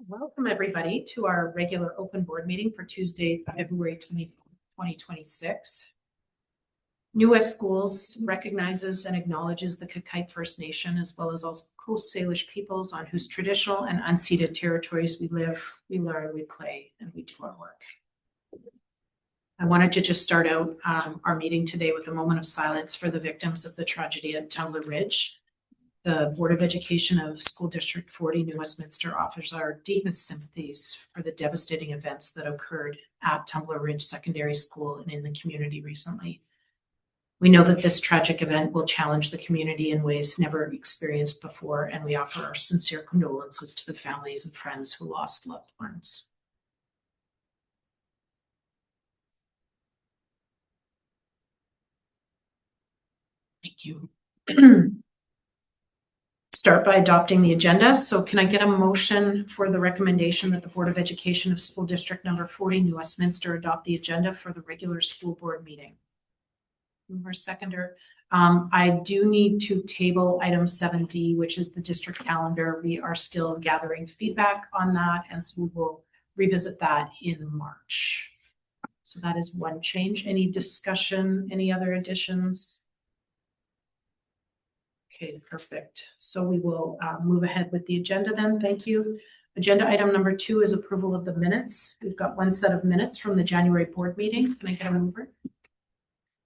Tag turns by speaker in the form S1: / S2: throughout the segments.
S1: Welcome, everybody, to our regular open board meeting for Tuesday, February 2026. New West Schools recognizes and acknowledges the Kakite First Nation as well as all Coast Salish peoples on whose traditional and unceded territories we live, we learn, we play, and we do our work. I wanted to just start out our meeting today with a moment of silence for the victims of the tragedy at Tumbler Ridge. The Board of Education of School District 40 New Westminster offers our deepest sympathies for the devastating events that occurred at Tumbler Ridge Secondary School and in the community recently. We know that this tragic event will challenge the community in ways never experienced before, and we offer our sincere condolences to the families and friends who lost loved ones. Thank you. Start by adopting the agenda. So can I get a motion for the recommendation that the Board of Education of School District number 40 New Westminster adopt the agenda for the regular school board meeting? Mover, seconder. I do need to table item 7D, which is the district calendar. We are still gathering feedback on that, and so we will revisit that in March. So that is one change. Any discussion, any other additions? Okay, perfect. So we will move ahead with the agenda then. Thank you. Agenda item number 2 is approval of the minutes. We've got one set of minutes from the January board meeting. Can I get a mover?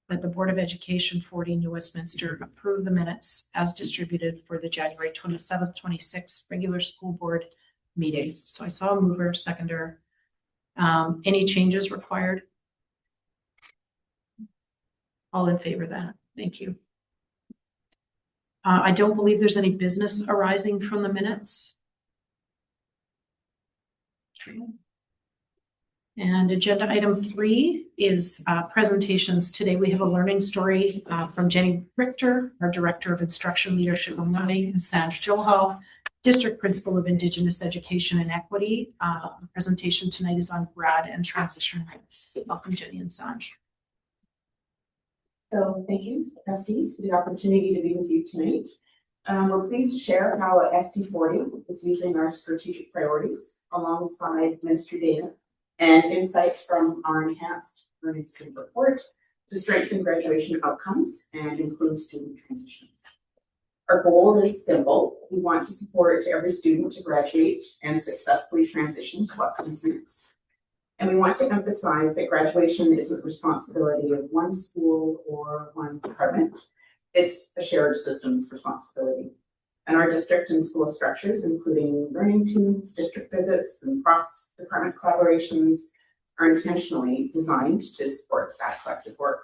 S1: That the Board of Education 40 New Westminster approve the minutes as distributed for the January 27th, 26th regular school board meeting. So I saw a mover, seconder. Any changes required? All in favor of that. Thank you. I don't believe there's any business arising from the minutes. Okay. And agenda item 3 is presentations. Today we have a learning story from Jenny Richter, our Director of Instruction, Leadership and Learning, and Sanj Johal, District Principal of Indigenous Education and Equity. The presentation tonight is on grad and transition rights. Welcome, Jenny and Sanj.
S2: So thank you, trustees, for the opportunity to be with you tonight. We're pleased to share how ST40 is using our strategic priorities alongside ministry data and insights from our enhanced learning student report to strengthen graduation outcomes and improve student transitions. Our goal is simple. We want to support every student to graduate and successfully transition to what comes next. And we want to emphasize that graduation isn't the responsibility of one school or one department. It's a shared systems responsibility. And our district and school structures, including learning teams, district visits, and cross-department collaborations, are intentionally designed to support that collective work.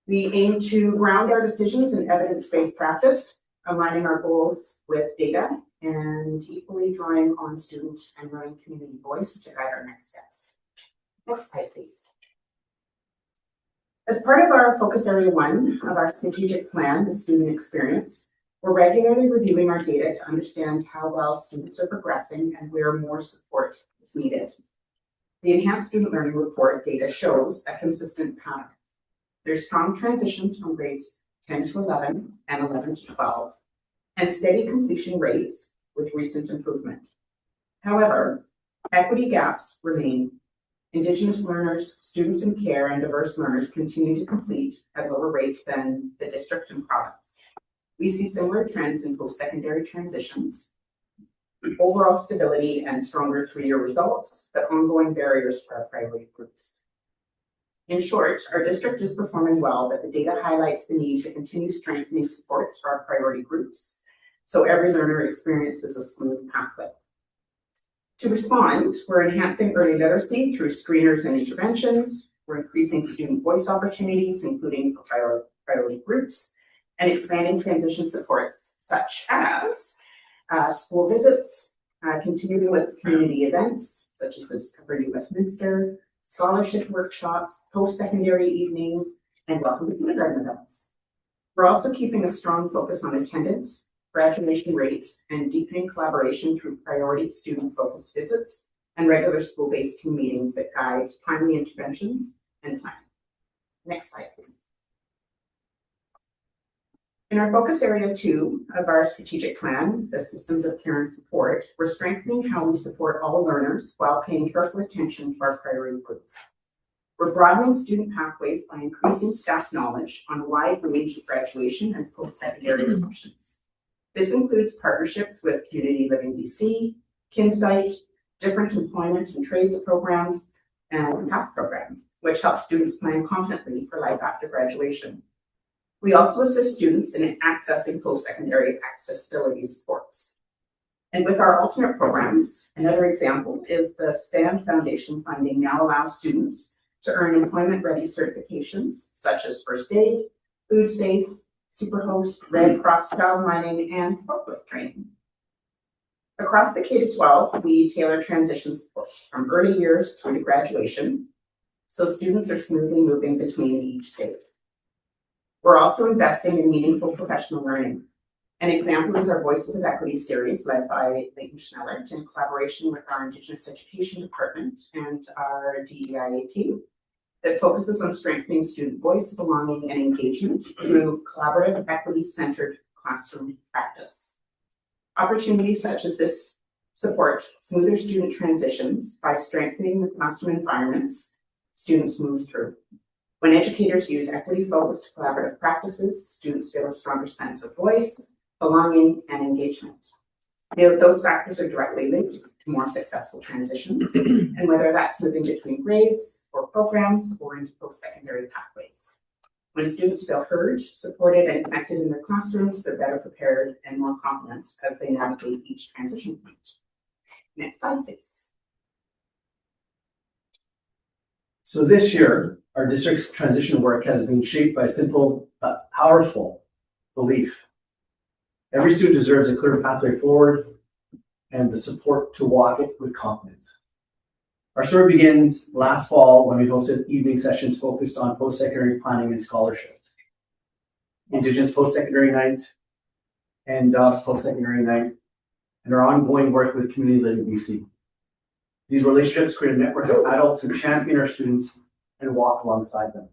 S2: We aim to ground our decisions in evidence-based practice, aligning our goals with data and equally drawing on student and learning community voice to guide our next steps. Next slide, please. As part of our focus area 1 of our strategic plan, the student experience, we're regularly reviewing our data to understand how well students are progressing and where more support is needed. The Enhanced Student Learning Report data shows a consistent pattern. There's strong transitions from grades 10 to 11 and 11 to 12, and steady completion rates with recent improvement. However, equity gaps remain. Indigenous learners, students in care, and diverse learners continue to complete at lower rates than the district and province. We see similar trends in post-secondary transitions, overall stability and stronger 3-year results, but ongoing barriers for our priority groups. In short, our district is performing well, but the data highlights the need to continue strengthening supports for our priority groups so every learner experiences a smooth pathway. To respond, we're enhancing early literacy through screeners and interventions. We're increasing student voice opportunities, including for priority groups, and expanding transition supports such as school visits, continuing with community events such as the Discover New Westminster, scholarship workshops, post-secondary evenings, and welcome to kindergarten events. We're also keeping a strong focus on attendance, graduation rates, and deepening collaboration through priority student-focused visits and regular school-based team meetings that guide timely interventions and planning. Next slide, please. In our focus area 2 of our strategic plan, the systems of care and support, we're strengthening how we support all learners while paying careful attention to our priority groups. We're broadening student pathways by increasing staff knowledge on a wide range of graduation and post-secondary options. This includes partnerships with Community Living BC, Kinsight, different employment and trades programs, and PATH program, which helps students plan confidently for life after graduation. We also assist students in accessing post-secondary accessibility supports. And with our alternate programs, another example is the STAND Foundation funding now allows students to earn employment-ready certifications such as first aid, food safe, superhost, Red Cross child mining, and forklift training. Across the K-12, we tailor transition supports from early years through to graduation, so students are smoothly moving between each stage. We're also investing in meaningful professional learning. An example is our Voices of Equity series led by Leighton Schnellert in collaboration with our Indigenous Education Department and our DEIA team that focuses on strengthening student voice, belonging, and engagement through collaborative, equity-centered classroom practice. Opportunities such as this support smoother student transitions by strengthening the classroom environments students move through. When educators use equity-focused collaborative practices, students feel a stronger sense of voice, belonging, and engagement. Those factors are directly linked to more successful transitions, and whether that's moving between grades or programs or into post-secondary pathways. When students feel heard, supported, and connected in their classrooms, they're better prepared and more confident as they navigate each transition point. Next slide, please.
S3: So this year, our district's transition work has been shaped by a simple but powerful belief. Every student deserves a clear pathway forward and the support to walk it with confidence. Our story begins last fall when we hosted evening sessions focused on post-secondary planning and scholarships. Indigenous post-secondary night and post-secondary night, and our ongoing work with Community Living BC. These relationships create a network of adults who champion our students and walk alongside them.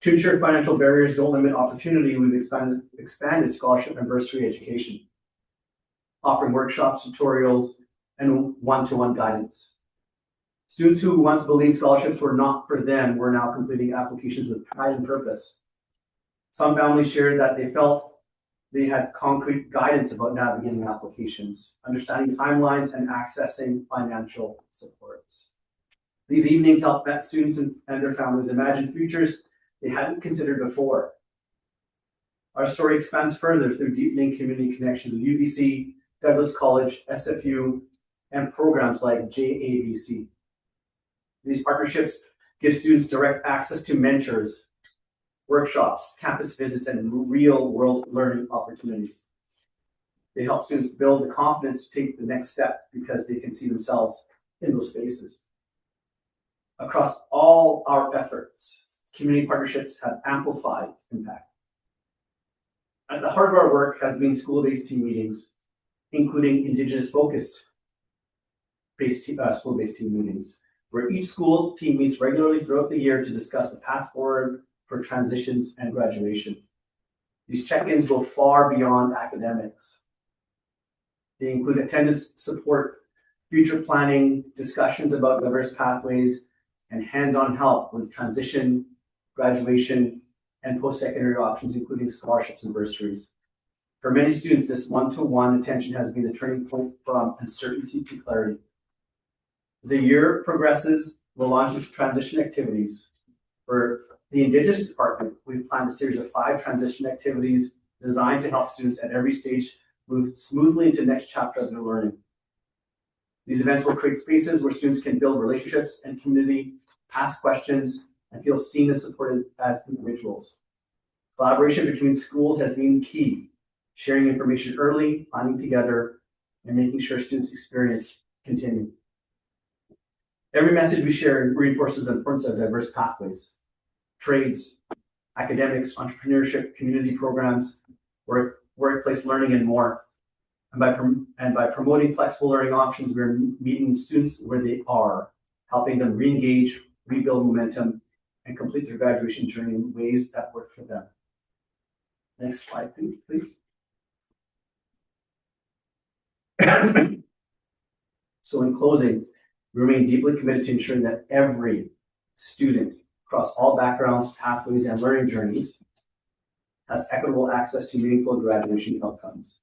S3: To ensure financial barriers don't limit opportunity, we've expanded scholarship and bursary education, offering workshops, tutorials, and one-to-one guidance. Students who once believed scholarships were not for them were now completing applications with pride and purpose. Some families shared that they felt they had concrete guidance about navigating applications, understanding timelines, and accessing financial supports. These evenings helped students and their families imagine futures they hadn't considered before. Our story expands further through deepening community connections with UBC, Douglas College, SFU, and programs like JABC. These partnerships give students direct access to mentors, workshops, campus visits, and real-world learning opportunities. They help students build the confidence to take the next step because they can see themselves in those spaces. Across all our efforts, community partnerships have amplified impact. At the heart of our work has been school-based team meetings, including Indigenous-focused school-based team meetings, where each school team meets regularly throughout the year to discuss the path forward for transitions and graduation. These check-ins go far beyond academics. They include attendance support, future planning, discussions about diverse pathways, and hands-on help with transition, graduation, and post-secondary options, including scholarships and bursaries. For many students, this one-to-one attention has been the turning point from uncertainty to clarity. As the year progresses, we'll launch into transition activities. For the Indigenous Department, we've planned a series of 5 transition activities designed to help students at every stage move smoothly into the next chapter of their learning. These events will create spaces where students can build relationships and community, ask questions, and feel seen and supported as individuals. Collaboration between schools has been key, sharing information early, planning together, and making sure students' experience continue. Every message we share reinforces the importance of diverse pathways, trades, academics, entrepreneurship, community programs, workplace learning, and more. And by promoting flexible learning options, we're meeting students where they are, helping them re-engage, rebuild momentum, and complete their graduation journey in ways that work for them. Next slide, please. So in closing, we remain deeply committed to ensuring that every student across all backgrounds, pathways, and learning journeys has equitable access to meaningful graduation outcomes.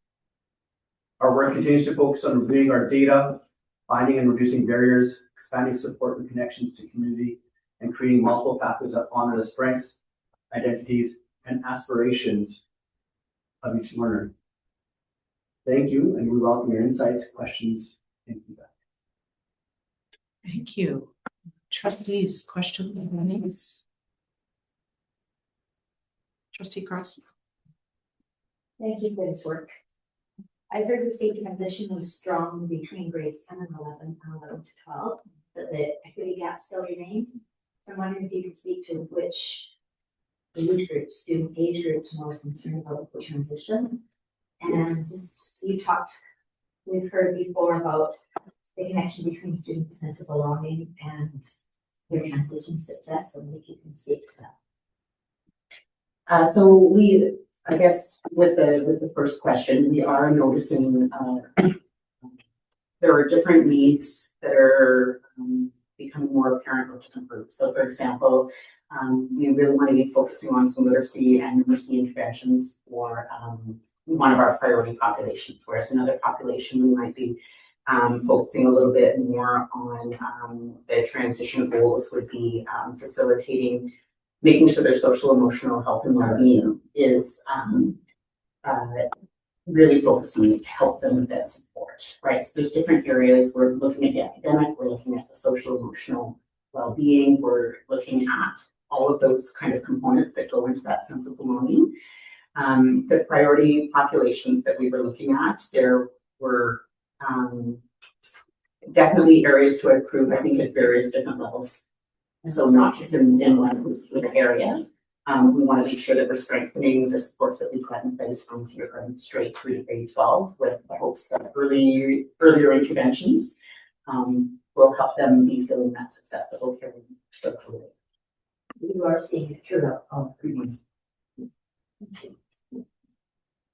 S3: Our work continues to focus on reviewing our data, finding and reducing barriers, expanding support and connections to community, and creating multiple pathways that honor the strengths, identities, and aspirations of each learner. Thank you, and we welcome your insights, questions, and feedback.
S1: Thank you. Trustees, questions? Trustee Cross.
S4: Thank you for this work. I heard you say transition was strong between grades 10 and 11 and 11 to 12, that the equity gap still remains. I'm wondering if you could speak to which age groups, student age groups are most concerned about the transition. And just, we've heard before about the connection between students' sense of belonging and their transition success, and if you can speak to that.
S2: So we, I guess with the first question, we are noticing there are different needs that are becoming more apparent with different groups. So for example, we really want to be focusing on some literacy and numeracy interventions for one of our priority populations, whereas another population we might be focusing a little bit more on the transition goals would be facilitating, making sure their social emotional health and well-being is really focusing to help them with that support, right? So there's different areas. We're looking at the academic, we're looking at the social emotional well-being, we're looking at all of those kind of components that go into that sense of belonging. The priority populations that we were looking at, there were definitely areas to improve, I think, at various different levels. So not just in one area. We want to make sure that we're strengthening the supports that we've got in place from kindergarten straight through to grade 12 with the hopes that earlier interventions will help them be feeling that success that we'll carry through.
S4: You are seeing it throughout all three.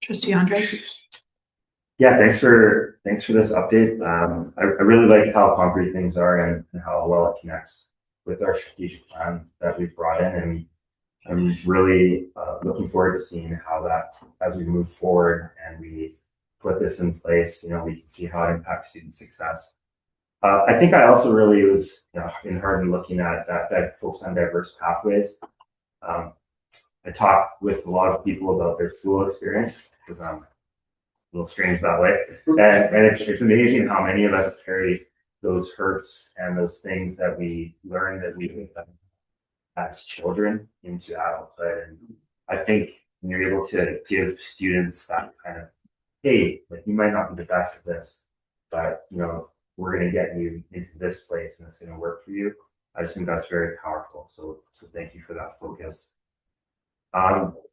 S1: Trustee Andres.
S5: Yeah, thanks for this update. I really like how concrete things are and how well it connects with our strategic plan that we've brought in, and I'm really looking forward to seeing how that, as we move forward and we put this in place, we can see how it impacts student success. I think I also really was in looking at that focus on diverse pathways. I talk with a lot of people about their school experience because I'm a little strange that way, and it's amazing how many of us carry those hurts and those things that we learned that we as children into adulthood. And I think when you're able to give students that kind of, hey, like you might not be the best at this, but we're going to get you into this place and it's going to work for you. I just think that's very powerful. So thank you for that focus.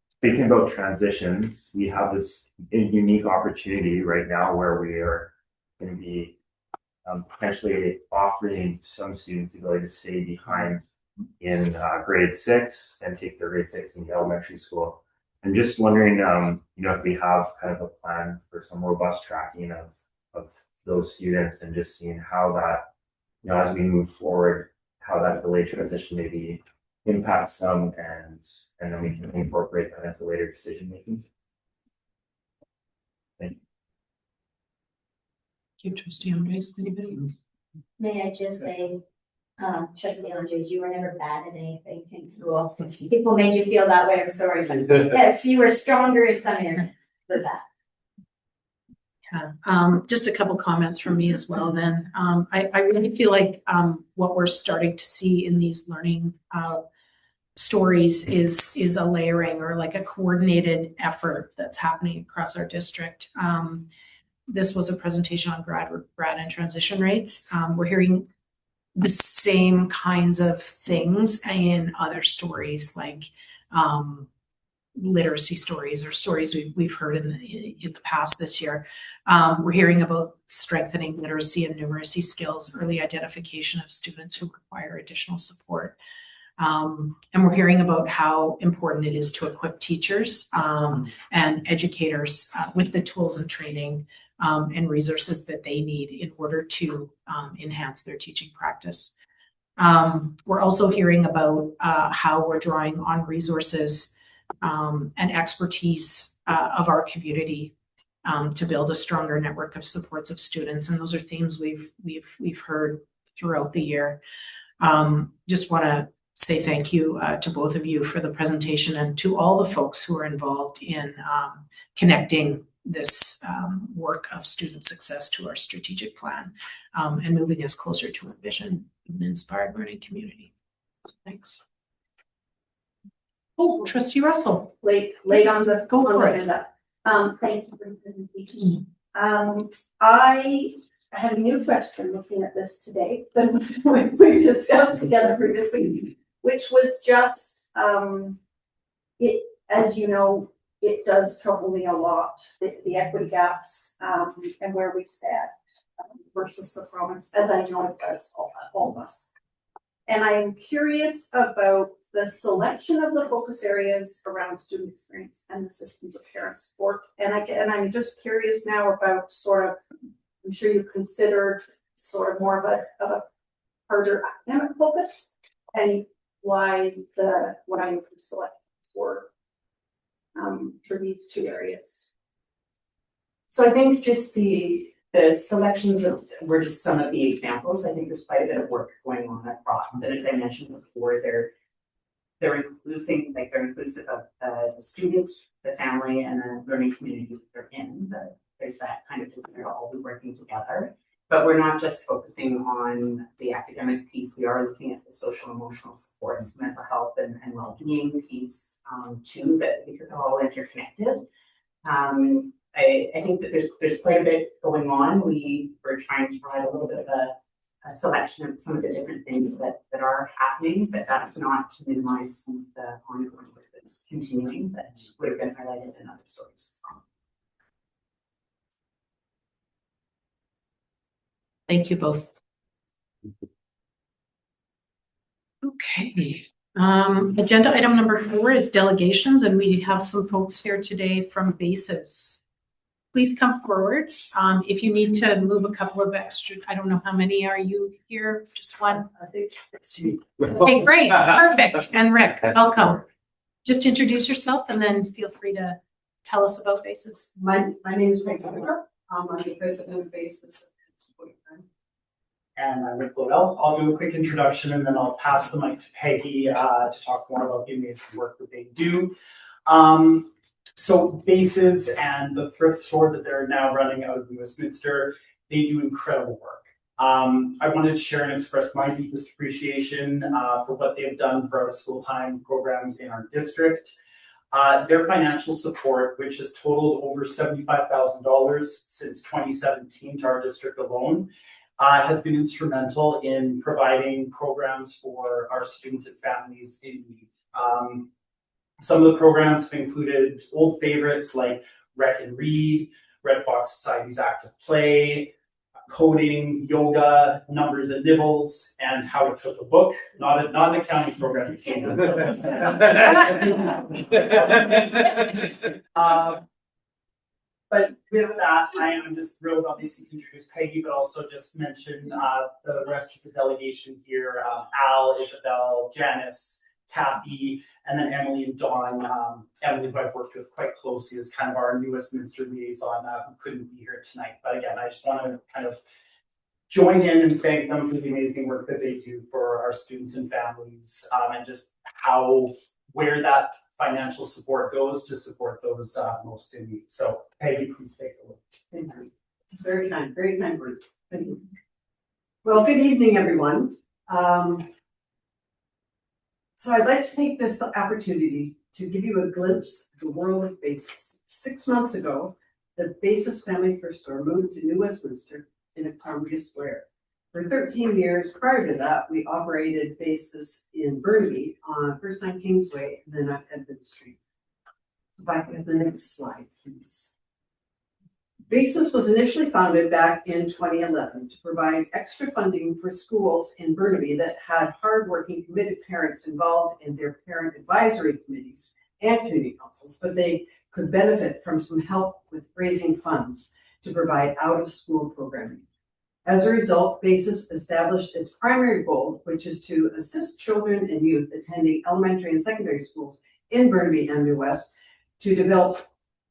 S5: Speaking about transitions, we have this unique opportunity right now where we are going to be potentially offering some students the ability to stay behind in grade 6 and take their grade 6 in the elementary school. I'm just wondering, if we have kind of a plan for some robust tracking of those students and just seeing how that, as we move forward, how that delayed transition maybe impacts them, and then we can incorporate that into later decision making. Thank you.
S1: Thank you, Trustee Andres. Anybody else?
S4: May I just say, Trustee Andres, you were never bad at anything in school. People made you feel that way. I'm sorry. Yes, you were stronger in some areas for that.
S1: Yeah, just a couple comments from me as well then. I really feel like what we're starting to see in these learning stories is a layering or like a coordinated effort that's happening across our district. This was a presentation on grad and transition rates. We're hearing the same kinds of things in other stories, like literacy stories or stories we've heard in the past this year. We're hearing about strengthening literacy and numeracy skills, early identification of students who require additional support. And we're hearing about how important it is to equip teachers and educators with the tools and training and resources that they need in order to enhance their teaching practice. We're also hearing about how we're drawing on resources and expertise of our community to build a stronger network of supports of students. And those are themes we've heard throughout the year. Just want to say thank you to both of you for the presentation and to all the folks who are involved in connecting this work of student success to our strategic plan and moving us closer to a vision of an inspired learning community. So thanks. Oh, Trustee Russell.
S6: Late on the
S1: Go for it.
S6: agenda. Thank you for the presentation. I had a new question looking at this today that we discussed together previously, which was just it, as you know, it does trouble me a lot, the equity gaps and where we stand versus the province, as I know it does all of us. And I am curious about the selection of the focus areas around student experience and the systems of parent support. And I'm just curious now about sort of, I'm sure you've considered sort of more of a harder academic focus and why what I would select for these two areas.
S2: So I think just the selections were just some of the examples. I think there's quite a bit of work going on across. And as I mentioned before, they're inclusive of the students, the family, and the learning community that they're in. There's that kind of thing, they'll all be working together. But we're not just focusing on the academic piece. We are looking at the social emotional supports, mental health and well-being piece too, because they're all interconnected. I think that there's quite a bit going on. We're trying to provide a little bit of a selection of some of the different things that are happening, but that's not to minimize some of the ongoing work that's continuing that would have been highlighted in other stories as well.
S1: Thank you both. Okay. Agenda item number 4 is delegations, and we have some folks here today from BASES. Please come forward. If you need to move a couple of extra, I don't know how many are you here? Just one? Okay, great, perfect. And Rick, welcome. Just introduce yourself and then feel free to tell us about BASES.
S7: My name is Mike Whitaker. I'm the president of BASES.
S8: And I'm Rick Lodell. I'll do a quick introduction and then I'll pass the mic to Peggy to talk more about the amazing work that they do. So BASES and the thrift store that they're now running out of Westminster, they do incredible work. I wanted to share and express my deepest appreciation for what they have done for our school time programs in our district. Their financial support, which has totaled over $75,000 since 2017 to our district alone, has been instrumental in providing programs for our students and families in need. Some of the programs have included old favorites like Rec and Read, Red Fox Society's Active Play, coding, yoga, numbers and nibbles, and how to cook a book. Not an accounting program. But with that, I am just thrilled obviously to introduce Peggy, but also just mention the rest of the delegation here, Al, Isabel, Janice, Kathy, and then Emily and Dawn. Emily, who I've worked with quite closely, is kind of our new Westminster liaison who couldn't be here tonight. But again, I just want to kind of join in and thank them for the amazing work that they do for our students and families, and just where that financial support goes to support those most in need. So, Peggy, please take the lead.
S7: Thank you. It's very kind words. Thank you. Well, good evening, everyone. So I'd like to take this opportunity to give you a glimpse of the world of BASES. 6 months ago, the BASES Family First Store moved to New Westminster in Columbia Square. For 13 years prior to that, we operated BASES in Burnaby, first on Kingsway, and then on Edmund Street. If I could have the next slide, please. BASIS was initially founded back in 2011 to provide extra funding for schools in Burnaby that had hardworking, committed parents involved in their parent advisory committees and community councils, but they could benefit from some help with raising funds to provide out-of-school programming. As a result, BASIS established its primary goal, which is to assist children and youth attending elementary and secondary schools in Burnaby and New West to develop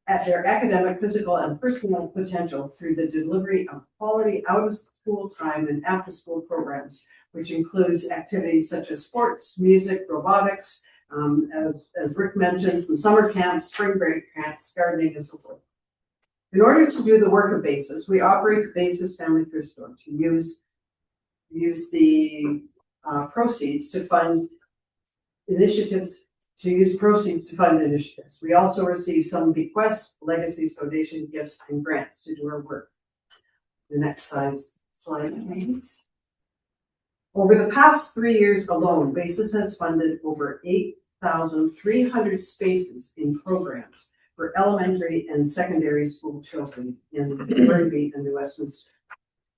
S7: at their academic, physical, and personal potential through the delivery of quality out-of-school time and after-school programs, which includes activities such as sports, music, robotics, as Rick mentioned, some summer camps, spring break camps, gardening, and so forth. In order to do the work of BASIS, we operate the BASIS Family Thrift Store to use the proceeds to fund initiatives. We also receive some bequests, legacies, donation, gifts, and grants to do our work. The next slide, please. Over the past 3 years alone, BASIS has funded over 8,300 spaces in programs for elementary and secondary school children in Burnaby and the Westminster.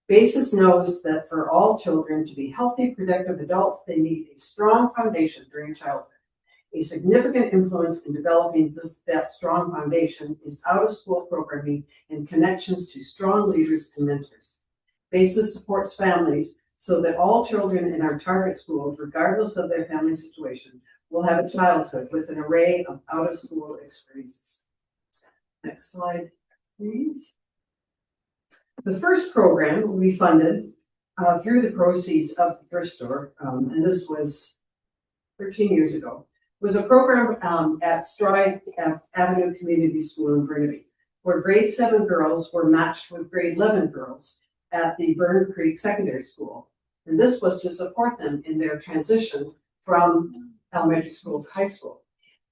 S7: BASIS knows that for all children to be healthy, productive adults, they need a strong foundation during childhood. A significant influence in developing that strong foundation is out-of-school programming and connections to strong leaders and mentors. BASIS supports families so that all children in our target schools, regardless of their family situation, will have a childhood with an array of out-of-school experiences. Next slide, please. The first program we funded through the proceeds of the thrift store, and this was 13 years ago, was a program at Stride Avenue Community School in Burnaby, where grade 7 girls were matched with grade 11 girls at the Burn Creek Secondary School. And this was to support them in their transition from elementary school to high school.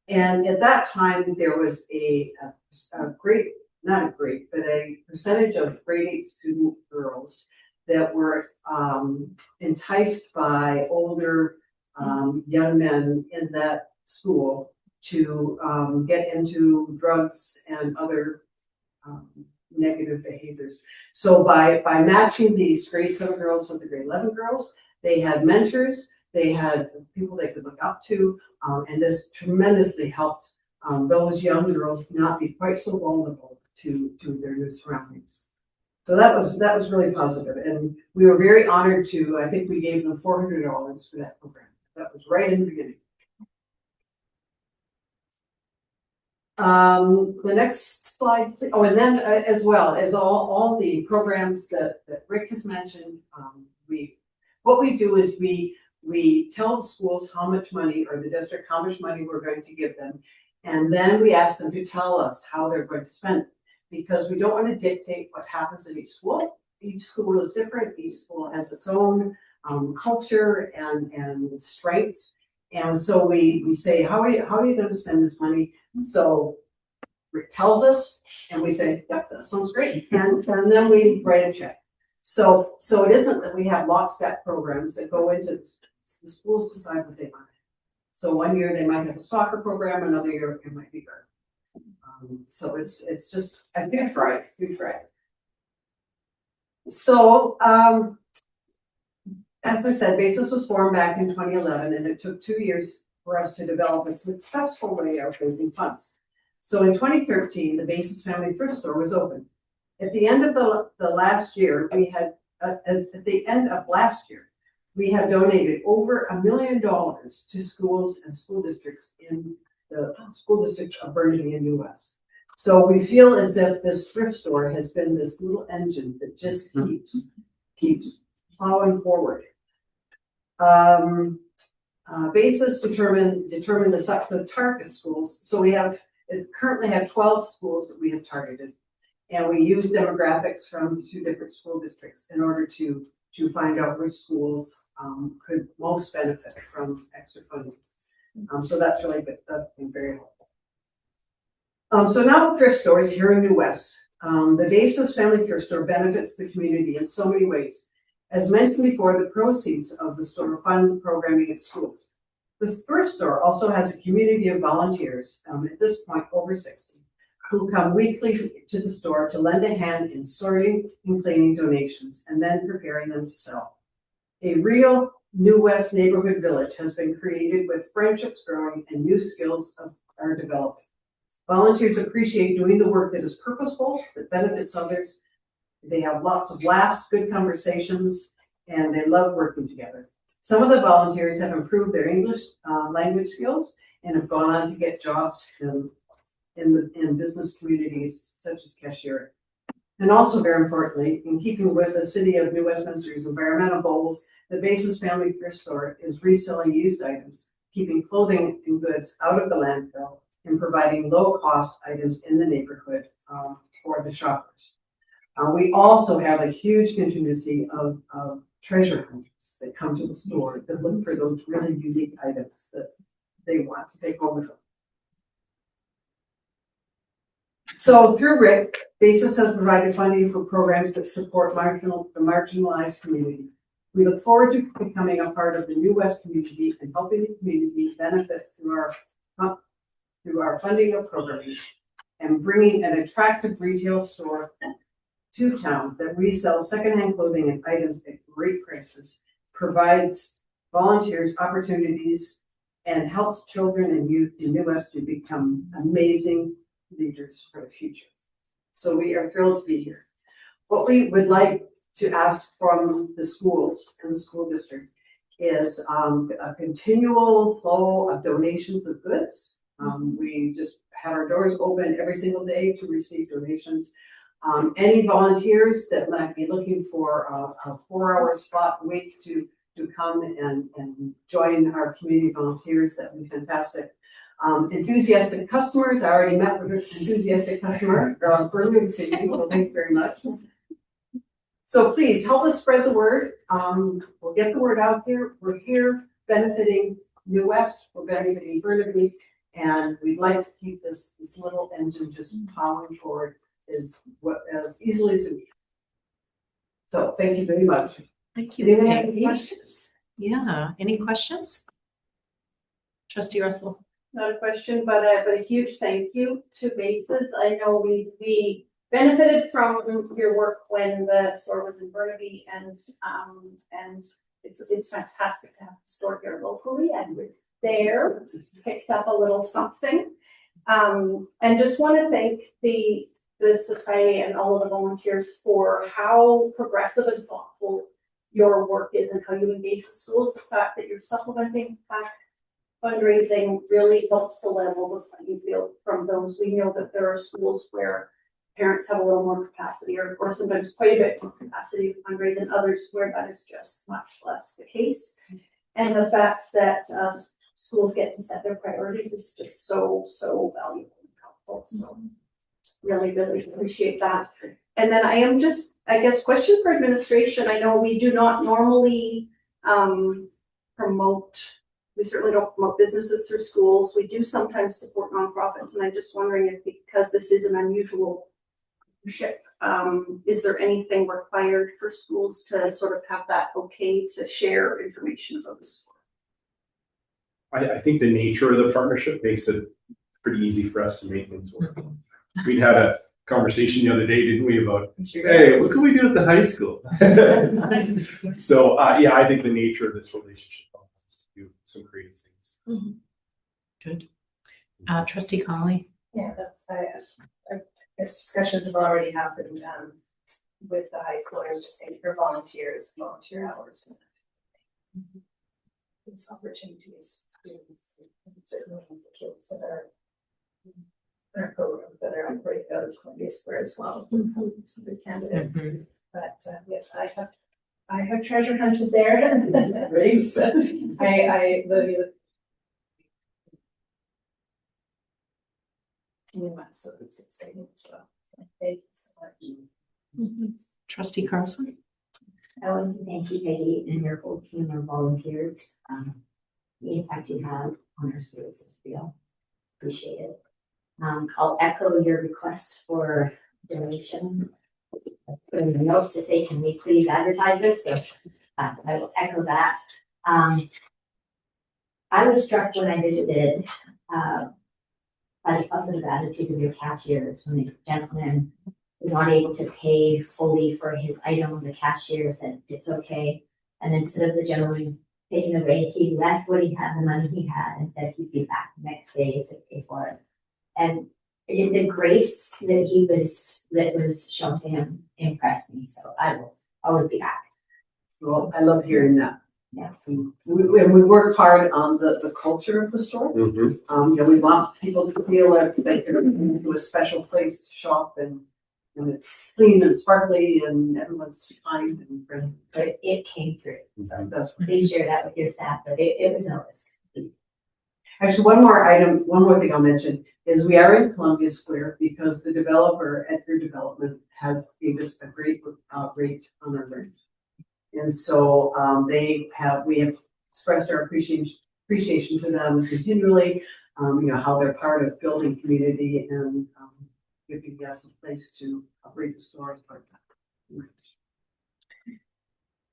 S7: And at that time, there was a percentage of grade 8 student girls that were enticed by older young men in that school to get into drugs and other negative behaviors. So by matching these grade 7 girls with the grade 11 girls, they had mentors, they had people they could look up to, and this tremendously helped those young girls not be quite so vulnerable to their new surroundings. So that was really positive, and we were very honored to. I think we gave them $400 for that program. That was right in the beginning. The next slide. Oh, and then as well as all the programs that Rick has mentioned, what we do is we tell the schools how much money, or the district how much money we're going to give them, and then we ask them to tell us how they're going to spend it, because we don't want to dictate what happens in each school. Each school is different. Each school has its own culture and strengths. And so we say, how are you going to spend this money? So Rick tells us, and we say, yep, that sounds great. And then we write a check. So it isn't that we have lockstep programs that go into the schools decide what they want. So one year they might have a soccer program, another year it might be garden. So it's just a good try. So as I said, BASIS was formed back in 2011, and it took 2 years for us to develop a successful way of raising funds. So in 2013, the BASIS Family Thrift Store was opened. At the end of the last year, we had we have donated over $1 million to schools and school districts in the school districts of Burnaby and New West. So we feel as if this thrift store has been this little engine that just keeps plowing forward. BASIS determine the target schools. So we currently have 12 schools that we have targeted, and we use demographics from the 2 different school districts in order to find out which schools could most benefit from extra funding. So that's really good. That's been very helpful. So now the thrift store is here in New West. The BASIS Family Thrift Store benefits the community in so many ways. As mentioned before, the proceeds of the store fund programming at schools. The thrift store also has a community of volunteers, at this point over 60, who come weekly to the store to lend a hand in sorting and cleaning donations and then preparing them to sell. A real New West neighborhood village has been created with friendships growing and new skills are developed. Volunteers appreciate doing the work that is purposeful, that benefits others. They have lots of laughs, good conversations, and they love working together. Some of the volunteers have improved their English language skills and have gone on to get jobs in business communities such as cashiering. And also very importantly, in keeping with the City of New Westminster's environmental goals, the Basis Family Thrift Store is reselling used items, keeping clothing and goods out of the landfill, and providing low-cost items in the neighborhood for the shoppers. We also have a huge contingency of treasure hunters that come to the store that look for those really unique items that they want to take home with them. So through RIC, Basis has provided funding for programs that support the marginalized community. We look forward to becoming a part of the New West community and helping the community benefit through our funding of programming and bringing an attractive retail store to town that resells secondhand clothing and items at great prices, provides volunteers opportunities, and helps children and youth in New West to become amazing leaders for the future. So we are thrilled to be here. What we would like to ask from the schools and the school district is a continual flow of donations of goods. We just have our doors open every single day to receive donations. Any volunteers that might be looking for a 4-hour spot a week to come and join our community volunteers, that would be fantastic. Enthusiastic customers, I already met with an enthusiastic customer earlier this evening, so thank you very much. So please help us spread the word. We'll get the word out there. We're here benefiting New West, we're benefiting Burnaby, and we'd like to keep this little engine just plowing forward as easily as we can. So thank you very much.
S1: Thank you.
S7: Anyone have any questions?
S1: Yeah, any questions? Trustee Russell?
S6: Not a question, but a huge thank you to Basis. I know we benefited from your work when the store was in Burnaby, and it's fantastic to have the store here locally, and we're there, picked up a little something. And just want to thank the society and all of the volunteers for how progressive and thoughtful your work is and how you engage with schools. The fact that you're supplementing back fundraising really helps to level the playing field from those. We know that there are schools where parents have a little more capacity or sometimes quite a bit more capacity to fundraise, and others where that is just much less the case. And the fact that schools get to set their priorities is just so valuable and helpful. So really appreciate that. And then I am just, I guess, question for administration. I know we do not normally we certainly don't promote businesses through schools. We do sometimes support nonprofits, and I'm just wondering if, because this is an unusual partnership, is there anything required for schools to sort of have that okay to share information about the school?
S9: I think the nature of the partnership makes it pretty easy for us to make things work. We'd had a conversation the other day, didn't we, about, hey, what can we do at the high school? So, yeah, I think the nature of this relationship is to do some creative things.
S1: Mm-hmm. Good. Trustee Connolly?
S10: Yeah, I guess discussions have already happened with the high school. I was just saying for volunteer hours. Those opportunities, certainly the kids that are in our programs that are on breakout of Columbia Square as well. Some good candidates. But yes, I have treasure hunted there. I literally so it's exciting as well. Thank you so much.
S1: Trustee Carlson?
S4: I want to thank you, Peggy, and your whole team of volunteers. The impact you have on our students is real. Appreciate it. I'll echo your request for donation. So the notes to say, can we please advertise this? So I will echo that. I was struck when I visited by the positive attitude of your cashiers. When the gentleman was not able to pay fully for his item, the cashier said it's okay. And instead of the gentleman taking the rate, he left what he had, the money he had, and said he'd be back the next day to pay for it. And the grace that was shown to him impressed me. So I will always be back.
S7: Well, I love hearing that.
S4: Yeah.
S7: We work hard on the culture of the store.
S9: Mm-hmm.
S7: We want people to feel like they can go to a special place to shop and it's clean and sparkly and everyone's kind and friendly.
S4: But it came through. So
S7: That's
S4: please share that with your staff, but it was noticed.
S7: Actually, one more thing I'll mention is we are in Columbia Square because the developer, Edgar Development, has gave us a great rate on our rent. And so we have expressed our appreciation to them continually, how they're part of building community and giving us a place to operate the store as part of that.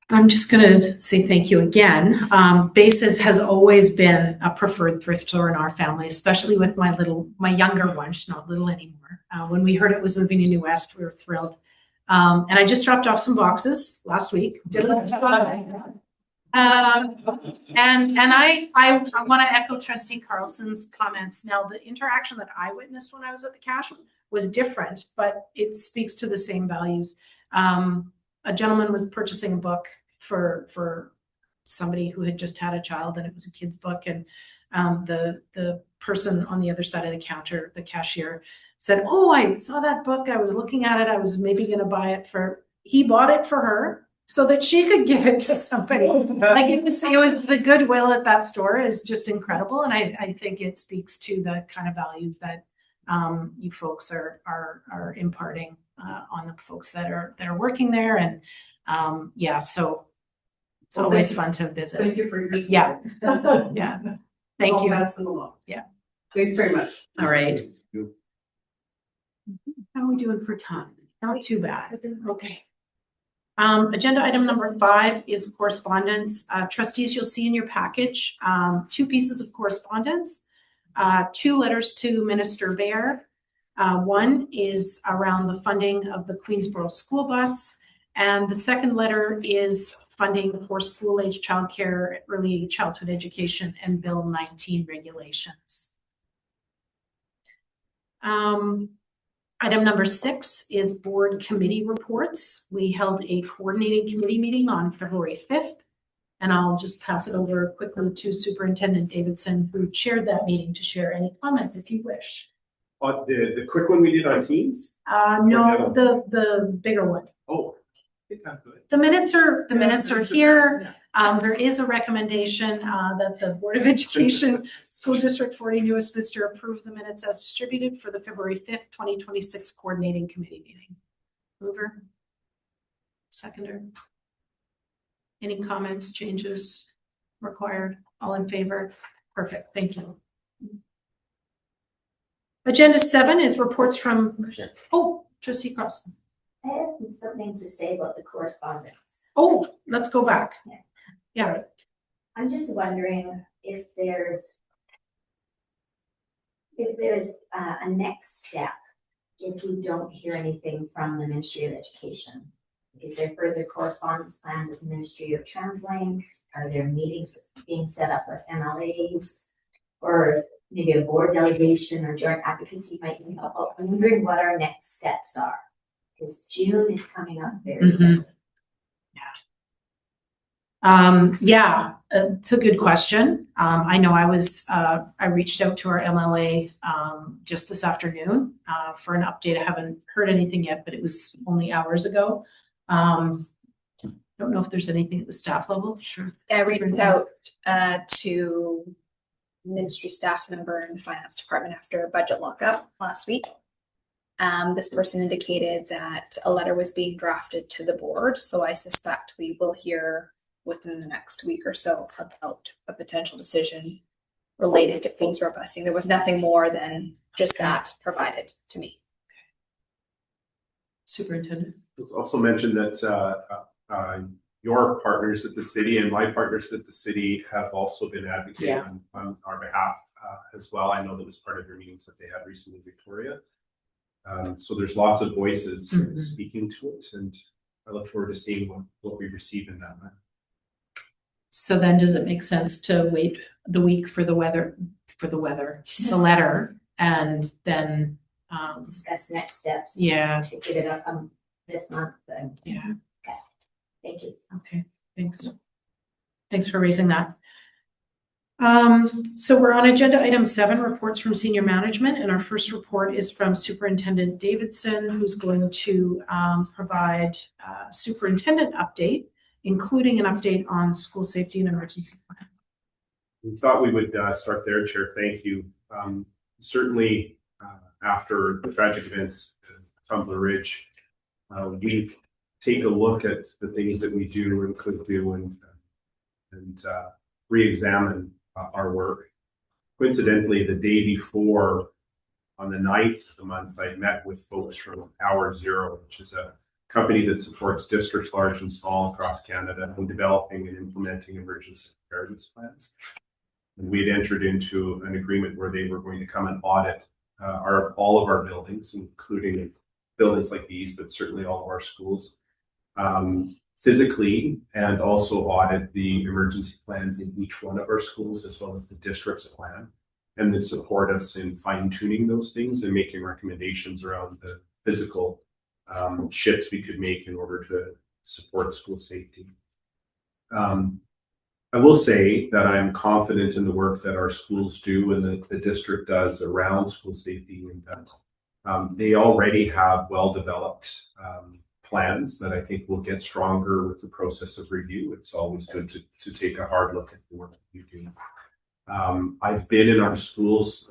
S1: I'm just going to say thank you again. Bases has always been a preferred thrift store in our family, especially with my younger one. She's not little anymore. When we heard it was moving to New West, we were thrilled. And I just dropped off some boxes last week. And I want to echo Trustee Carlson's comments. Now, the interaction that I witnessed when I was at the cash was different, but it speaks to the same values. A gentleman was purchasing a book for somebody who had just had a child, and it was a kid's book. And the person on the other side of the counter, the cashier, said, "Oh, I saw that book. I was looking at it. I was maybe going to buy it for." He bought it for her so that she could give it to somebody. Like it was the goodwill at that store is just incredible, and I think it speaks to the kind of values that you folks are imparting on the folks that are working there, and so it's always fun to visit.
S7: Thank you for your support.
S1: Yeah. Thank you.
S7: I'll pass them along.
S1: Yeah.
S7: Thanks very much.
S1: All right. How are we doing for time? Not too bad. Okay. Agenda item number 5 is correspondence. Trustees, you'll see in your package 2 pieces of correspondence, 2 letters to Minister Bear. One is around the funding of the Queensborough school bus, and the second letter is funding for school-age childcare, early childhood education, and Bill 19 regulations. Item number 6 is board committee reports. We held a coordinating committee meeting on February 5th, and I'll just pass it over quickly to Superintendent Davidson, who chaired that meeting, to share any comments if you wish.
S9: The quick one we did on Teams?
S1: No, the bigger one.
S9: Oh, I think I'm good.
S1: The minutes are here. There is a recommendation that the Board of Education School District 40 New Westminster approve the minutes as distributed for the February 5th, 2026 coordinating committee meeting. Mover? Seconder? Any comments, changes required? All in favor? Perfect. Thank you. Agenda 7 is reports from, Trustee Carlson.
S4: I have something to say about the correspondence.
S1: Oh, let's go back. Yeah.
S4: I'm just wondering if there's a next step if we don't hear anything from the Ministry of Education. Is there further correspondence planned with the Ministry of Translink? Are there meetings being set up with MLAs? Or maybe a board delegation or joint advocacy might be helpful? I'm wondering what our next steps are. Because June is coming up very quickly.
S1: It's a good question. I know I reached out to our MLA just this afternoon for an update. I haven't heard anything yet, but it was only hours ago. Don't know if there's anything at the staff level. Sure.
S11: I reached out to ministry staff member in the finance department after a budget lockup last week. This person indicated that a letter was being drafted to the board, so I suspect we will hear within the next week or so about a potential decision related to Queensborough busing. There was nothing more than just that provided to me.
S1: Superintendent.
S9: It's also mentioned that your partners at the city and my partners at the city have also been advocating on our behalf as well. I know that was part of your meetings that they had recently in Victoria. So there's lots of voices speaking to it, and I look forward to seeing what we receive in that.
S1: So then does it make sense to wait the week for the letter, and then,
S4: Discuss next steps.
S1: yeah,
S4: To get it up this month, but
S1: yeah,
S4: thank you.
S1: okay, thanks. Thanks for raising that. So we're on agenda item 7, reports from senior management, and our first report is from Superintendent Davidson, who's going to provide a superintendent update, including an update on school safety and emergency plan.
S9: We thought we would start there, Chair. Thank you. Certainly, after the tragic events at Tumbler Ridge, we take a look at the things that we do and could do and re-examine our work. Coincidentally, the day before, on the 9th of the month, I met with folks from Hour Zero, which is a company that supports districts large and small across Canada in developing and implementing emergency preparedness plans. And we had entered into an agreement where they were going to come and audit all of our buildings, including buildings like these, but certainly all of our schools, physically, and also audit the emergency plans in each one of our schools, as well as the district's plan, and then support us in fine-tuning those things and making recommendations around the physical shifts we could make in order to support school safety. I will say that I'm confident in the work that our schools do and that the district does around school safety, and that they already have well-developed plans that I think will get stronger with the process of review. It's always good to take a hard look at the work that you do. I've been in our schools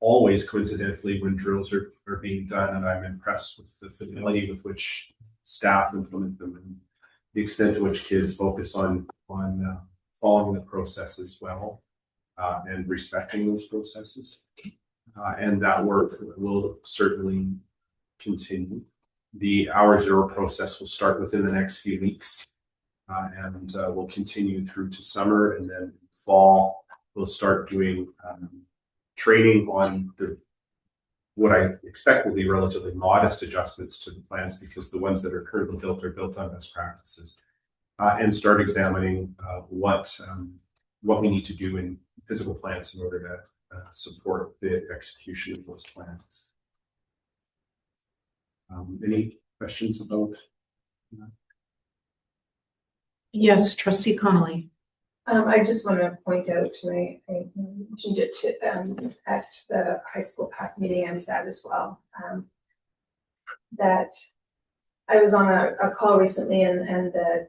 S9: always coincidentally when drills are being done, and I'm impressed with the fidelity with which staff implement them and the extent to which kids focus on following the processes well and respecting those processes. And that work will certainly continue. The Hour Zero process will start within the next few weeks and will continue through to summer, and then fall we'll start doing training on what I expect will be relatively modest adjustments to the plans, because the ones that are currently built are built on best practices, and start examining what we need to do in physical plans in order to support the execution of those plans. Any questions about that?
S1: Yes, Trustee Connolly.
S10: I just want to point out, I mentioned it at the high school PAC meeting, I'm sad as well, that I was on a call recently, and the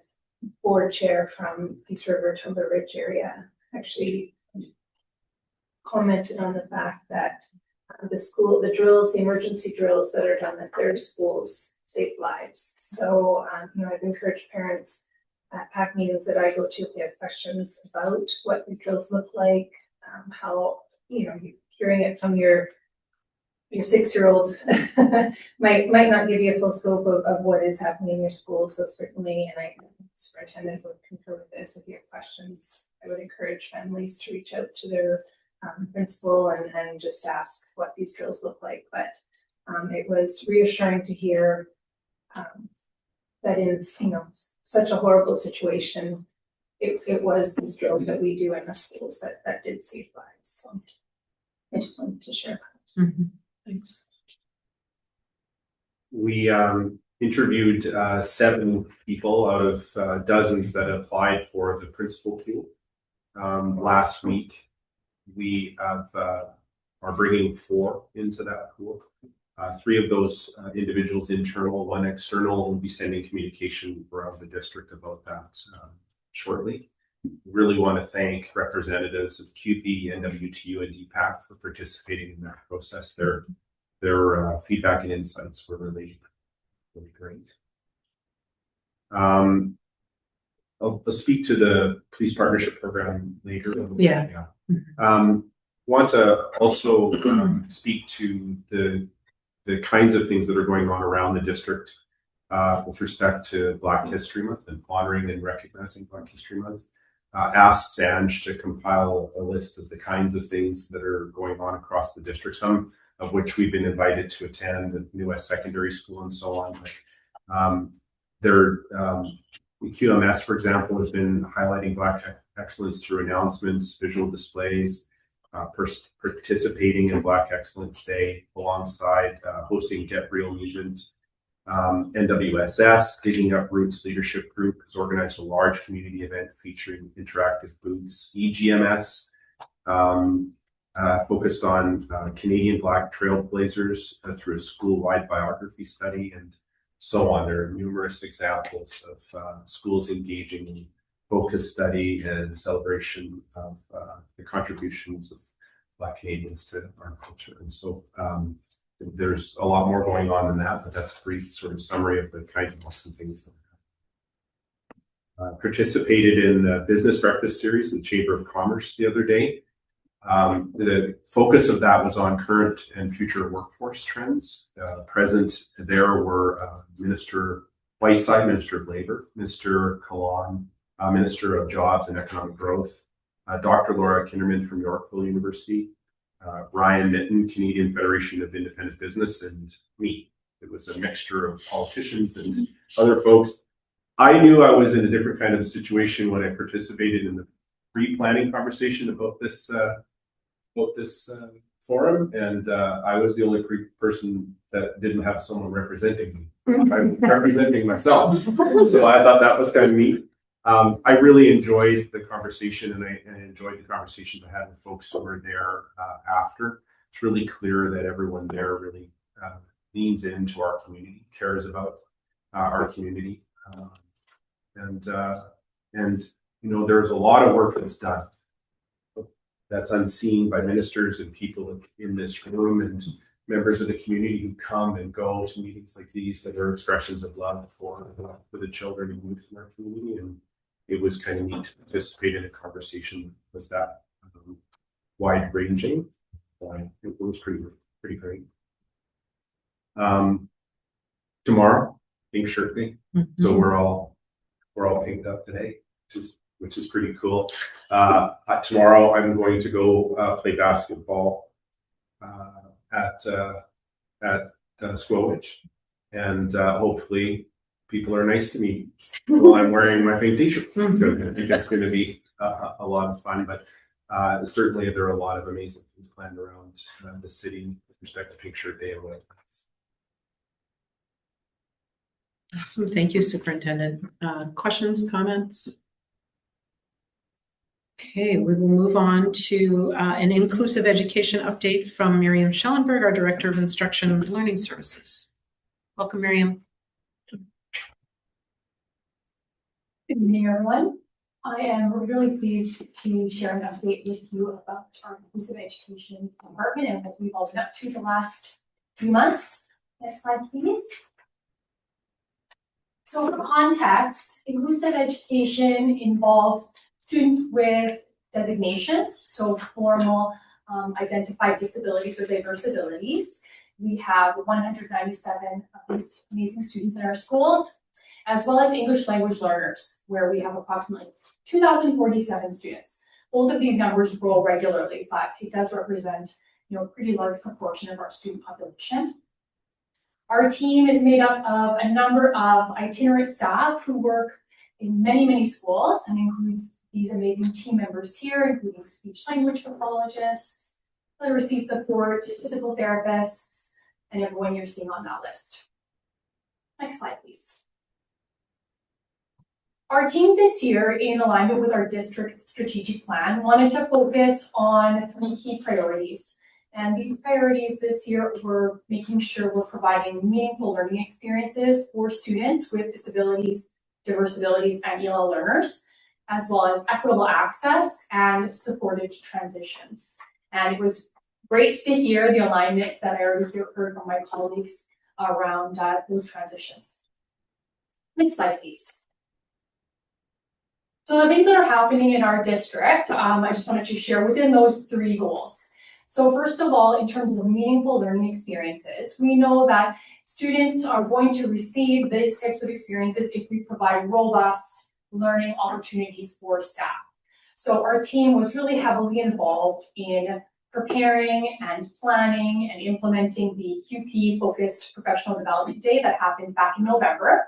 S10: board chair from Peace River, Tumbler Ridge area actually commented on the fact that the emergency drills that are done at their schools save lives. So, I've encouraged parents at PAC meetings that I go to if they have questions about what the drills look like, how, hearing it from your 6-year-old might not give you a full scope of what is happening in your school. So certainly, and I superintendent would concur with this, if you have questions, I would encourage families to reach out to their principal and just ask what these drills look like. But it was reassuring to hear that in such a horrible situation, it was these drills that we do in our schools that did save lives. So I just wanted to share that.
S1: Mm-hmm. Thanks.
S9: We interviewed 7 people out of dozens that applied for the principal pool last week. We are bringing 4 into that pool. 3 of those individuals internal, 1 external. Will be sending communication around the district about that shortly. Really want to thank representatives of QP, NWTU, and DPAC for participating in that process. Their feedback and insights were really great. I'll speak to the police partnership program later.
S1: Yeah.
S9: Want to also speak to the kinds of things that are going on around the district with respect to Black History Month and honoring and recognizing Black History Month. Asked Sanj to compile a list of the kinds of things that are going on across the district, some of which we've been invited to attend at New West Secondary School and so on. QMS, for example, has been highlighting Black excellence through announcements, visual displays, participating in Black Excellence Day alongside hosting Get Real movement. NWSS, Digging Up Roots Leadership Group, has organized a large community event featuring interactive booths. EGMS, focused on Canadian Black trailblazers through a school-wide biography study and so on. There are numerous examples of schools engaging in focus study and celebration of the contributions of Black Canadians to our culture. And so there's a lot more going on than that, but that's a brief sort of summary of the kinds of awesome things that participated in the business breakfast series in the Chamber of Commerce the other day. The focus of that was on current and future workforce trends. Present there were Minister Whiteside, Minister of Labour, Mr. Kahlon, Minister of Jobs and Economic Growth, Dr. Laura Kinderman from Yorkville University, Ryan Mitten, Canadian Federation of Independent Business, and me. It was a mixture of politicians and other folks. I knew I was in a different kind of situation when I participated in the pre-planning conversation about this forum, and I was the only person that didn't have someone representing me. I'm representing myself, so I thought that was kind of neat. I really enjoyed the conversation, and I enjoyed the conversations I had with folks who were there after. It's really clear that everyone there really leans into our community, cares about our community, and you know, there's a lot of work that's done that's unseen by ministers and people in this room and members of the community who come and go to meetings like these that are expressions of love for the children and youth in our community. And it was kind of neat to participate in a conversation that was that wide ranging. It was pretty great. Tomorrow, Pink Shirt Day, so we're all pinked up today, which is pretty cool. Tomorrow, I'm going to go play basketball at Squowitch, and hopefully people are nice to me while I'm wearing my pink t-shirt. I think it's going to be a lot of fun, but certainly there are a lot of amazing things planned around the city with respect to Pink Shirt Day and what it means.
S1: Awesome. Thank you, Superintendent. Questions, comments? Okay, we will move on to an inclusive education update from Miriam Schellenberg, our Director of Instruction and Learning Services. Welcome, Miriam.
S12: Good evening, everyone. I am really pleased to share an update with you about our inclusive education department and what we've all been up to the last few months. Next slide, please. So for context, inclusive education involves students with designations, so formal identified disabilities or diverse abilities. We have 197 of these amazing students in our schools, as well as English language learners, where we have approximately 2,047 students. Both of these numbers grow regularly, but it does represent, a pretty large proportion of our student population. Our team is made up of a number of itinerant staff who work in many, many schools and includes these amazing team members here, including speech language pathologists, literacy support, physical therapists, and everyone you're seeing on that list. Next slide, please. Our team this year, in alignment with our district strategic plan, wanted to focus on 3 key priorities. And these priorities this year were making sure we're providing meaningful learning experiences for students with disabilities, diverse abilities, and ELL learners, as well as equitable access and supported transitions. And it was great to hear the alignment that I already heard from my colleagues around those transitions. Next slide, please. So the things that are happening in our district, I just wanted to share within those 3 goals. So first of all, in terms of meaningful learning experiences, we know that students are going to receive these types of experiences if we provide robust learning opportunities for staff. So our team was really heavily involved in preparing and planning and implementing the QP-focused professional development day that happened back in November.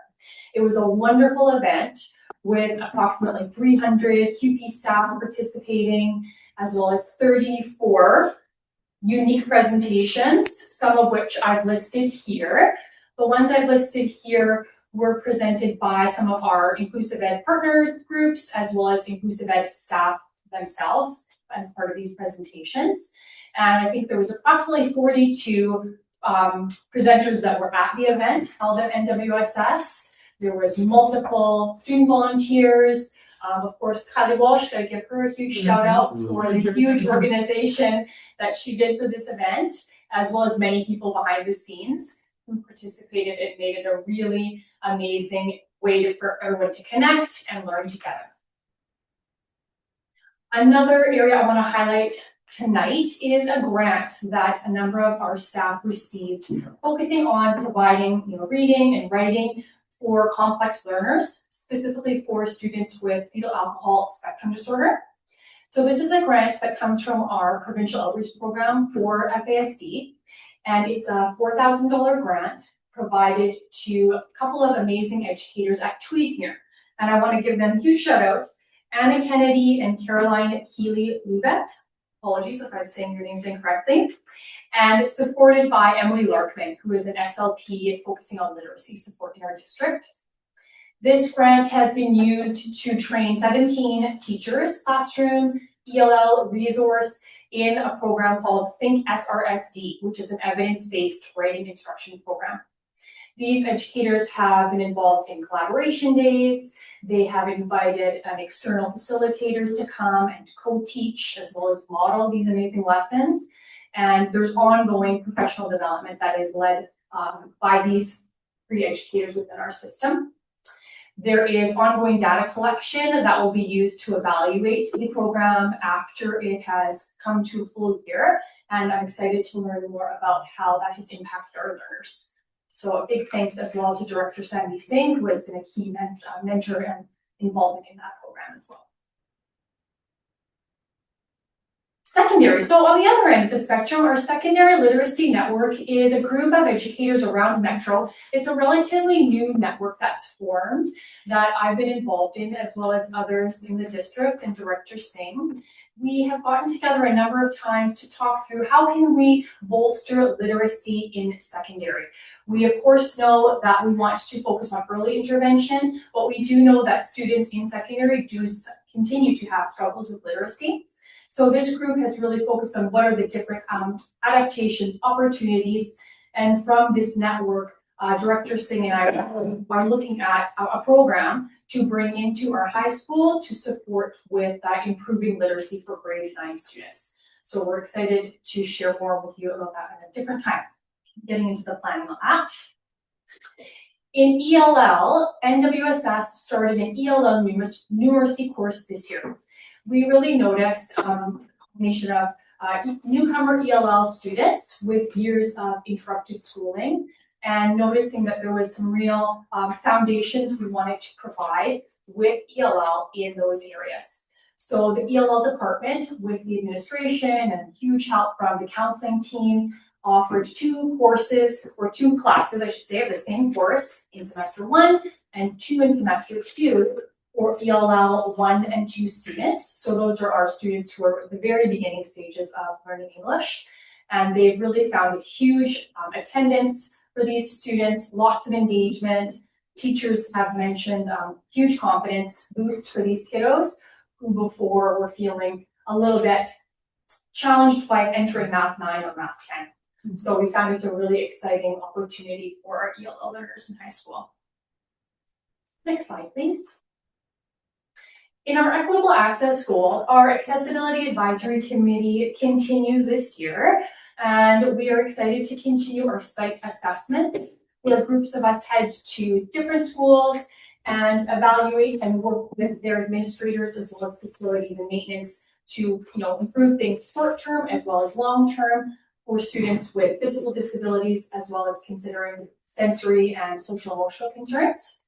S12: It was a wonderful event with approximately 300 QP staff participating, as well as 34 unique presentations, some of which I've listed here. The ones I've listed here were presented by some of our Inclusive Ed partner groups, as well as Inclusive Ed staff themselves as part of these presentations. And I think there was approximately 42 presenters that were at the event held at NWSS. There was multiple student volunteers. Of course, Kylie Walsh, gotta give her a huge shout out for the huge organization that she did for this event, as well as many people behind the scenes who participated and made it a really amazing way for everyone to connect and learn together. Another area I want to highlight tonight is a grant that a number of our staff received, focusing on providing reading and writing for complex learners, specifically for students with fetal alcohol spectrum disorder. So this is a grant that comes from our provincial outreach program for FASD, and it's a $4,000 grant provided to a couple of amazing educators at Tweedsmuir. And I want to give them a huge shout out, Anna Kennedy and Caroline Keeley-Luvet. Apologies if I'm saying your names incorrectly. And supported by Emily Larkman, who is an SLP focusing on literacy support in our district. This grant has been used to train 17 teachers, classroom, ELL resource in a program called Think SRSD, which is an evidence-based writing instruction program. These educators have been involved in collaboration days. They have invited an external facilitator to come and co-teach as well as model these amazing lessons. And there's ongoing professional development that is led by these 3 educators within our system. There is ongoing data collection that will be used to evaluate the program after it has come to a full year. And I'm excited to learn more about how that has impacted our learners. So a big thanks as well to Director Sandy Singh, who has been a key mentor and involvement in that program as well. Secondary. So on the other end of the spectrum, our Secondary Literacy Network is a group of educators around Metro. It's a relatively new network that's formed that I've been involved in, as well as others in the district and Director Singh. We have gotten together a number of times to talk through how can we bolster literacy in secondary. We of course know that we want to focus on early intervention, but we do know that students in secondary do continue to have struggles with literacy. So this group has really focused on what are the different adaptations, opportunities, and from this network, Director Singh and I are looking at a program to bring into our high school to support with improving literacy for grade 9 students. So we're excited to share more with you about that at a different time, getting into the planning on that. In ELL, NWSS started an ELL numeracy course this year. We really noticed a combination of newcomer ELL students with years of interrupted schooling, and noticing that there was some real foundations we wanted to provide with ELL in those areas. So the ELL department, with the administration and huge help from the counseling team, offered 2 courses, or 2 classes, I should say, of the same course in semester 1 and 2 in semester 2 for ELL 1 and 2 students. So those are our students who are at the very beginning stages of learning English. And they've really found a huge attendance for these students, lots of engagement. Teachers have mentioned huge confidence boost for these kiddos who before were feeling a little bit challenged by entering Math 9 or Math 10. So we found it's a really exciting opportunity for our ELL learners in high school. Next slide, please. In our Equitable Access School, our Accessibility Advisory Committee continues this year, and we are excited to continue our site assessments, where groups of us head to different schools and evaluate and work with their administrators as well as facilities and maintenance to, improve things short-term as well as long-term for students with physical disabilities, as well as considering sensory and social emotional concerns.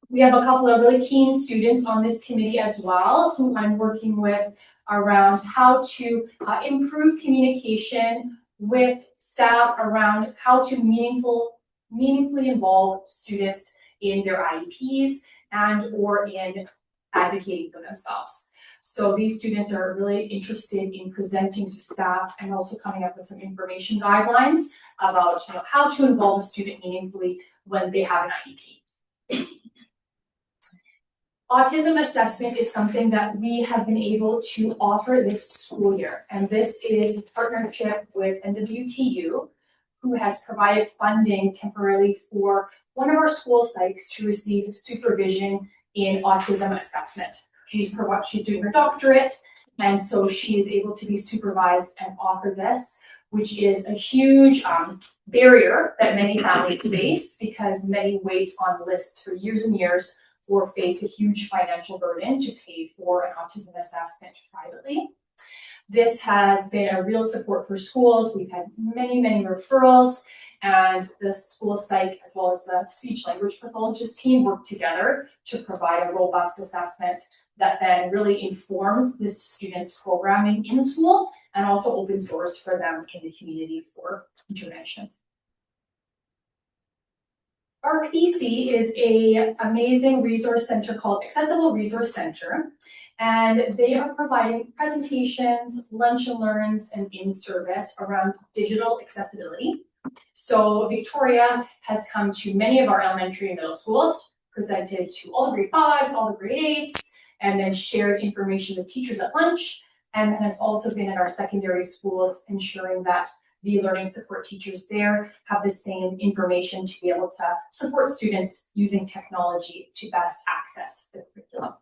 S12: We have a couple of really keen students on this committee as well, who I'm working with around how to improve communication with staff around how to meaningfully involve students in their IEPs and or in advocating for themselves. So these students are really interested in presenting to staff and also coming up with some information guidelines about how to involve a student meaningfully when they have an IEP. Autism assessment is something that we have been able to offer this school year, and this is a partnership with NWTU, who has provided funding temporarily for one of our school sites to receive supervision in autism assessment. She's doing her doctorate, and so she is able to be supervised and offer this, which is a huge barrier that many families face because many wait on lists for years and years or face a huge financial burden to pay for an autism assessment privately. This has been a real support for schools. We've had many, many referrals, and the school psych as well as the speech language pathologist team work together to provide a robust assessment that then really informs the students' programming in school and also opens doors for them in the community for intervention. RPC is an amazing resource center called Accessible Resource Center, and they are providing presentations, lunch and learns, and in-service around digital accessibility. So Victoria has come to many of our elementary and middle schools, presented to all the grade 5s, all the grade 8s, and then shared information with teachers at lunch, and has also been in our secondary schools, ensuring that the learning support teachers there have the same information to be able to support students using technology to best access the curriculum.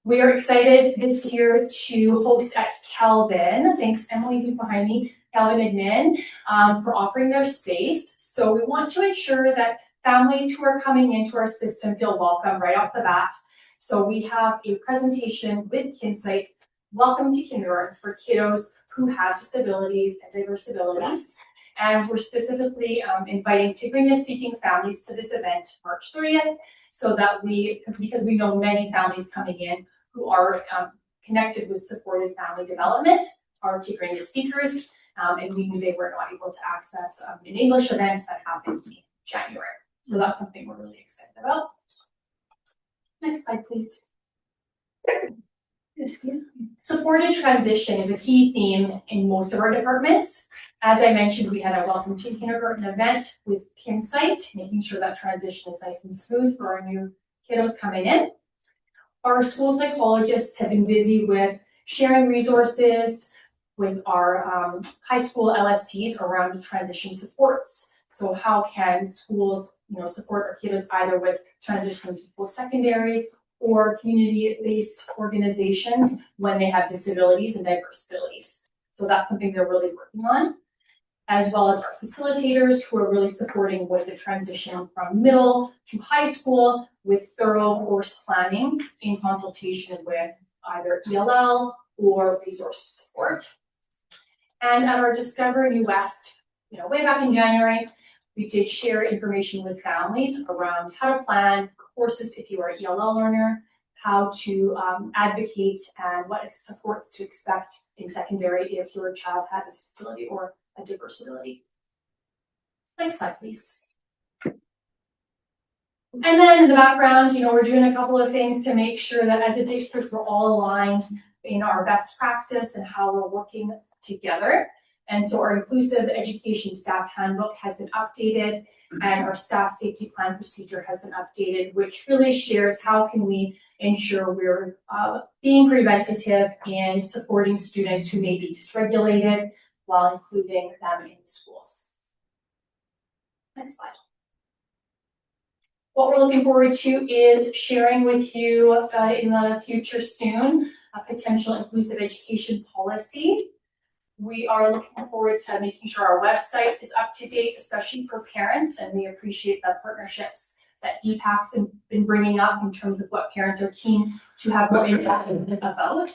S12: We are excited this year to host at Kelvin. Thanks, Emily, who's behind me, Kelvin Admin, for offering their space. So we want to ensure that families who are coming into our system feel welcome right off the bat. So we have a presentation with Kinsight, Welcome to Kindergarten, for kiddos who have disabilities and diverse abilities. And we're specifically inviting Tigrinya-speaking families to this event March 30th, so that because we know many families coming in who are connected with supported family development are Tigrinya speakers, and we knew they were not able to access an English event that happened in January. So that's something we're really excited about. Next slide, please. Supported transition is a key theme in most of our departments. As I mentioned, we had a Welcome to Kindergarten event with Kinsight, making sure that transition is nice and smooth for our new kiddos coming in. Our school psychologists have been busy with sharing resources with our high school LSTs around transition supports. So how can schools, support our kiddos either with transition to post-secondary or community-based organizations when they have disabilities and diverse abilities. So that's something they're really working on, as well as our facilitators who are really supporting with the transition from middle to high school with thorough course planning in consultation with either ELL or resource support. And at our Discover U West, way back in January, we did share information with families around how to plan courses if you are an ELL learner, how to advocate and what supports to expect in secondary if your child has a disability or a diverse ability. Next slide, please. And then in the background, we're doing a couple of things to make sure that as a district, we're all aligned in our best practice and how we're working together. And so our inclusive education staff handbook has been updated, and our staff safety plan procedure has been updated, which really shares how can we ensure we're being preventative in supporting students who may be dysregulated while including them in the schools. Next slide. What we're looking forward to is sharing with you in the future soon a potential inclusive education policy. We are looking forward to making sure our website is up to date, especially for parents, and we appreciate the partnerships that Deepak's been bringing up in terms of what parents are keen to have more insight about.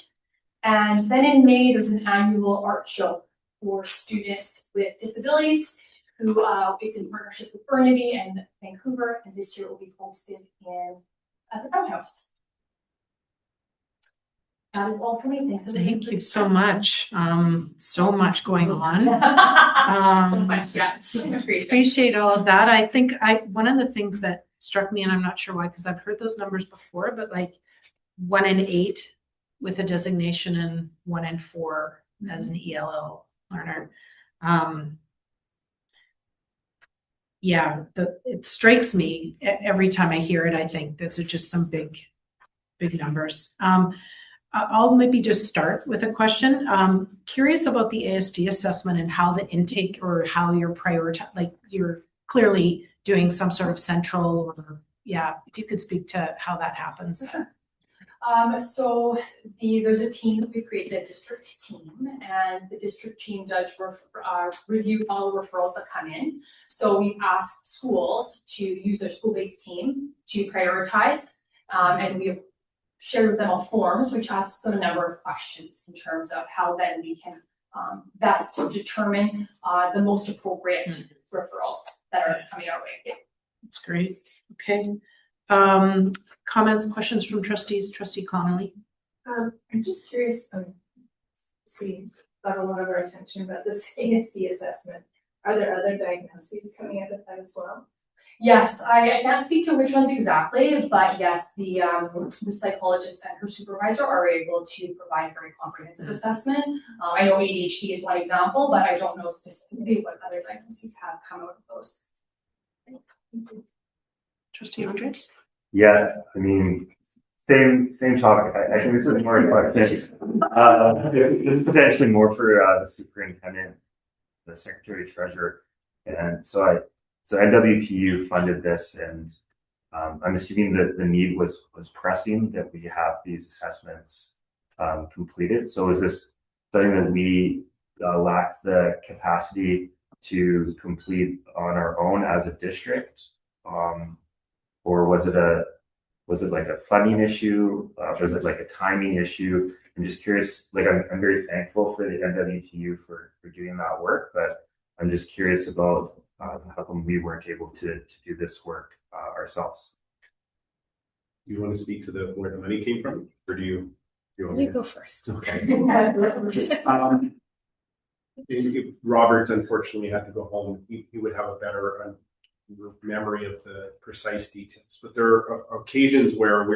S12: And then in May, there's an annual art show for students with disabilities who it's in partnership with Burnaby and Vancouver, and this year it will be hosted at the Townhouse. That is all for me. Thanks.
S1: Thank you so much. So much going on.
S12: So much, yeah, so much great.
S1: Appreciate all of that. I think one of the things that struck me, and I'm not sure why, because I've heard those numbers before, but like 1 in 8 with a designation and 1 in 4 as an ELL learner. Yeah, it strikes me every time I hear it. I think those are just some big numbers. I'll maybe just start with a question. Curious about the ASD assessment and how the intake or how you're like you're clearly doing some sort of central or if you could speak to how that happens.
S12: So there's a team that we created, a district team, and the district team does review all the referrals that come in. So we've asked schools to use their school-based team to prioritize, and we've shared with them all forms, which asks them a number of questions in terms of how then we can best determine the most appropriate referrals that are coming our way.
S1: That's great. Okay. Comments, questions from trustees? Trustee Connolly.
S10: I'm just curious, got a lot of our attention about this ASD assessment. Are there other diagnoses coming out of that as well?
S12: Yes, I can't speak to which ones exactly, but yes, the psychologist and her supervisor are able to provide very comprehensive assessment. I know ADHD is one example, but I don't know specifically what other diagnoses have come out of those.
S1: Trustee Andres?
S5: Yeah, I mean, same topic. I think this is more a question. This is potentially more for the superintendent, the secretary treasurer, and so NWTU funded this, and I'm assuming that the need was pressing that we have these assessments completed. So is this something that we lack the capacity to complete on our own as a district, or was it like a funding issue? Was it like a timing issue? I'm just curious. Like I'm very thankful for the NWTU for doing that work, but I'm just curious about how come we weren't able to do this work ourselves.
S9: Do you want to speak to where the money came from, or do you?
S11: You go first.
S9: Okay. Robert unfortunately had to go home. He would have a better memory of the precise details, but there are occasions where we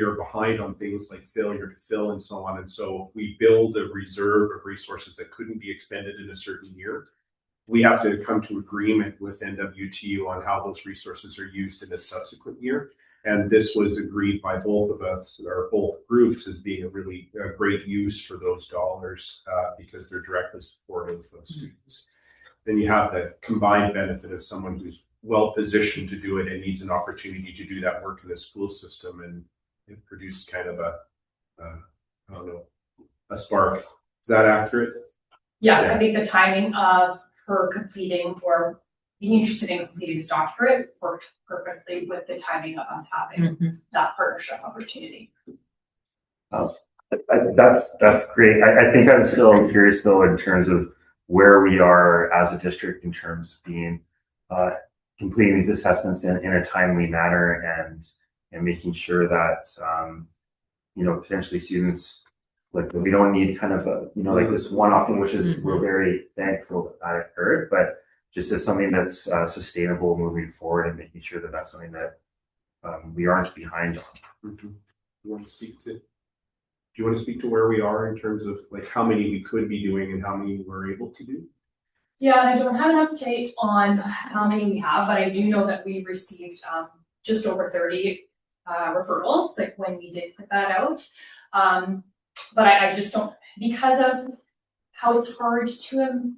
S9: are behind on things like failure to fill and so on, and so we build a reserve of resources that couldn't be expended in a certain year. We have to come to agreement with NWTU on how those resources are used in a subsequent year. And this was agreed by both of us, or both groups, as being a really great use for those dollars because they're directly supportive of students. Then you have the combined benefit of someone who's well positioned to do it and needs an opportunity to do that work in the school system, and it produced kind of a spark. Is that accurate?
S12: Yeah, I think the timing of her completing or being interested in completing this doctorate worked perfectly with the timing of us having that partnership opportunity.
S5: That's great. I think I'm still curious though in terms of where we are as a district in terms of being completing these assessments in a timely manner and making sure that potentially students, like, we don't need kind of like this one-off thing, which is we're very thankful that occurred, but just as something that's sustainable moving forward and making sure that that's something that we aren't behind on.
S9: Do you want to speak to where we are in terms of like how many we could be doing and how many we're able to do?
S12: Yeah, and I don't have an update on how many we have, but I do know that we received just over 30 referrals, like when we did put that out. But I just don't, because of how it's hard to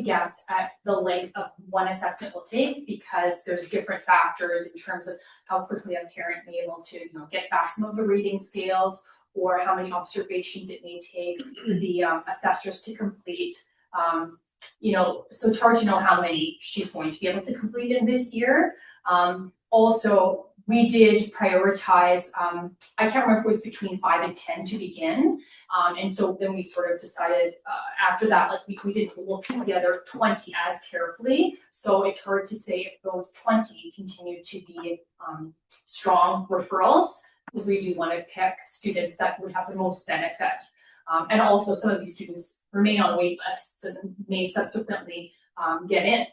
S12: guess at the length of one assessment will take, because there's different factors in terms of how quickly a parent may be able to get back some of the reading scales, or how many observations it may take the assessors to complete. So it's hard to know how many she's going to be able to complete in this year. Also, we did prioritize, I can't remember if it was between 5 and 10 to begin. And so then we sort of decided after that, like we didn't look at the other 20 as carefully. So it's hard to say if those 20 continue to be strong referrals, because we do want to pick students that would have the most benefit. And also some of these students remain on wait lists and may subsequently get in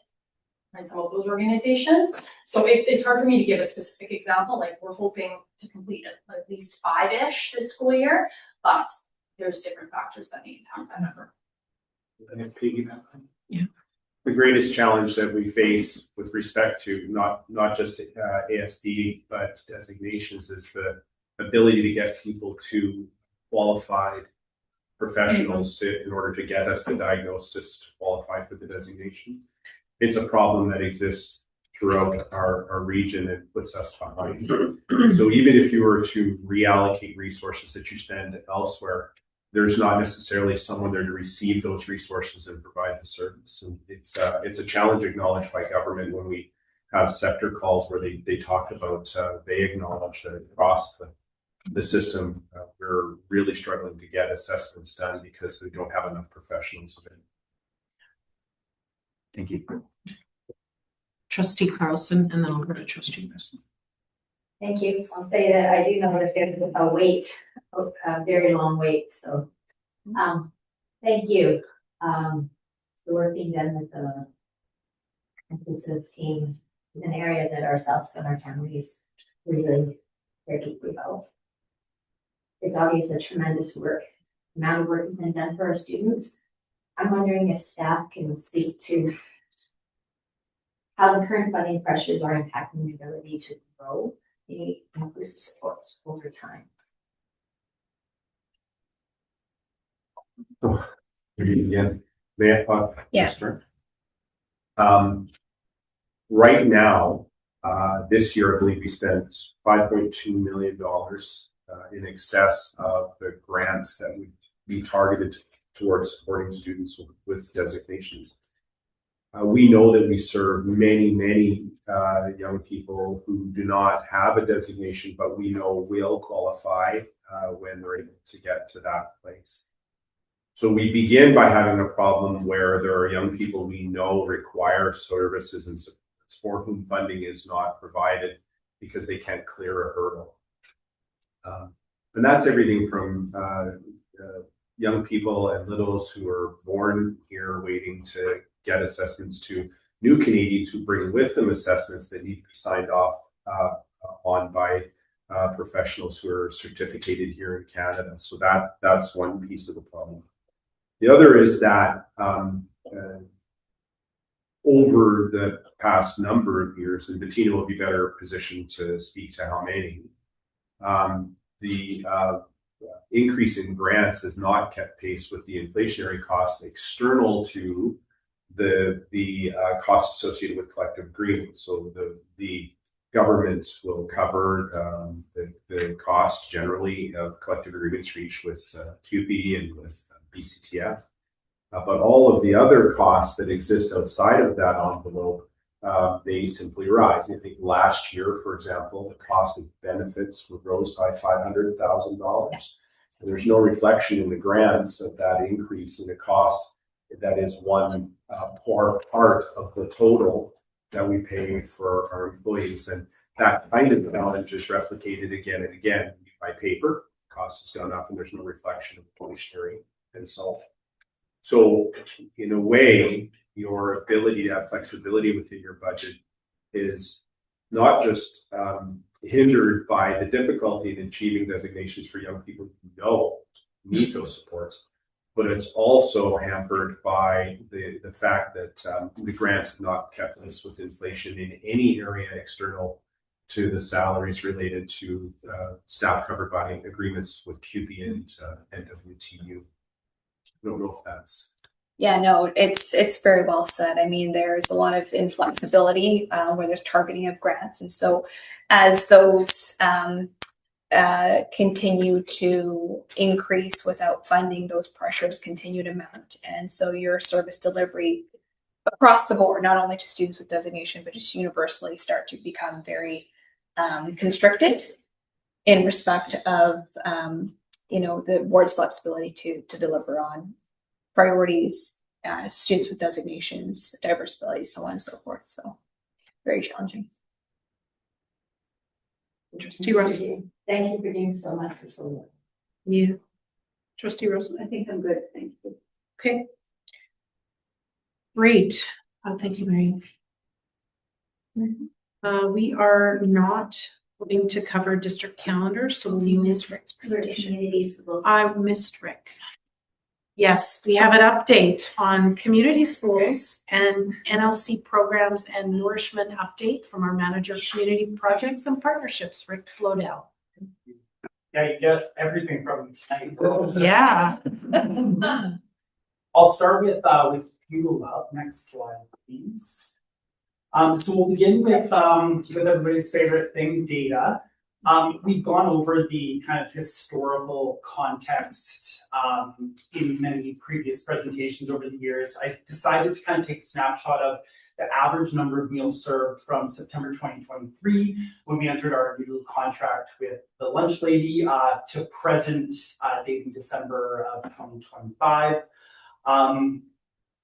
S12: some of those organizations. So it's hard for me to give a specific example, like we're hoping to complete at least 5-ish this school year, but there's different factors that may impact that number.
S1: Yeah.
S9: The greatest challenge that we face with respect to not just ASD, but designations is the ability to get people to qualified professionals in order to get us the diagnosis to qualify for the designation. It's a problem that exists throughout our region and puts us behind. So even if you were to reallocate resources that you spend elsewhere, there's not necessarily someone there to receive those resources and provide the service. And it's a challenge acknowledged by government when we have sector calls where they talk about, they acknowledge that across the system, we're really struggling to get assessments done because we don't have enough professionals of it.
S5: Thank you.
S1: Trustee Carlson, and then I'll go to Trustee Carlson.
S4: Thank you. I'll say that I do know that there's a wait, a very long wait. So, thank you. The work being done with the inclusive team is an area that ourselves and our families really care deeply about. It's obvious a tremendous amount of work has been done for our students. I'm wondering if staff can speak to how the current funding pressures are impacting the ability to grow the inclusive supports over time.
S9: Yeah, may I
S11: Yeah.
S9: start? Right now, this year, I believe we spent $5.2 million in excess of the grants that would be targeted towards supporting students with designations. We know that we serve many young people who do not have a designation, but we know will qualify when they're able to get to that place. So we begin by having a problem where there are young people we know require services and supports for whom funding is not provided because they can't clear a hurdle. And that's everything from young people and littles who are born here waiting to get assessments to new Canadians who bring with them assessments that need to be signed off on by professionals who are certificated here in Canada. So that's one piece of the problem. The other is that over the past number of years, and Bettina will be better positioned to speak to how many, the increase in grants has not kept pace with the inflationary costs external to the costs associated with collective agreements. So the government will cover the cost generally of collective agreements reached with QP and with BCTF. But all of the other costs that exist outside of that envelope, they simply rise. I think last year, for example, the cost of benefits rose by $500,000. And there's no reflection in the grants of that increase in the cost. That is one poor part of the total that we pay for our employees. And that kind of challenge is replicated again and again by paper. Cost has gone up and there's no reflection of inflationary and so on. So in a way, your ability to have flexibility within your budget is not just hindered by the difficulty in achieving designations for young people who know need those supports, but it's also hampered by the fact that the grants have not kept pace with inflation in any area external to the salaries related to staff covered by agreements with QB and WTU. I don't know if that's...
S11: Yeah, no, it's very well said. I mean, there's a lot of inflexibility where there's targeting of grants. And so as those continue to increase without funding, those pressures continue to mount. And so your service delivery across the board, not only to students with designation, but just universally start to become very constricted in respect of the board's flexibility to deliver on priorities, students with designations, diverse abilities, so on and so forth. So very challenging.
S1: Trustee Russell.
S4: Thank you for doing so much for so long.
S1: You. Trustee Russell.
S6: I think I'm good, thank you.
S1: Okay. Great. Thank you, Mary. We are not going to cover district calendars, so we'll miss Rick's presentation. I missed Rick. Yes, we have an update on community schools and NLC programs and nourishment update from our manager of community projects and partnerships, Rick Flodell.
S8: Yeah, you get everything from tonight.
S1: Yeah.
S8: I'll start with Google up. Next slide, please. So we'll begin with everybody's favorite thing, data. We've gone over the kind of historical context in many previous presentations over the years. I decided to kind of take a snapshot of the average number of meals served from September 2023, when we entered our new contract with the lunch lady, to present date in December of 2025.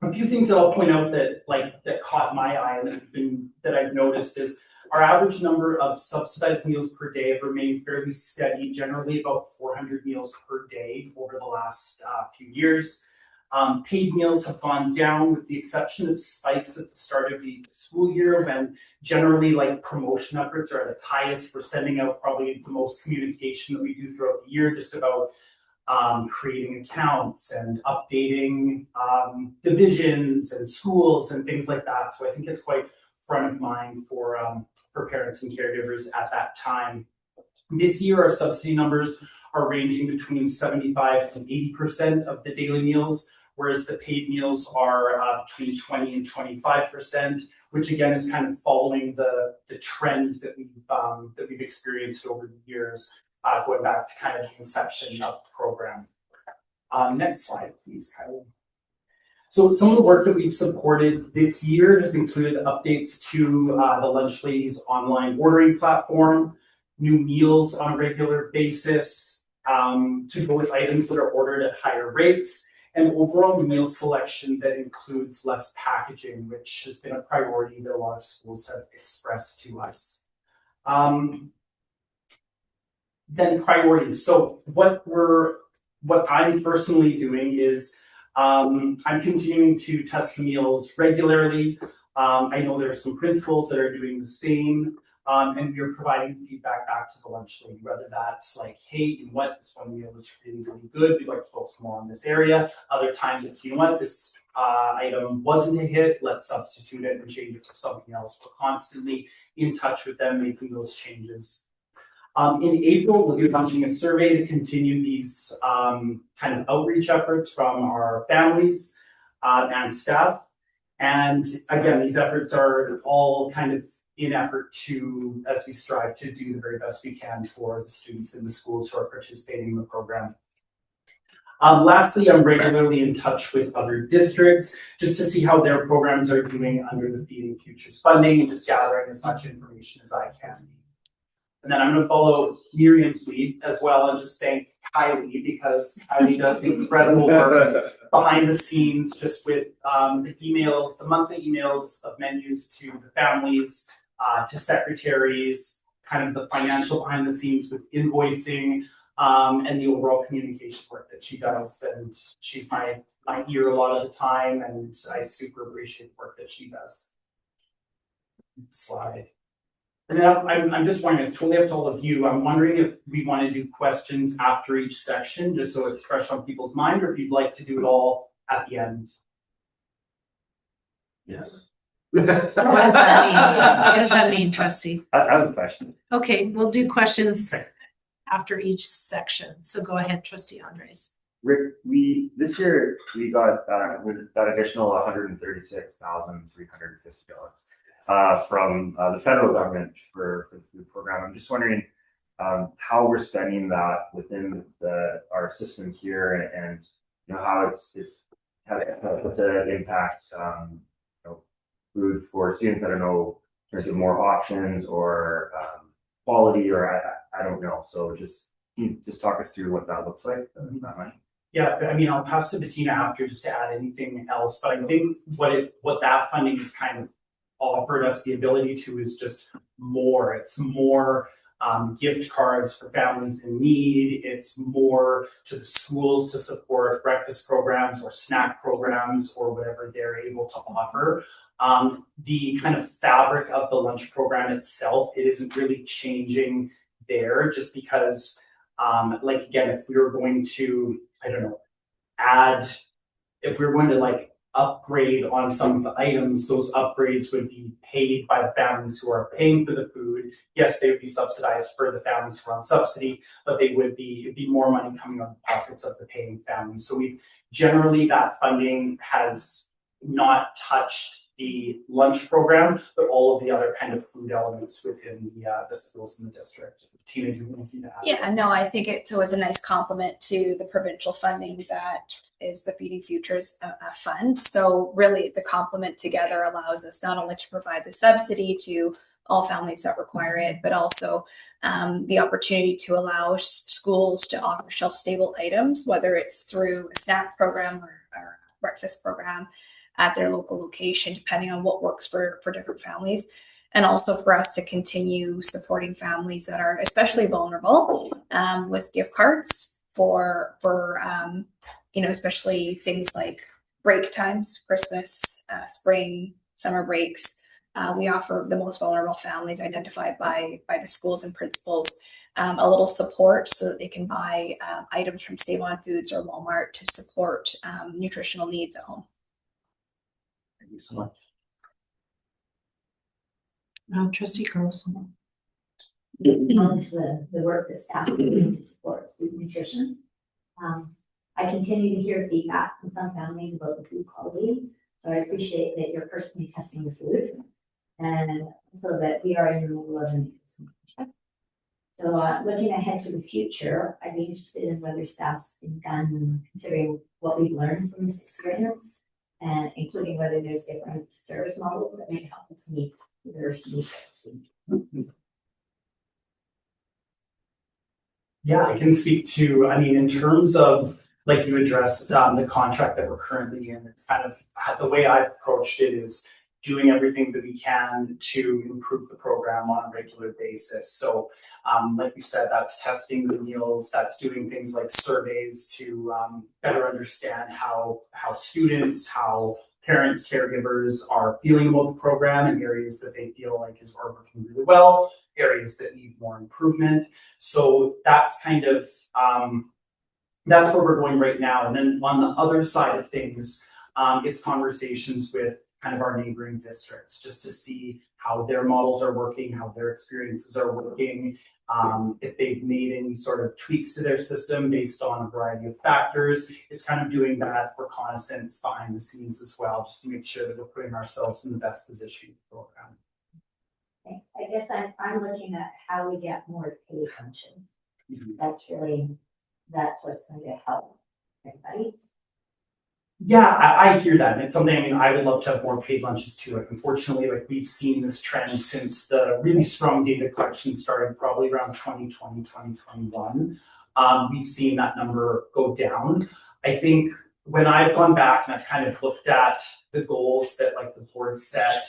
S8: A few things that I'll point out that caught my eye and that I've noticed is our average number of subsidized meals per day have remained fairly steady, generally about 400 meals per day over the last few years. Paid meals have gone down with the exception of spikes at the start of the school year when generally promotion efforts are at its highest. We're sending out probably the most communication that we do throughout the year just about creating accounts and updating divisions and schools and things like that. So I think it's quite front of mind for parents and caregivers at that time. This year, our subsidy numbers are ranging between 75 and 80% of the daily meals, whereas the paid meals are between 20 and 25%, which again is kind of following the trend that we've experienced over the years, going back to kind of the inception of the program. Next slide, please, Kylie. So some of the work that we've supported this year has included updates to the Lunch Lady's online ordering platform, new meals on a regular basis, to go with items that are ordered at higher rates, and overall meal selection that includes less packaging, which has been a priority that a lot of schools have expressed to us. Then priorities. So what I'm personally doing is I'm continuing to test the meals regularly. I know there are some principals that are doing the same, and we're providing feedback back to the lunch lady, whether that's like, hey, you know what, this one meal was really, really good. We'd like to focus more on this area. Other times it's, you know what, this item wasn't a hit. Let's substitute it and change it for something else. We're constantly in touch with them, making those changes. In April, we'll be launching a survey to continue these kind of outreach efforts from our families and staff. And again, these efforts are all kind of in effort to, as we strive to do the very best we can for the students in the schools who are participating in the program. Lastly, I'm regularly in touch with other districts just to see how their programs are doing under the Feeding Futures funding and just gathering as much information as I can. And then I'm going to follow Miriam's lead as well and just thank Kylie, because Kylie does incredible work behind the scenes just with the emails, the monthly emails of menus to the families, to secretaries, kind of the financial behind the scenes with invoicing, and the overall communication work that she does. And she's my ear a lot of the time, and I super appreciate the work that she does. Next slide. And then I'm just wondering, it's totally up to all of you. I'm wondering if we want to do questions after each section, just so it's fresh on people's mind, or if you'd like to do it all at the end.
S3: Yes.
S1: What does that mean? What does that mean, trustee?
S5: I have a question.
S1: Okay, we'll do questions after each section. So go ahead, trustee Andres.
S5: Rick, this year we got that additional $136,350 from the federal government for the food program. I'm just wondering how we're spending that within our system here, and how it's has the impact food for students. I don't know in terms of more options or quality, or I don't know. So just talk us through what that looks like. That might.
S8: Yeah, I mean, I'll pass to Bettina after just to add anything else, but I think what that funding has kind of offered us the ability to is just more. It's more gift cards for families in need. It's more to the schools to support breakfast programs or snack programs or whatever they're able to offer. The kind of fabric of the lunch program itself, it isn't really changing there, just because like again, if we were going to, I don't know, if we were going to like upgrade on some of the items, those upgrades would be paid by the families who are paying for the food. Yes, they would be subsidized for the families who are on subsidy, but it'd be more money coming out of the pockets of the paying families. So generally that funding has not touched the lunch program, but all of the other kind of food elements within the schools in the district. Tina, do you want anything to add?
S11: Yeah, no, I think it's always a nice complement to the provincial funding that is the Feeding Futures fund. So really the complement together allows us not only to provide the subsidy to all families that require it, but also the opportunity to allow schools to offer shelf-stable items, whether it's through a snack program or breakfast program at their local location, depending on what works for different families. And also for us to continue supporting families that are especially vulnerable with gift cards for especially things like break times, Christmas, spring, summer breaks. We offer the most vulnerable families identified by the schools and principals a little support so that they can buy items from Save On Foods or Walmart to support nutritional needs at home.
S5: Thank you so much.
S1: Trustee Carlson.
S4: Acknowledge the work that staff are doing to support student nutrition. I continue to hear feedback from some families about the food quality, so I appreciate that you're personally testing the food, and so that we are in the middle of an existing. So looking ahead to the future, I'd be interested in whether staff's been done considering what we've learned from this experience, and including whether there's different service models that may help us meet diverse needs.
S8: Yeah, I can speak to, I mean, in terms of, like you addressed the contract that we're currently in, it's kind of the way I've approached it is doing everything that we can to improve the program on a regular basis. So like we said, that's testing the meals, that's doing things like surveys to better understand how students, how parents, caregivers are feeling about the program and areas that they feel like are working really well, areas that need more improvement. So that's kind of, that's where we're going right now. And then on the other side of things, it's conversations with kind of our neighboring districts just to see how their models are working, how their experiences are working, if they've made any sort of tweaks to their system based on a variety of factors. It's kind of doing that reconnaissance behind the scenes as well, just to make sure that we're putting ourselves in the best position for the program.
S4: Thanks. I guess I'm looking at how we get more paid lunches.
S8: Mm-hmm.
S4: That's what's going to help everybody.
S8: Yeah, I hear that. And it's something, I mean, I would love to have more paid lunches too. Like, unfortunately, like we've seen this trend since the really strong data collection started probably around 2020, 2021. We've seen that number go down. I think when I've gone back and I've kind of looked at the goals that like the board set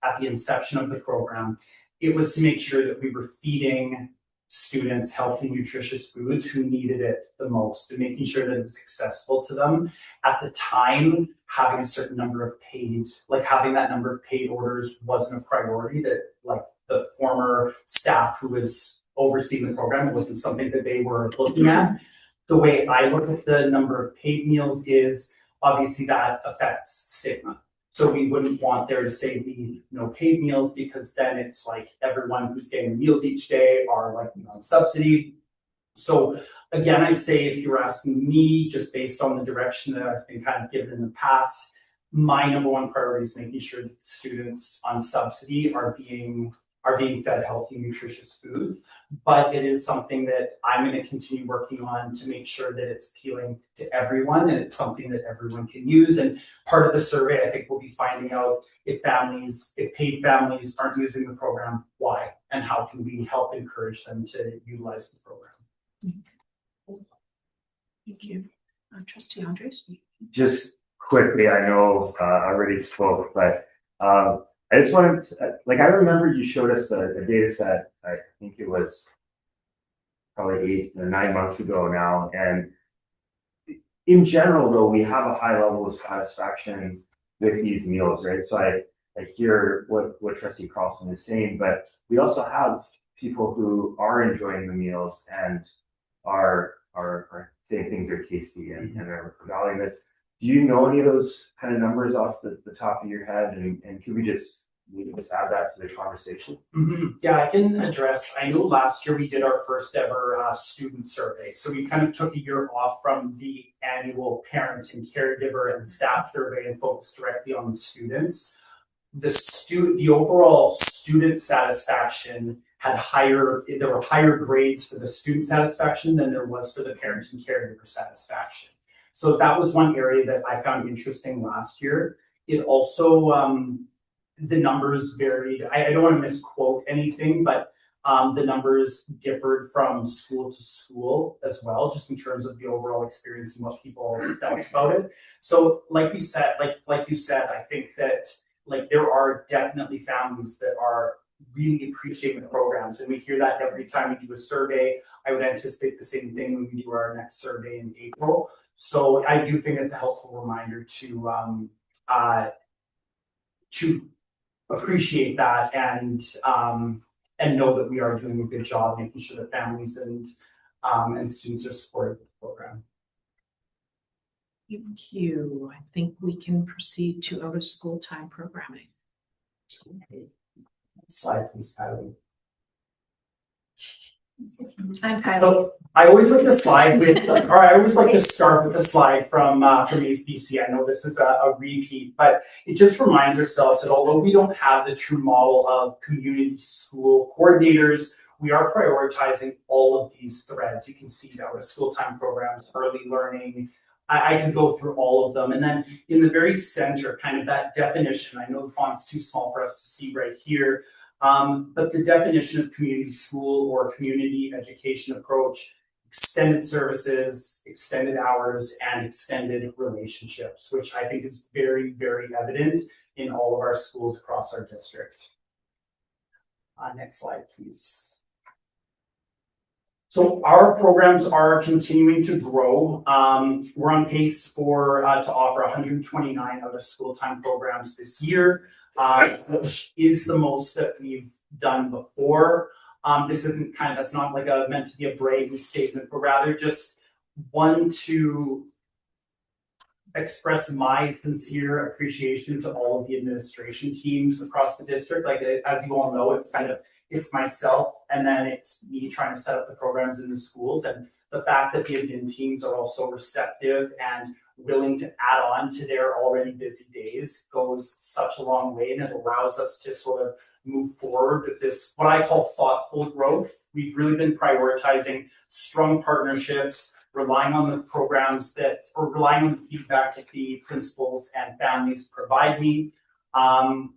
S8: at the inception of the program, it was to make sure that we were feeding students healthy, nutritious foods who needed it the most, and making sure that it was accessible to them. At the time, having a certain number of paid, like having that number of paid orders wasn't a priority. That like the former staff who was overseeing the program, it wasn't something that they were looking at. The way I look at the number of paid meals is obviously that affects stigma. So we wouldn't want there to say be no paid meals, because then it's like everyone who's getting meals each day are like on subsidy. So again, I'd say if you were asking me, just based on the direction that I've been kind of given in the past, my number one priority is making sure that the students on subsidy are are being fed healthy, nutritious foods. But it is something that I'm going to continue working on to make sure that it's appealing to everyone and it's something that everyone can use. And part of the survey, I think we'll be finding out if paid families aren't using the program, why, and how can we help encourage them to utilize the program.
S1: Thank you. Trustee Andres?
S5: Just quickly, I know I already spoke, but I just wanted to, like, I remember you showed us a data set, I think it was probably 8 or 9 months ago now. And in general, though, we have a high level of satisfaction with these meals, right? So I hear what Trustee Carlson is saying, but we also have people who are enjoying the meals and are saying things are tasty and are valuing this. Do you know any of those kind of numbers off the top of your head? And could we just add that to the conversation?
S8: Mm-hmm. Yeah, I can address. I know last year we did our first ever student survey. So we kind of took a year off from the annual parent and caregiver and staff survey and focused directly on the students. The overall student satisfaction there were higher grades for the student satisfaction than there was for the parent and caregiver satisfaction. So that was one area that I found interesting last year. It also, the numbers varied. I don't want to misquote anything, but the numbers differed from school to school as well, just in terms of the overall experience and what people felt about it. So like you said, I think that there are definitely families that are really appreciating the programs, and we hear that every time we do a survey. I would anticipate the same thing when we do our next survey in April. So I do think it's a helpful reminder to appreciate that and know that we are doing a good job making sure that families and students are supported with the program.
S1: Thank you. I think we can proceed to out of school time programming.
S8: Slide, please, Kylie.
S11: I'm Kylie.
S8: So I always like to slide with, or I always like to start with a slide from ACE-BC. I know this is a repeat, but it just reminds ourselves that although we don't have the true model of community school coordinators, we are prioritizing all of these threads. You can see that with school time programs, early learning. I could go through all of them. And then in the very center, kind of that definition, I know the font's too small for us to see right here, but the definition of community school or community education approach, extended services, extended hours, and extended relationships, which I think is very, very evident in all of our schools across our district. Next slide, please. So our programs are continuing to grow. We're on pace to offer 129 out of school time programs this year, which is the most that we've done before. This isn't that's not like meant to be a brave statement, but rather just one to express my sincere appreciation to all of the administration teams across the district. As you all know, it's myself and then it's me trying to set up the programs in the schools, and the fact that the admin teams are also receptive and willing to add on to their already busy days goes such a long way, and it allows us to sort of move forward with this, what I call thoughtful growth. We've really been prioritizing strong partnerships, relying on the relying on the feedback that the principals and families provide me. And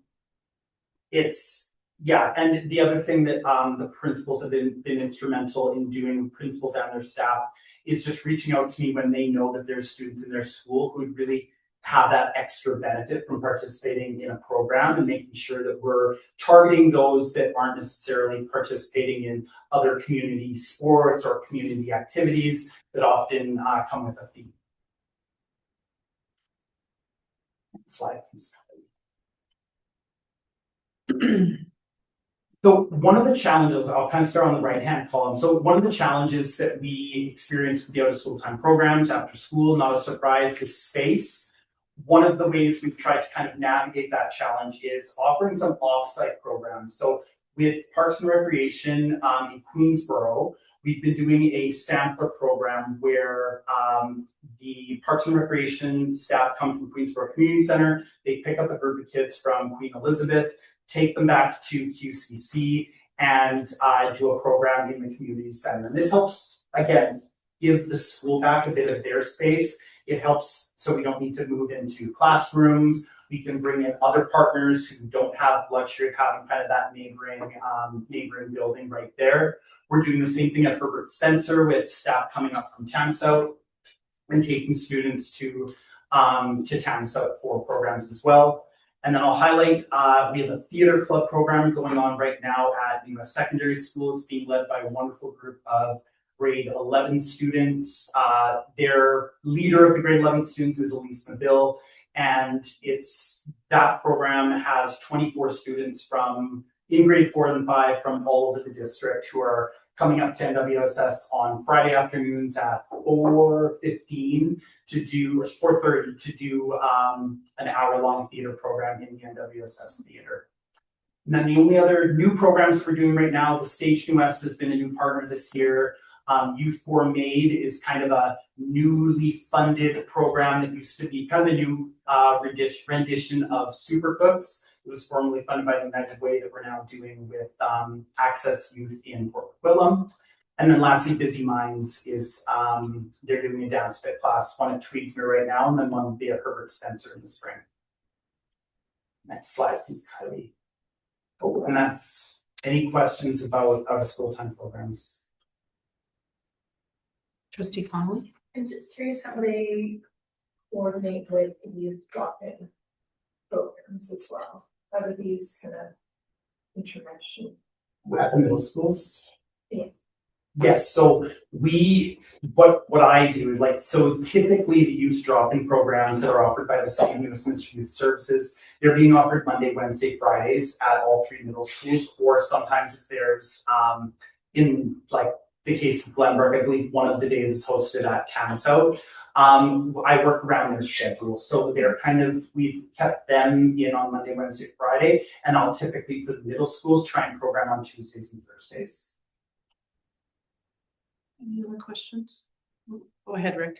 S8: the other thing that the principals have been instrumental in doing, principals and their staff, is just reaching out to me when they know that there's students in their school who really have that extra benefit from participating in a program, and making sure that we're targeting those that aren't necessarily participating in other community sports or community activities that often come with a fee. Next slide, please. So one of the challenges, I'll kind of start on the right-hand column. So one of the challenges that we experience with the out-of-school time programs, after school, not a surprise, is space. One of the ways we've tried to kind of navigate that challenge is offering some off-site programs. So with Parks and Recreation in Queensborough, we've been doing a sampler program where the Parks and Recreation staff come from Queensborough Community Center. They pick up a group of kids from Queen Elizabeth, take them back to QCC and do a program in the community center. And this helps, again, give the school back a bit of their space. It helps so we don't need to move into classrooms. We can bring in other partners who don't have the luxury of having kind of that neighboring building right there. We're doing the same thing at Herbert Spencer with staff coming up from Tamsou and taking students to Tamsou for programs as well. And then I'll highlight, we have a theater club program going on right now at US Secondary School. It's being led by a wonderful group of grade 11 students. Their leader of the grade 11 students is Elise Maville, and that program has 24 students in grade 4 and 5 from all over the district who are coming up to NWSS on Friday afternoons at 4:15 to do, or 4:30 to do an hour-long theater program in the NWSS theater. And then the only other new programs we're doing right now, the Stage New West has been a new partner this year. Youth for Made is kind of a newly funded program that used to be kind of a new rendition of Super Cooks. It was formerly funded by the United Way that we're now doing with Access Youth in Port Coquitlam. And then lastly, Busy Minds is, they're doing a dance fit class, one at Tweedsmuir right now, and then one will be at Herbert Spencer in the spring. Next slide, please, Kylie. Oh, and that's any questions about our school time programs?
S1: Trustee Connolly?
S10: I'm just curious how they coordinate with the youth drop-in programs as well. How do these kind of interaction?
S8: At the middle schools?
S10: Yeah.
S8: Yes, so what I do, so typically the youth drop-in programs that are offered by the City of Westminster Youth Services, they're being offered Monday, Wednesday, Fridays at all 3 middle schools, or sometimes if there's, in like the case of Glenbrook, I believe one of the days is hosted at Tamsou. I work around their schedule. So we've kept them in on Monday, Wednesday, Friday, and I'll typically for the middle schools try and program on Tuesdays and Thursdays.
S1: Any other questions? Go ahead, Rick.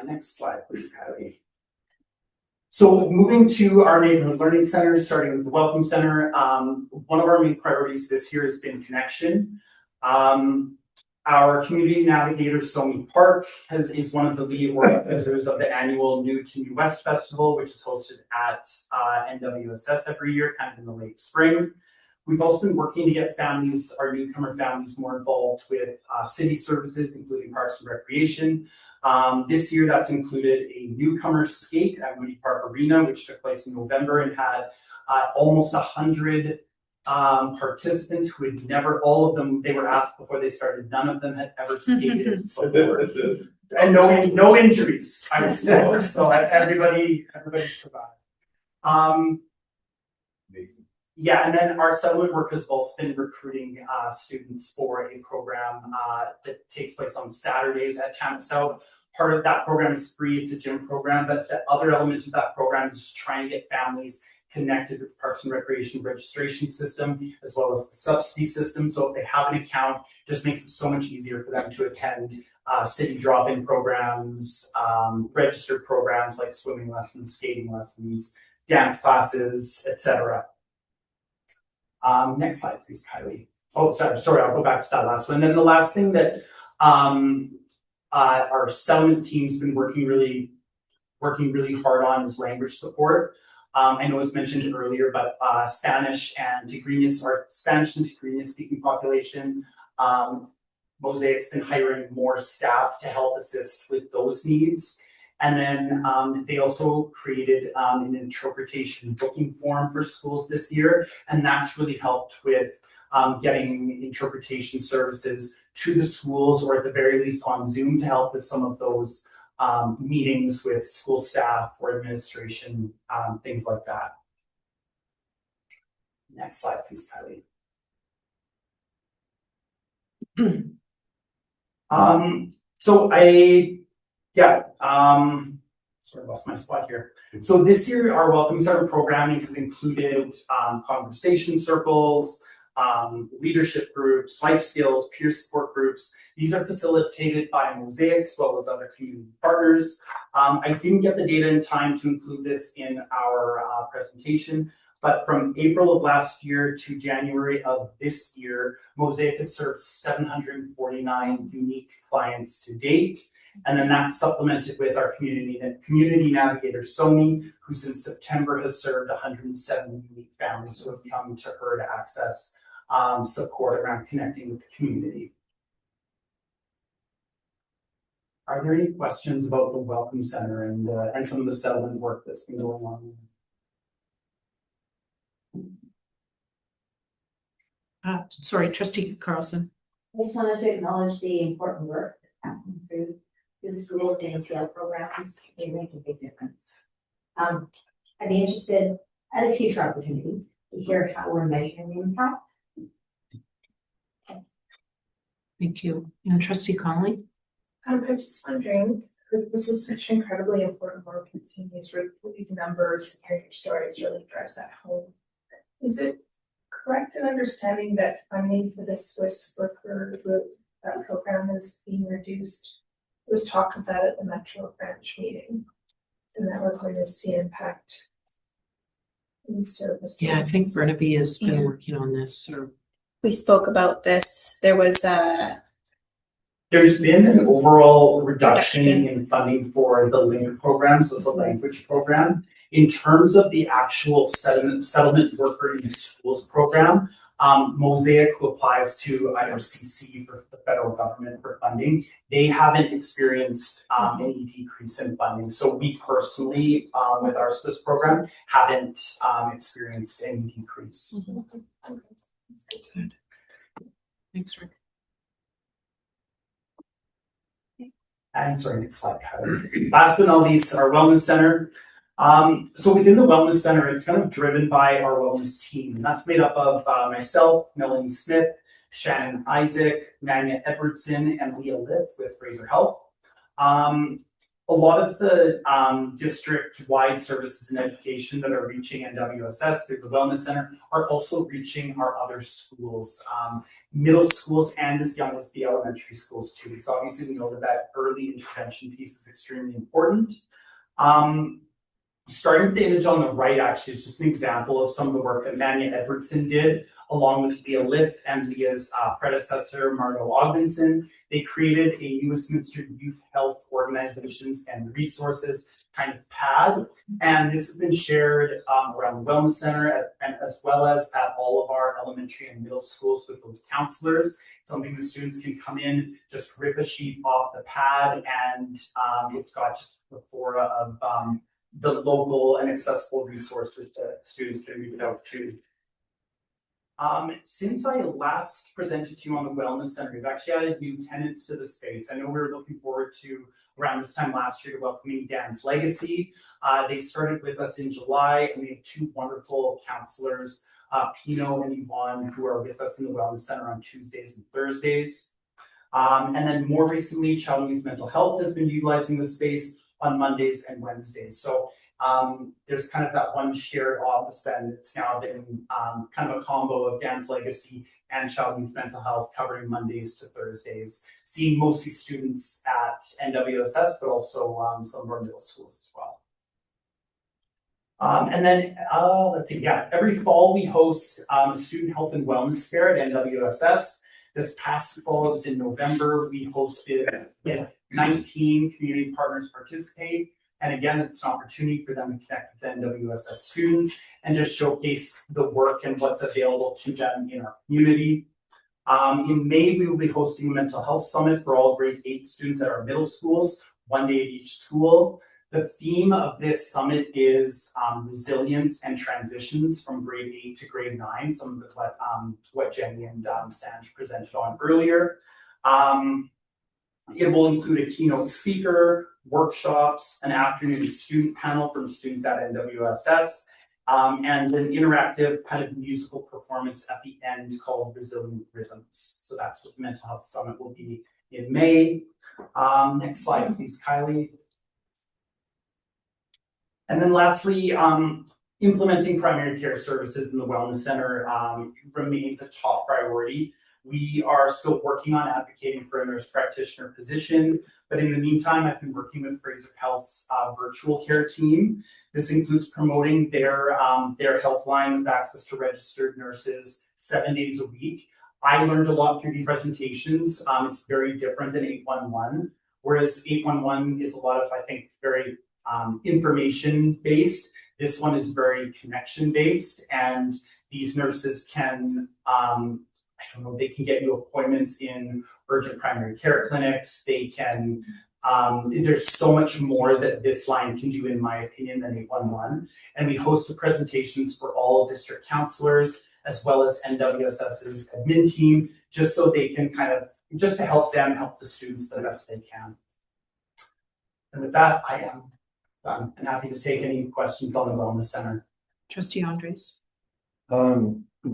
S8: Next slide, please, Kylie. So moving to our neighborhood learning centers, starting with the Welcome Center, one of our main priorities this year has been connection. Our community navigator, Somi Park, is one of the lead organizers of the annual New to New West Festival, which is hosted at NWSS every year, kind of in the late spring. We've also been working to get our newcomer families more involved with city services, including Parks and Recreation. This year, that's included a newcomer skate at Moody Park Arena, which took place in November and had almost 100 participants who had never, all of them, they were asked before they started, none of them had ever skated before. And no injuries, I would say. So everybody survived.
S9: Amazing.
S8: Yeah, and then our settlement work has also been recruiting students for a program that takes place on Saturdays at Tamsou. Part of that program is free, it's a gym program, but the other element of that program is just trying to get families connected with the Parks and Recreation registration system, as well as the subsidy system. So if they have an account, it just makes it so much easier for them to attend city drop-in programs, registered programs like swimming lessons, skating lessons, dance classes, etc. Next slide, please, Kylie. Oh, sorry, I'll go back to that last one. And then the last thing that our settlement team's been working really hard on is language support. I know it was mentioned earlier, but Spanish and Tigrinya speaking population, Mosaic's been hiring more staff to help assist with those needs. And then they also created an interpretation booking form for schools this year, and that's really helped with getting interpretation services to the schools, or at the very least on Zoom, to help with some of those meetings with school staff or administration, things like that. Next slide, please, Kylie. Sorry, I lost my spot here. So this year, our Welcome Center programming has included conversation circles, leadership groups, life skills, peer support groups. These are facilitated by Mosaic as well as other community partners. I didn't get the data in time to include this in our presentation, But from April of last year to January of this year, Mosaic has served 749 unique clients to date. And then that's supplemented with our community navigator, Sony, who since September has served 170 unique families who have come to her to access support around connecting with the community. Are there any questions about the Welcome Center and some of the settlement work that's been going on?
S1: Sorry, Trustee Carlson.
S4: I just wanted to acknowledge the important work that's happening through the school ACL programs. They make a big difference. I'd be interested at a future opportunity to hear how we're measuring the impact.
S1: Thank you. And Trustee Conley?
S10: I'm just wondering, this is such incredibly important work and seeing these numbers and hearing your stories really drives that home. Is it correct in understanding that funding for the Swiss worker program is being reduced? There was talk of that at the Metro branch meeting, and that we're going to see impact in services.
S1: Yeah, I think Burnaby has been working on this. Or
S11: We spoke about this.
S8: There's been an overall reduction in funding for the LINK program, so it's a language program. In terms of the actual settlement worker in schools program, Mosaic, who applies to IRCC for the federal government for funding, they haven't experienced any decrease in funding. So we personally, with our Swiss program, haven't experienced any decrease.
S1: good. Thanks, Rick.
S8: And sorry, next slide, Kylie. Last but not least, our Wellness Center. So within the Wellness Center, it's kind of driven by our wellness team. And that's made up of myself, Melanie Smith, Shannon Isaac, Mania Edwardson, and Leah Liff with Fraser Health. A lot of the district-wide services and education that are reaching NWSS through the Wellness Center are also reaching our other schools, middle schools and as young as the elementary schools too. So obviously we know that early intervention piece is extremely important. Starting with the image on the right actually is just an example of some of the work that Mania Edwardson did along with Leah Liff and Leah's predecessor, Margot Ogdenson. They created a Westminster Youth Health Organizations and Resources kind of pad. And this has been shared around the Wellness Center and as well as at all of our elementary and middle schools with those counselors. Something the students can come in, just rip a sheet off the pad, and it's got just a plethora of the local and accessible resources that students can read out to. Since I last presented to you on the Wellness Center, we've actually added new tenants to the space. I know we were looking forward to, around this time last year, to welcoming Dan's Legacy. They started with us in July, and we have two wonderful counselors, Pino and Yvonne, who are with us in the Wellness Center on Tuesdays and Thursdays. And then more recently, Child and Youth Mental Health has been utilizing the space on Mondays and Wednesdays. So there's kind of that one shared office then. It's now been kind of a combo of Dan's Legacy and Child and Youth Mental Health covering Mondays to Thursdays, seeing mostly students at NWSS, but also some of our middle schools as well. And then let's see, every fall we host a student health and wellness fair at NWSS. This past fall, it was in November, we hosted 19 community partners participate. And again, it's an opportunity for them to connect with NWSS students and just showcase the work and what's available to them in our community. In May, we will be hosting a mental health summit for all grade 8 students at our middle schools, one day at each school. The theme of this summit is resilience and transitions from grade 8 to grade 9, some of what Jenny and Sanj presented on earlier. It will include a keynote speaker, workshops, an afternoon student panel from students at NWSS, and an interactive kind of musical performance at the end called Resilient Rhythms. So that's what the Mental Health Summit will be in May. Next slide, please, Kylie. And then lastly, implementing primary care services in the Wellness Center remains a top priority. We are still working on advocating for a nurse practitioner position, but in the meantime, I've been working with Fraser Health's virtual care team. This includes promoting their health line with access to registered nurses 7 days a week. I learned a lot through these presentations. It's very different than 811, whereas 811 is a lot of, I think, very information-based. This one is very connection-based, and these nurses can, they can get you appointments in urgent primary care clinics. They can, there's so much more that this line can do, in my opinion, than 811. And we hosted presentations for all district counselors, as well as NWSS's admin team, just so they can just to help them help the students the best they can. And with that, I am done and happy to take any questions on the Wellness Center.
S1: Trustee Andres.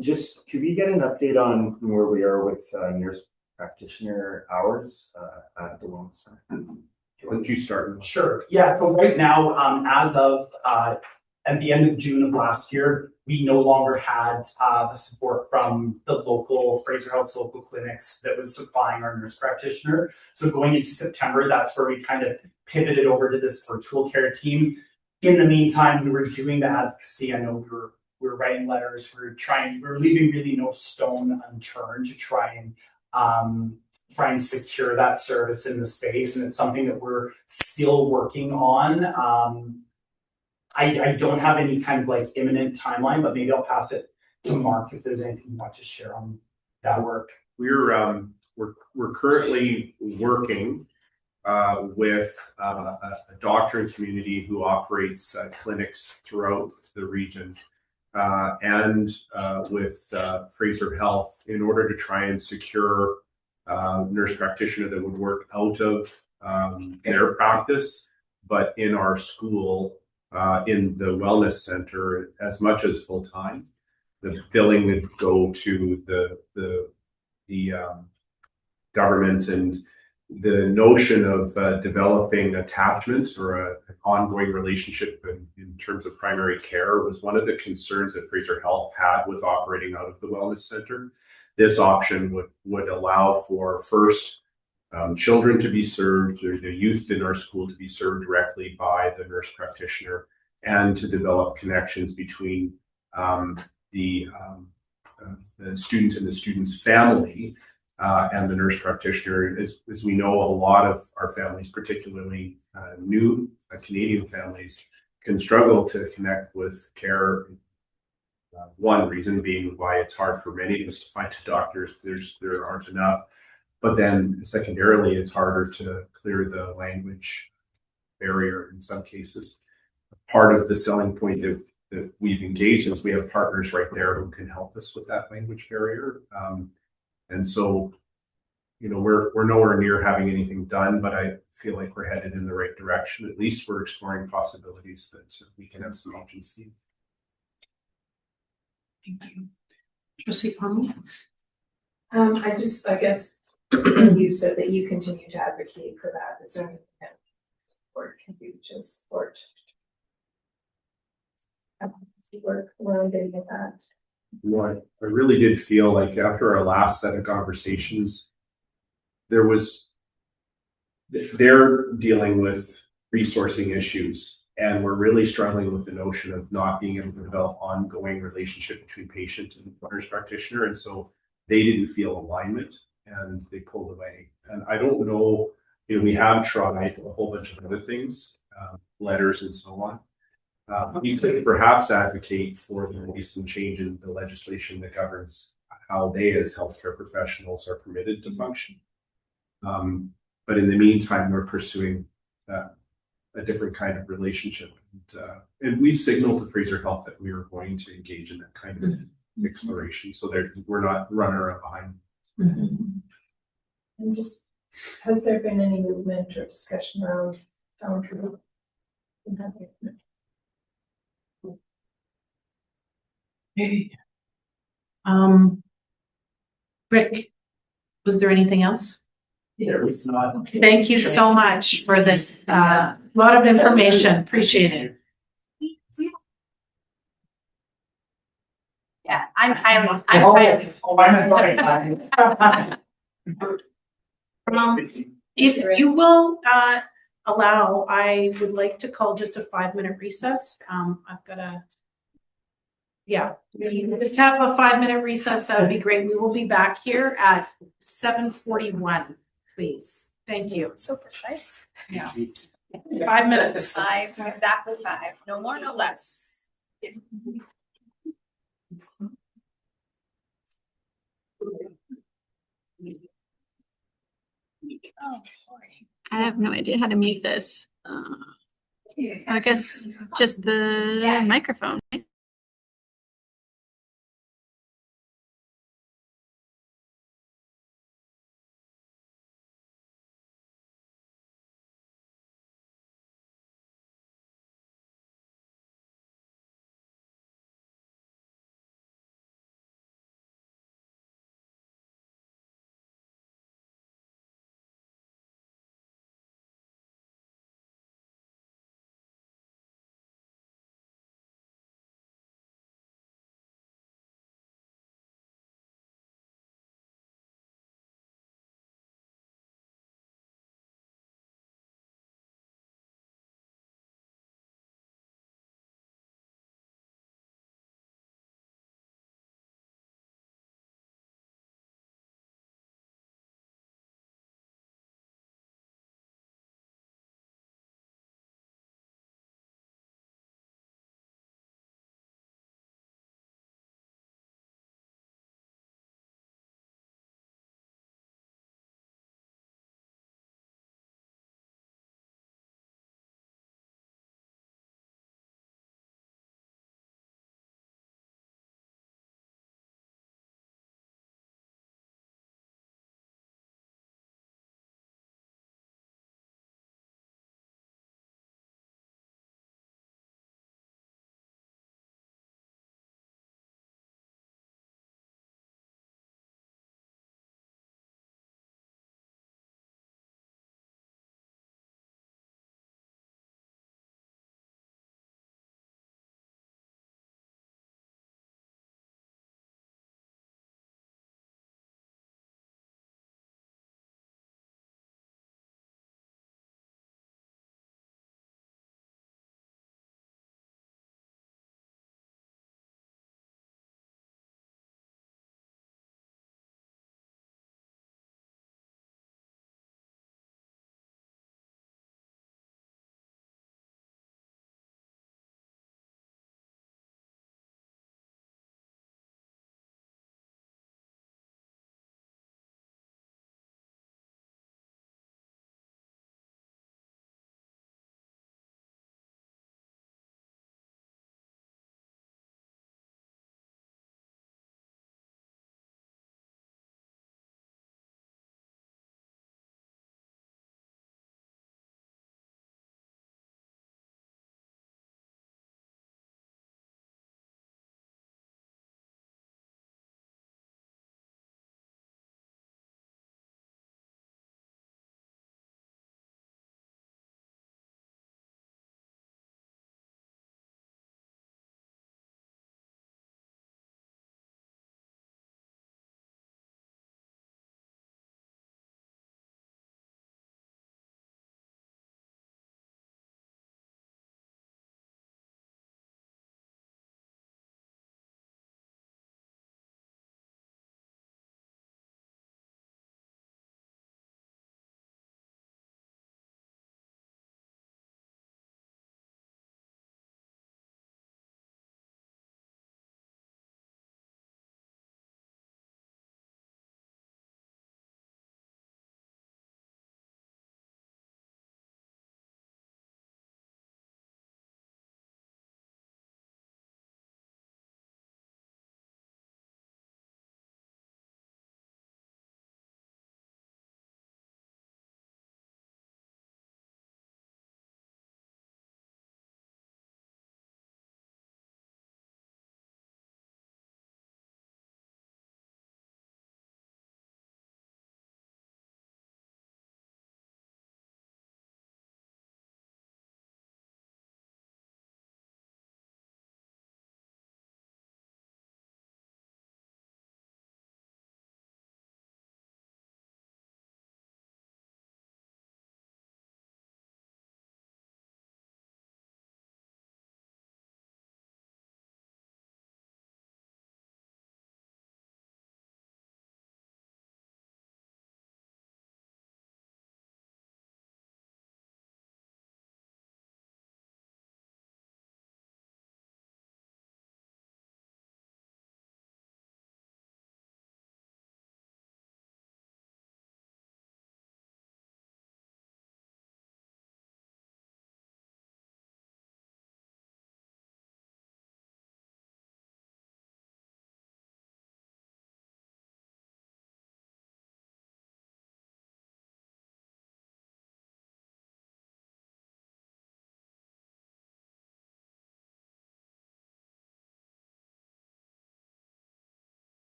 S5: Just could we get an update on where we are with nurse practitioner hours at the Wellness Center?
S9: Why don't you start?
S8: Sure. Yeah. So right now, as of at the end of June of last year, we no longer had the support from the local Fraser Health local clinics that was supplying our nurse practitioner. So going into September, that's where we kind of pivoted over to this virtual care team. In the meantime, we were doing the advocacy. I know we were writing letters. We were leaving really no stone unturned to try and secure that service in the space. And it's something that we're still working on. I don't have any kind of like imminent timeline, but maybe I'll pass it to Mark if there's anything you want to share on that work.
S9: We're currently working with a doctor and community who operates clinics throughout the region, and with Fraser Health in order to try and secure a nurse practitioner that would work out of their practice, but in our school, in the wellness center, as much as full time. The billing would go to the government, and the notion of developing attachment or an ongoing relationship in terms of primary care was one of the concerns that Fraser Health had with operating out of the wellness center. This option would allow for first children to be served, or the youth in our school to be served directly by the nurse practitioner, and to develop connections between the student and the student's family and the nurse practitioner. As we know, a lot of our families, particularly new Canadian families, can struggle to connect with care. One reason being why it's hard for many of us to find doctors. There aren't enough. But then secondarily, it's harder to clear the language barrier in some cases. Part of the selling point that we've engaged is we have partners right there who can help us with that language barrier. And so, we're nowhere near having anything done, but I feel like we're headed in the right direction. At least we're exploring possibilities that we can have some agency.
S1: Thank you. Trustee Palmer.
S10: I guess you said that you continue to advocate for that. Is there anything that support can do to support work around getting at that?
S9: I really did feel like after our last set of conversations, they're dealing with resourcing issues, and we're really struggling with the notion of not being able to develop ongoing relationship between patient and nurse practitioner. And so they didn't feel alignment and they pulled away. And I don't know, we have tried a whole bunch of other things, letters and so on. We could perhaps advocate for there be some change in the legislation that governs how they as healthcare professionals are permitted to function. But in the meantime, we're pursuing a different kind of relationship. And we signaled to Fraser Health that we were going to engage in that kind of exploration, so that we're not running around behind.
S10: And just, has there been any movement or discussion around boundary?
S1: Okay. Rick, was there anything else?
S8: There was not.
S1: Thank you so much for this lot of information. Appreciate it.
S11: Yeah, I'm highly.
S1: If you will allow, I would like to call just a 5-minute recess. I've got a, yeah, we just have a 5-minute recess. That would be great. We will be back here at 7:41, please. Thank you.
S11: So precise.
S1: Yeah. 5 minutes.
S11: Exactly 5. No more, no less. Oh, sorry.
S13: I have no idea how to mute this. I guess just the microphone. Right?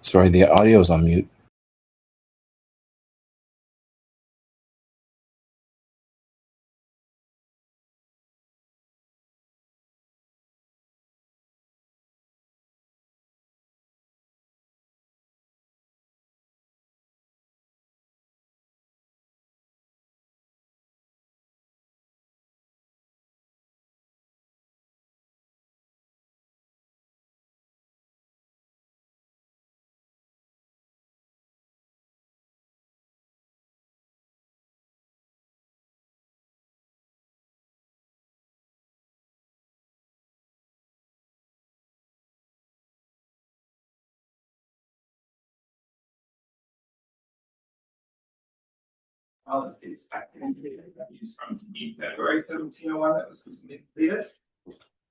S14: Sorry, the audio's on mute.
S15: Policy expected revenues from the February 1701 that was recently completed.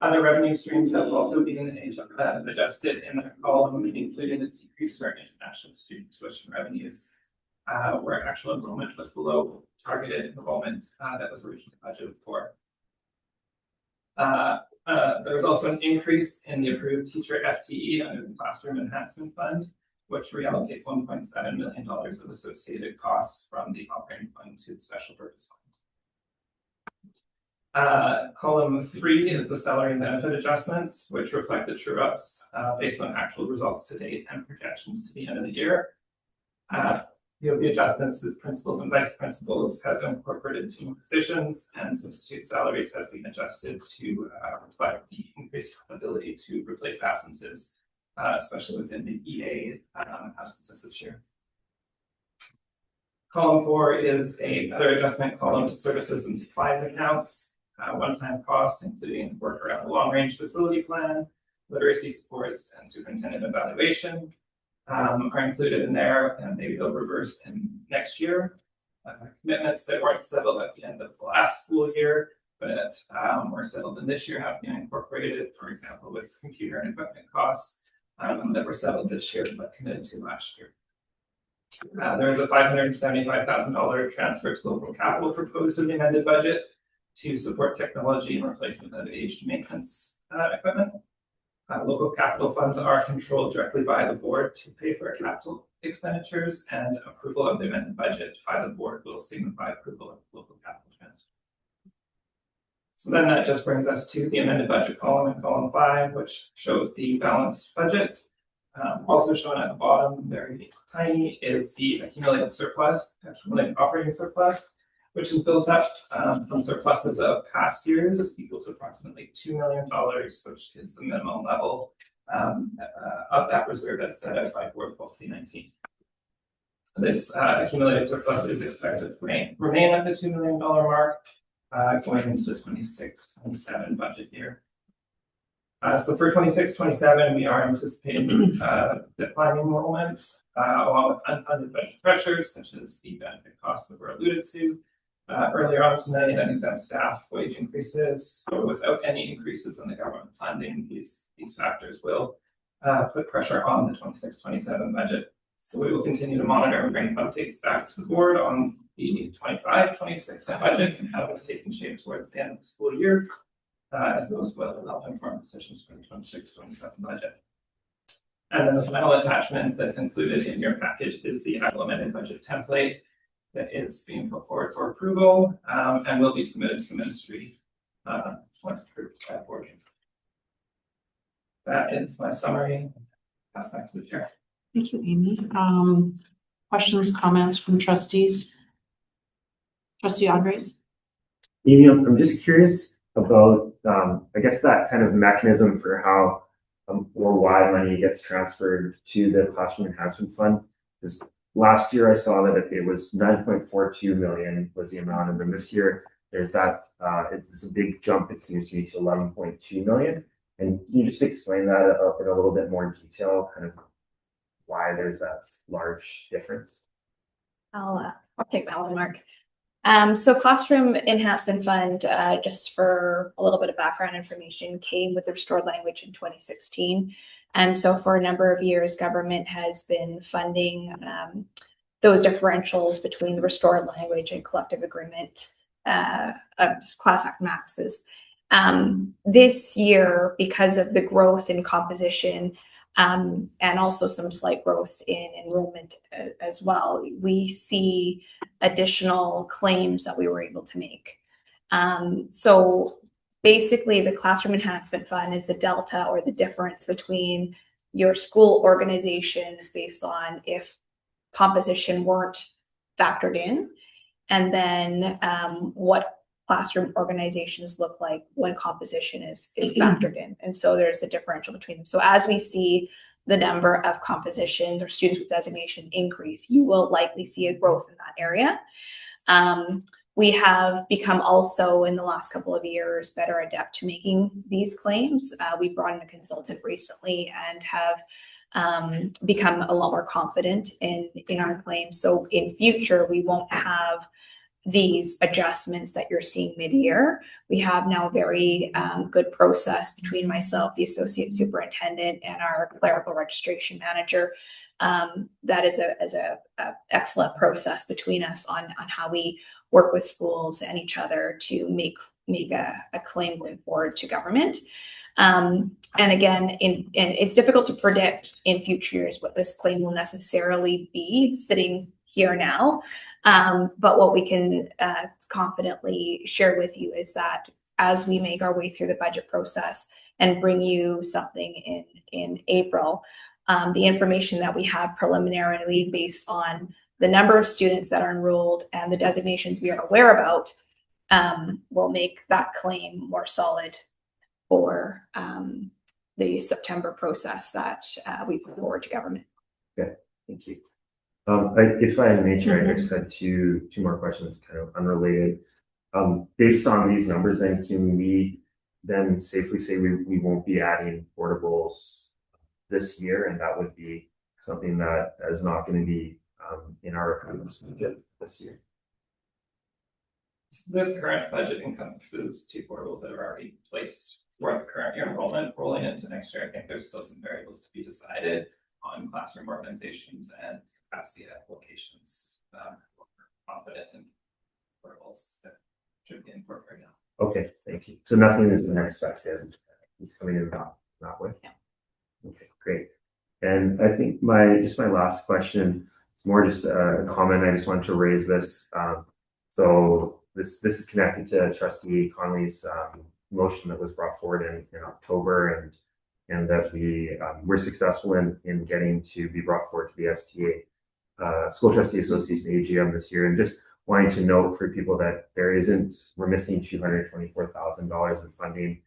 S15: Other revenue streams have also been adjusted in the column, including the decrease for international student tuition revenues, where actual enrollment was below targeted enrollment that was originally budgeted for. There was also an increase in the approved teacher FTE under the Classroom Enhancement Fund, which reallocates $1.7 million of associated costs from the operating fund to the special purpose fund. Column 3 is the salary and benefit adjustments, which reflect the true ups based on actual results to date and projections to the end of the year. The adjustments to principals and vice principals has incorporated 2 positions, and substitute salaries has been adjusted to reflect the increased ability to replace absences, especially within the EA absences this year. Column 4 is another adjustment column to services and supplies accounts. One-time costs, including work around the long-range facility plan, literacy supports, and superintendent evaluation, are included in there, and maybe they'll reverse in next year. Commitments that weren't settled at the end of the last school year, but were settled in this year have been incorporated, for example, with computer and equipment costs that were settled this year but committed to last year. There is a $575,000 transfer to local capital proposed in the amended budget to support technology and replacement of aged maintenance equipment. Local capital funds are controlled directly by the board to pay for capital expenditures, and approval of the amended budget by the board will signify approval of local capital transfer. So then that just brings us to the amended budget column in column 5, which shows the balanced budget. Also shown at the bottom, very tiny, is the accumulated operating surplus, which is built up from surpluses of past years, equal to approximately $2 million, which is the minimum level of that reserve as set out by Board Policy 19. So this accumulated surplus is expected to remain at the $2 million mark going into the 26-27 budget year. So for 26-27, we are anticipating declining enrollment, along with unfunded budget pressures, such as the benefit costs that were alluded to earlier on tonight, and exempt staff wage increases. So without any increases in the government funding, these factors will put pressure on the 26-27 budget. So we will continue to monitor and bring updates back to the board on the 25-26 budget and how it's taking shape towards the end of the school year, as those will help inform decisions for the 26-27 budget. And then the final attachment that's included in your package is the implemented budget template that is being put forward for approval and will be submitted to the ministry once approved by the board. That is my summary. Pass back to the chair.
S1: Thank you, Amy. Questions, comments from trustees? Trustee Andres?
S5: Amy, I'm just curious about, I guess, that kind of mechanism for how or why money gets transferred to the Classroom Enhancement Fund. Because last year I saw that it was 9.42 million was the amount, and then this year there's that, it's a big jump, it seems to me, to 11.2 million. And can you just explain that in a little bit more detail, kind of why there's that large difference?
S11: I'll take that one, Mark. So Classroom Enhancement Fund, just for a little bit of background information, came with the restored language in 2016. And so for a number of years, government has been funding those differentials between the restored language and collective agreement class act maxes. This year, because of the growth in composition and also some slight growth in enrollment as well. We see additional claims that we were able to make. So basically, the Classroom Enhancement Fund is the delta or the difference between your school organizations based on if composition weren't factored in, and then what classroom organizations look like when composition is factored in. And so there's a differential between them. So as we see the number of compositions or students with designation increase, you will likely see a growth in that area. We have become also in the last couple of years better adept to making these claims. We brought in a consultant recently and have become a lot more confident in our claims. So in future, we won't have these adjustments that you're seeing mid-year. We have now a very good process between myself, the associate superintendent, and our clerical registration manager. That is a excellent process between us on how we work with schools and each other to make a claim going forward to government. And again, and it's difficult to predict in future years what this claim will necessarily be sitting here now. But what we can confidently share with you is that as we make our way through the budget process and bring you something in April, the information that we have preliminarily based on the number of students that are enrolled and the designations we are aware about will make that claim more solid for the September process that we put forward to government.
S5: Okay, thank you. If I may, Chair, I just had two more questions, kind of unrelated. Based on these numbers, then can we then safely say we won't be adding portables this year, and that would be something that is not going to be in our budget this year?
S15: This current budget encompasses 2 portables that are already placed for the current year enrollment. Rolling into next year, I think there's still some variables to be decided on classroom organizations and capacity at locations. We're confident in portables that should be incorporated now.
S5: Okay, thank you. So nothing is unexpected. It's coming in that way.
S11: Yeah.
S5: Okay, great. And I think my last question is more just a comment. I just wanted to raise this. So this is connected to Trustee Connolly's motion that was brought forward in October, and that we were successful in getting to be brought forward to the STA School Trustee Association AGM this year. And just wanting to note for people that we're missing $224,000 in funding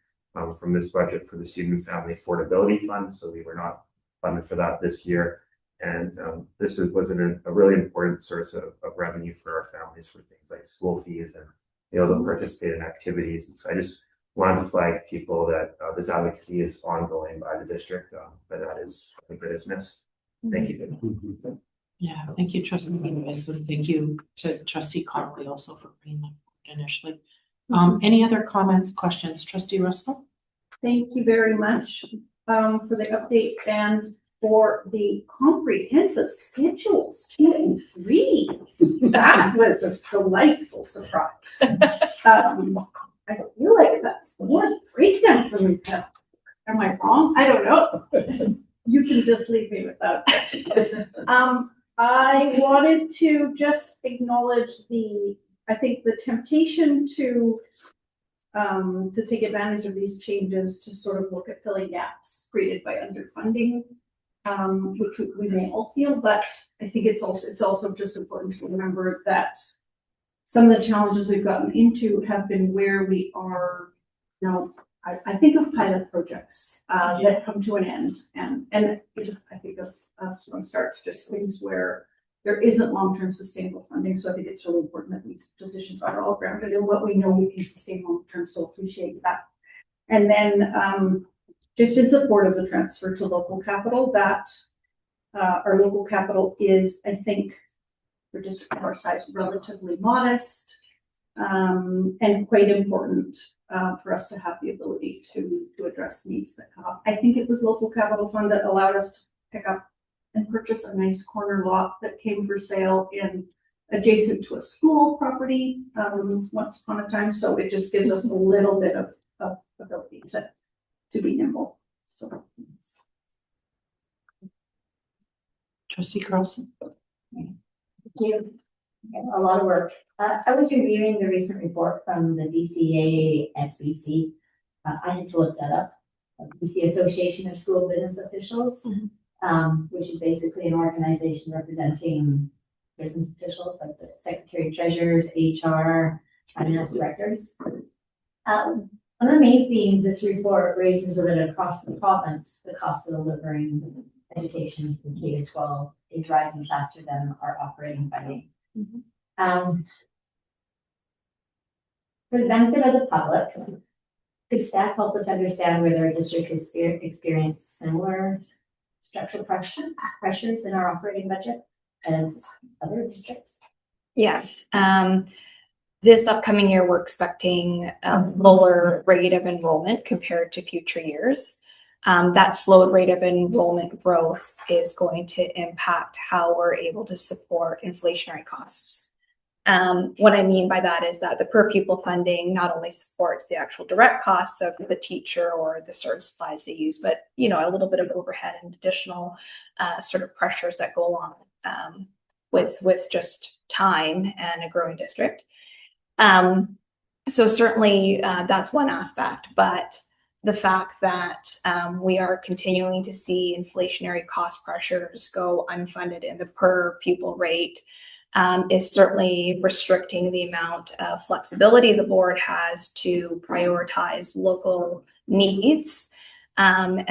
S5: from this budget for the Student and Family Affordability Fund. So we were not funded for that this year. And this was a really important source of revenue for our families for things like school fees and to participate in activities. And so I just wanted to flag people that this advocacy is ongoing by the district, but that is missed. Thank you.
S1: Yeah, thank you, Trustee Benavis, and thank you to Trustee Connolly also for bringing that forward initially. Any other comments, questions? Trustee Russell?
S6: Thank you very much for the update and for the comprehensive schedules 2 and 3. That was a delightful surprise. I feel like that's more breakdowns than we've had. Am I wrong? I don't know. You can just leave me with that. I wanted to just acknowledge the temptation to take advantage of these changes to sort of look at filling gaps created by underfunding, which we may all feel, but I think it's also just important to remember that some of the challenges we've gotten into have been where we are now. I think of pilot projects that come to an end, and I think of Storm Start, just things where there isn't long-term sustainable funding. So I think it's really important that these decisions are all grounded in what we know we can sustain long-term. So appreciate that. And then just in support of the transfer to local capital, that our local capital is, I think, for district of our size, relatively modest, and quite important for us to have the ability to address needs that come up. I think it was local capital fund that allowed us to pick up and purchase a nice corner lot that came for sale in adjacent to a school property once upon a time. So it just gives us a little bit of ability to be nimble. So
S1: Trustee Carlson?
S4: Thank you. A lot of work. I was reviewing the recent report from the BCA SBC. I had to look that up. BC Association of School Business Officials, which is basically an organization representing business officials like the secretary treasurers, HR, finance directors. One of the main themes this report raises is that across the province, the cost of delivering education from K to 12 is rising faster than our operating funding. For the benefit of the public, could staff help us understand whether our district has experienced similar structural pressures in our operating budget as other districts?
S11: Yes. This upcoming year, we're expecting a lower rate of enrollment compared to future years. That slowed rate of enrollment growth is going to impact how we're able to support inflationary costs. What I mean by that is that the per pupil funding not only supports the actual direct costs of the teacher or the sort of supplies they use, but a little bit of overhead and additional sort of pressures that go along with just time and a growing district. So certainly that's one aspect, but the fact that we are continuing to see inflationary cost pressures go unfunded in the per pupil rate is certainly restricting the amount of flexibility the board has to prioritize local needs. And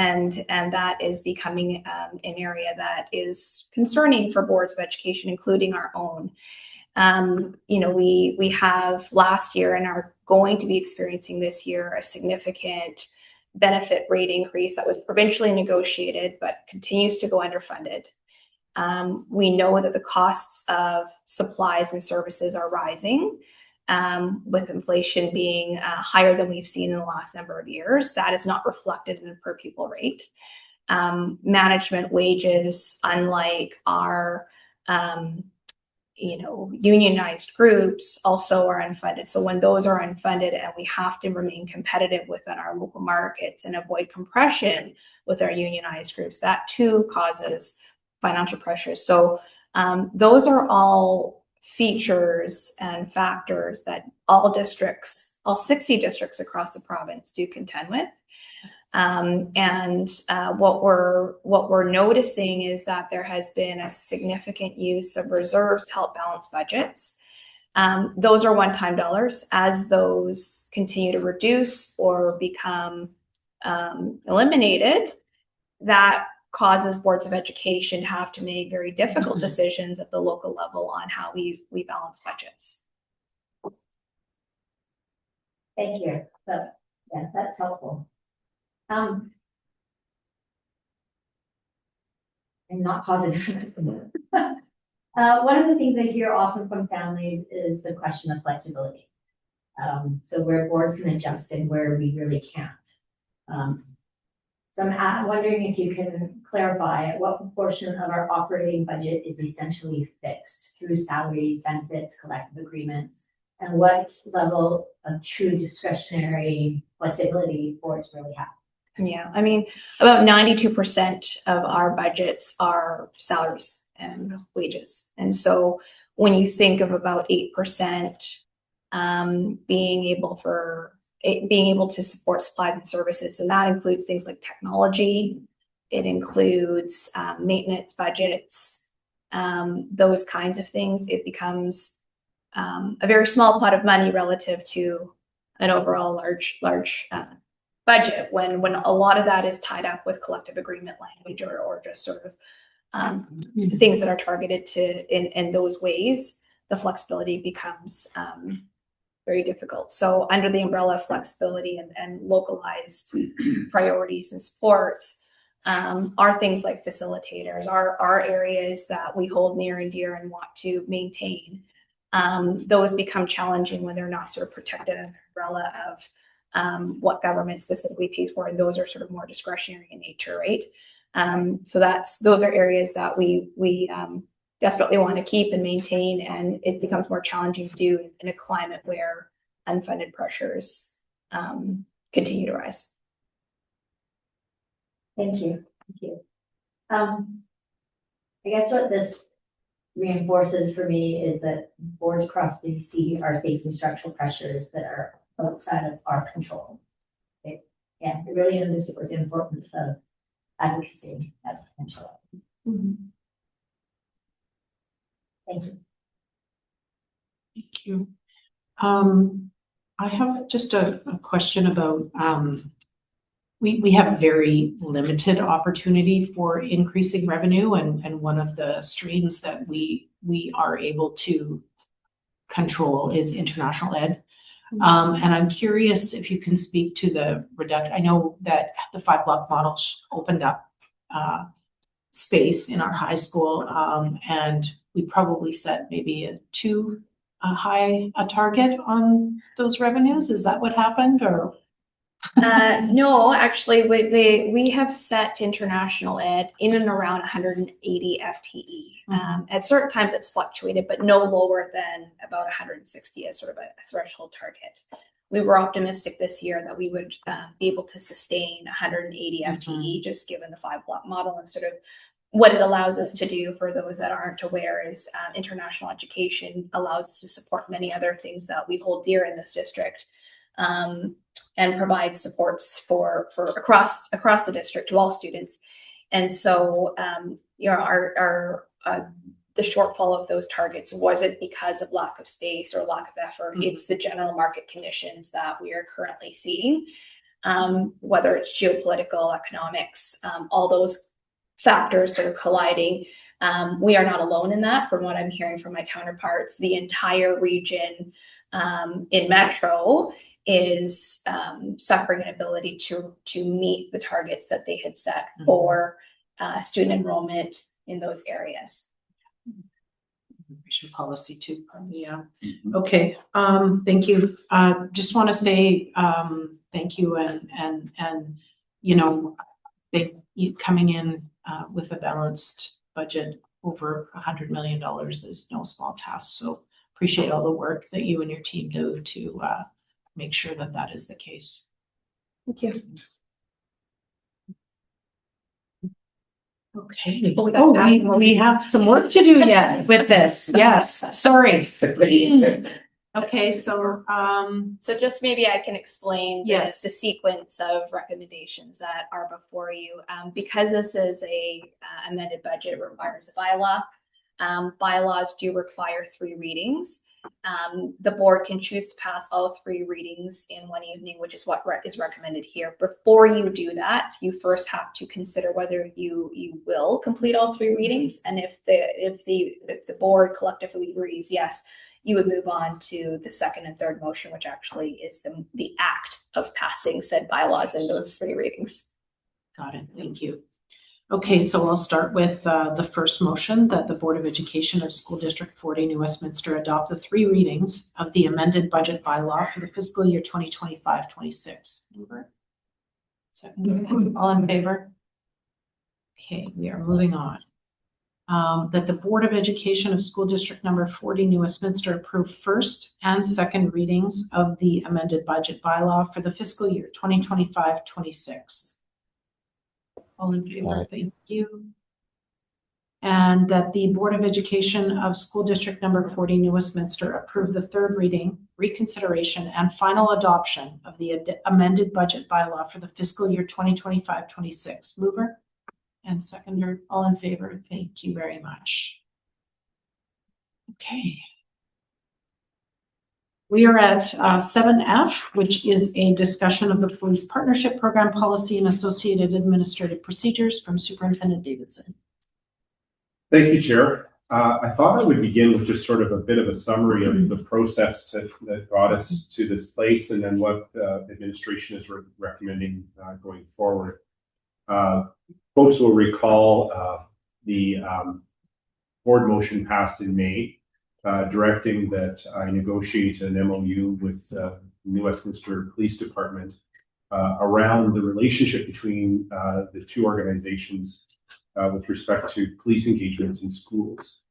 S11: that is becoming an area that is concerning for boards of education, including our own. We have last year and are going to be experiencing this year a significant benefit rate increase that was provincially negotiated but continues to go underfunded. We know that the costs of supplies and services are rising, with inflation being higher than we've seen in the last number of years. That is not reflected in the per pupil rate. Management wages, unlike our unionized groups, also are unfunded. So when those are unfunded and we have to remain competitive within our local markets and avoid compression with our unionized groups, that too causes financial pressures. So those are all features and factors that all 60 districts across the province do contend with. What we're noticing is that there has been a significant use of reserves to help balance budgets. Those are one-time dollars. As those continue to reduce or become eliminated, that causes boards of education to have to make very difficult decisions at the local level on how we balance budgets.
S4: Thank you. That's helpful. And not positive. One of the things I hear often from families is the question of flexibility. So where boards can adjust and where we really can't. So I'm wondering if you can clarify what proportion of our operating budget is essentially fixed through salaries, benefits, collective agreements, and what level of true discretionary flexibility boards really have.
S11: Yeah, I mean, about 92% of our budgets are salaries and wages. And so when you think of about 8% being able to support supplies and services, and that includes things like technology, it includes maintenance budgets, those kinds of things, it becomes a very small pot of money relative to an overall large budget when a lot of that is tied up with collective agreement language or just sort of things that are targeted to in those ways, the flexibility becomes very difficult. So under the umbrella of flexibility and localized priorities and supports are things like facilitators, are areas that we hold near and dear and want to maintain. Those become challenging when they're not sort of protected under the umbrella of what government specifically pays for, and those are sort of more discretionary in nature, right? So those are areas that we desperately want to keep and maintain, and it becomes more challenging to do in a climate where unfunded pressures continue to rise.
S4: Thank you. I guess what this reinforces for me is that boards across BC are facing structural pressures that are outside of our control. Okay? Yeah, it really underscores the importance of advocacy at the potential level. Thank you.
S1: Thank you. I have just a question about, we have very limited opportunity for increasing revenue, and one of the streams that we are able to control is international ed. And I'm curious if you can speak to the reduction. I know that the 5-block model opened up space in our high school, and we probably set maybe too high a target on those revenues. Is that what happened, or?
S11: No, actually, we have set international ed in and around 180 FTE. At certain times it's fluctuated, but no lower than about 160 as sort of a threshold target. We were optimistic this year that we would be able to sustain 180 FTE, just given the 5-block model, and sort of what it allows us to do, for those that aren't aware, is international education allows us to support many other things that we hold dear in this district. And provide supports for across the district to all students. And so, our the shortfall of those targets wasn't because of lack of space or lack of effort. It's the general market conditions that we are currently seeing, whether it's geopolitical, economics, all those factors sort of colliding. We are not alone in that. From what I'm hearing from my counterparts, the entire region in Metro is suffering an ability to meet the targets that they had set for student enrollment in those areas.
S1: Immigration policy too, yeah. Okay, thank you. Just want to say thank you, and you know, coming in with a balanced budget over $100 million is no small task. So appreciate all the work that you and your team do to make sure that that is the case.
S11: Thank you.
S1: Okay.
S11: Oh,
S1: we have some work to do yet with this. Yes, sorry. Okay, so
S11: So just maybe I can explain
S1: Yes.
S11: the sequence of recommendations that are before you. Because this is a amended budget, it requires a bylaw. Bylaws do require 3 readings. The board can choose to pass all 3 readings in one evening, which is what is recommended here. Before you do that, you first have to consider whether you will complete all 3 readings, and if the board collectively agrees yes, you would move on to the second and third motion, which actually is the act of passing said bylaws in those 3 readings.
S1: got it. Thank you. Okay, so I'll start with the first motion, that the Board of Education of School District 40 New Westminster adopt the 3 readings of the amended budget bylaw for the fiscal year 2025-26. Second, all in favor? Okay, we are moving on. That the Board of Education of School District number 40 New Westminster approve first and second readings of the amended budget bylaw for the fiscal year 2025-26. All in favor, thank you. And that the Board of Education of School District number 40 New Westminster approve the third reading, reconsideration, and final adoption of the amended budget bylaw for the fiscal year 2025-26. Mover and seconder, all in favor, thank you very much. Okay. We are at 7F, which is a discussion of the police partnership program policy and associated administrative procedures from Superintendent Davidson.
S9: Thank you, Chair. I thought I would begin with just sort of a bit of a summary of the process that got us to this place, and then what administration is recommending going forward. Folks will recall the board motion passed in May, directing that I negotiate an MOU with the New Westminster Police Department around the relationship between the 2 organizations with respect to police engagement in schools.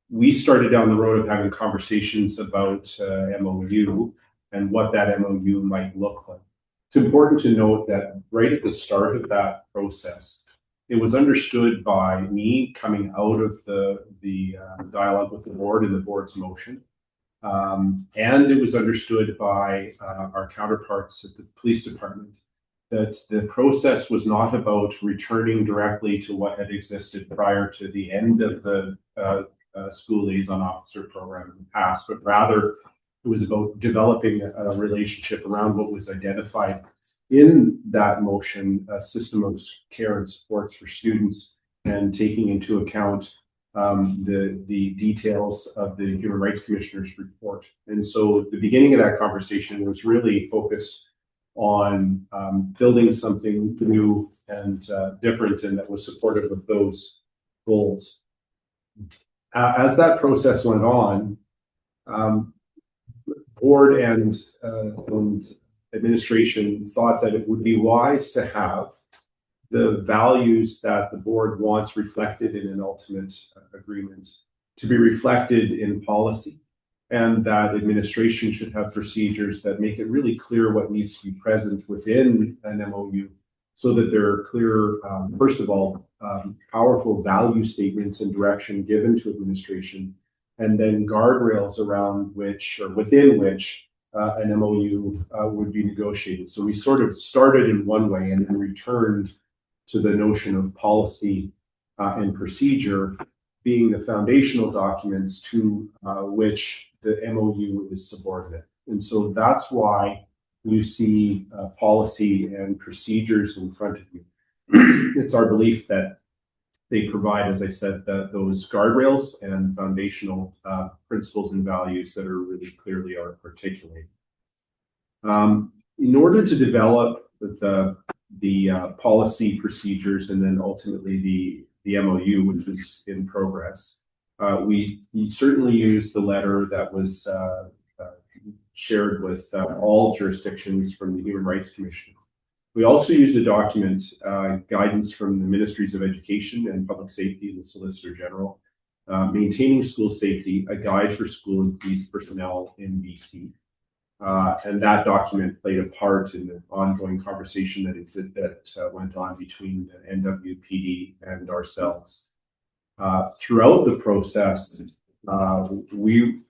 S9: We started down the road of having conversations about MOU and what that MOU might look like. It's important to note that right at the start of that process, it was understood by me coming out of the dialogue with the board and the board's motion. And it was understood by our counterparts at the police department that the process was not about returning directly to what had existed prior to the end of the school liaison officer program in the past, but rather it was about developing a relationship around what was identified in that motion, a system of care and supports for students, and taking into account the details of the Human Rights Commissioner's report. And so the beginning of that conversation was really focused on building something new and different, and that was supportive of those goals. As that process went on, board and administration thought that it would be wise to have the values that the board wants reflected in an ultimate agreement to be reflected in policy, and that administration should have procedures that make it really clear what needs to be present within an MOU, so that there are clear, first of all, powerful value statements and direction given to administration, and then guardrails around which or within which an MOU would be negotiated. So we sort of started in one way and then returned to the notion of policy and procedure being the foundational documents to which the MOU is subordinate. And so that's why you see policy and procedures in front of you. It's our belief that they provide, as I said, those guardrails and foundational principles and values that are really clearly articulated. In order to develop the policy procedures and then ultimately the MOU, which is in progress, we certainly used the letter that was shared with all jurisdictions from the Human Rights Commission. We also used a document, guidance from the Ministries of Education and Public Safety and the Solicitor General, Maintaining School Safety, a guide for school and police personnel in BC. And that document played a part in the ongoing conversation that went on between the NWPD and ourselves. Throughout the process, we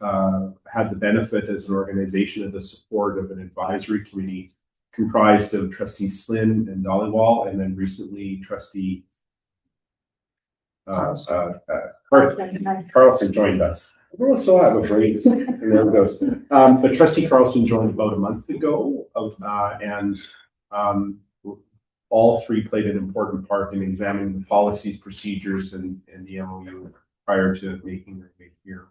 S9: had the benefit as an organization of the support of an advisory committee comprised of Trustees Slynn and Dollywall, and then recently Trustee Carlson joined us. Everyone still have a phrase, and there it goes. But Trustee Carlson joined about a month ago, and all three played an important part in examining the policies, procedures, and the MOU prior to making their way here.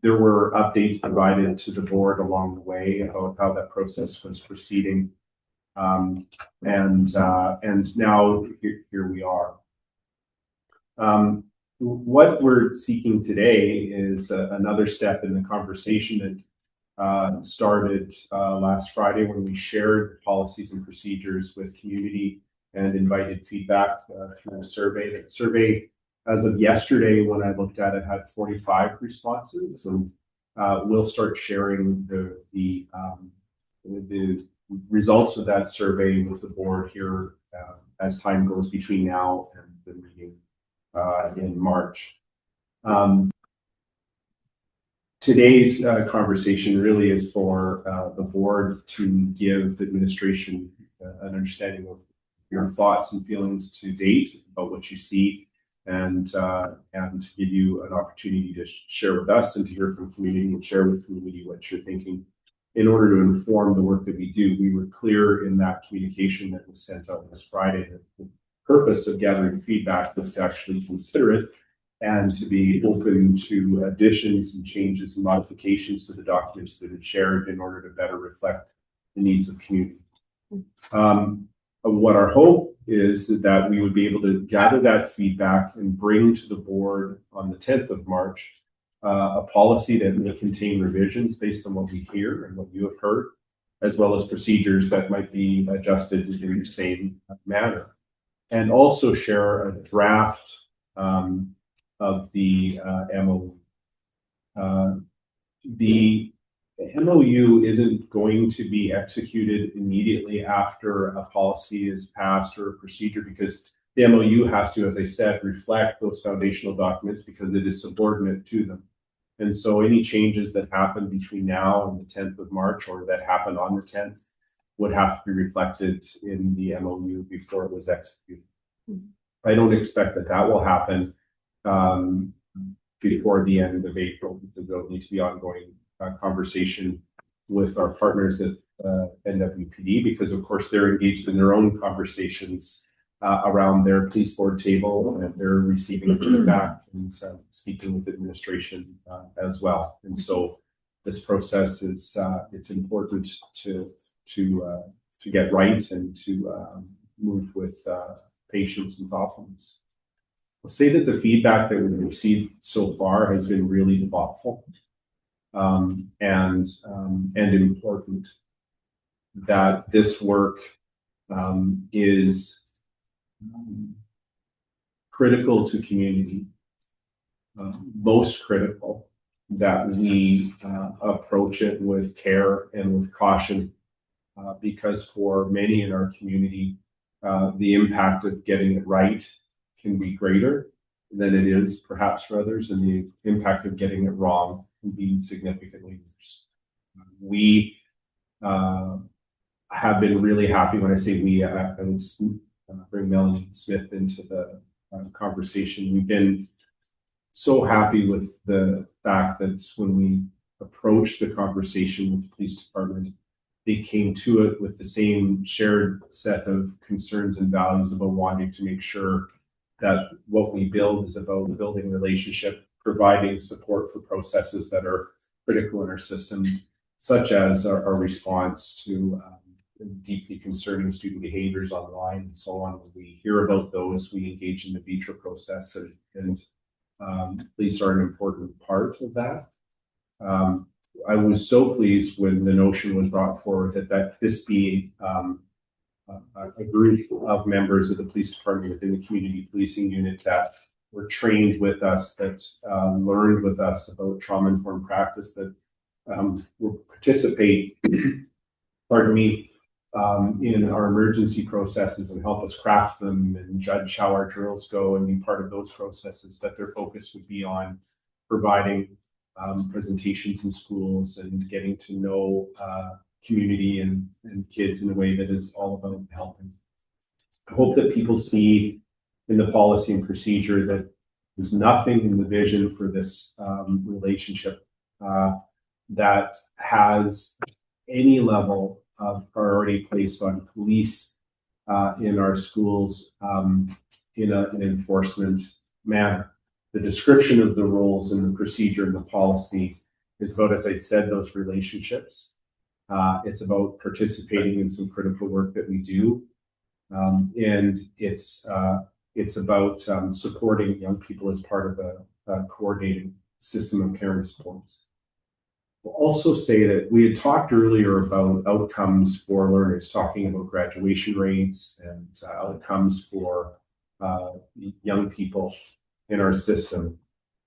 S9: There were updates provided to the board along the way about how that process was proceeding, and now here we are. What we're seeking today is another step in the conversation that started last Friday when we shared policies and procedures with community and invited feedback through a survey. The survey, as of yesterday, when I looked at it, had 45 responses, and we'll start sharing the results of that survey with the board here as time goes between now and the meeting in March. Today's conversation really is for the board to give administration an understanding of your thoughts and feelings to date about what you see, and to give you an opportunity to share with us and to hear from community and share with community what you're thinking in order to inform the work that we do. We were clear in that communication that was sent out this Friday that the purpose of gathering feedback was to actually consider it and to be open to additions and changes and modifications to the documents that are shared in order to better reflect the needs of community. What our hope is that we would be able to gather that feedback and bring to the board on the 10th of March a policy that may contain revisions based on what we hear and what you have heard, as well as procedures that might be adjusted in the same manner. And also share a draft of the MOU. The MOU isn't going to be executed immediately after a policy is passed or a procedure, because The MOU has to, as I said, reflect those foundational documents because it is subordinate to them. And so any changes that happen between now and the 10th of March or that happen on the 10th would have to be reflected in the MOU before it was executed. I don't expect that that will happen before the end of April, because there'll need to be ongoing conversation with our partners at NWPD, because of course they're engaged in their own conversations around their police board table, and they're receiving feedback and speaking with administration as well. And so this process is it's important to get right and to move with patience and thoughtfulness. I'll say that the feedback that we've received so far has been really thoughtful and important. That this work is critical to community, most critical that we approach it with care and with caution, because for many in our community, the impact of getting it right can be greater than it is perhaps for others, and the impact of getting it wrong can be significantly worse. We have been really happy. When I say we, I would bring Melanie Smith into the conversation. We've been so happy with the fact that when we approached the conversation with the police department, they came to it with the same shared set of concerns and values about wanting to make sure that what we build is about building relationship, providing support for processes that are critical in our system, such as our response to deeply concerning student behaviors online and so on. When we hear about those, we engage in the vitro process, and police are an important part of that. I was so pleased when the notion was brought forward that this be a group of members of the police department within the community policing unit that were trained with us, that learned with us about trauma-informed practice, that will participate, pardon me, in our emergency processes and help us craft them and judge how our drills go and be part of those processes, that their focus would be on providing presentations in schools and getting to know community and kids in a way that is all about helping. I hope that people see in the policy and procedure that there's nothing in the vision for this relationship that has any level of priority placed on police in our schools in an enforcement manner. The description of the roles and the procedure and the policy is about, as I said, those relationships. It's about participating in some critical work that we do. And it's about supporting young people as part of a coordinated system of care and supports. We'll also say that we had talked earlier about outcomes for learners, talking about graduation rates and outcomes for young people in our system.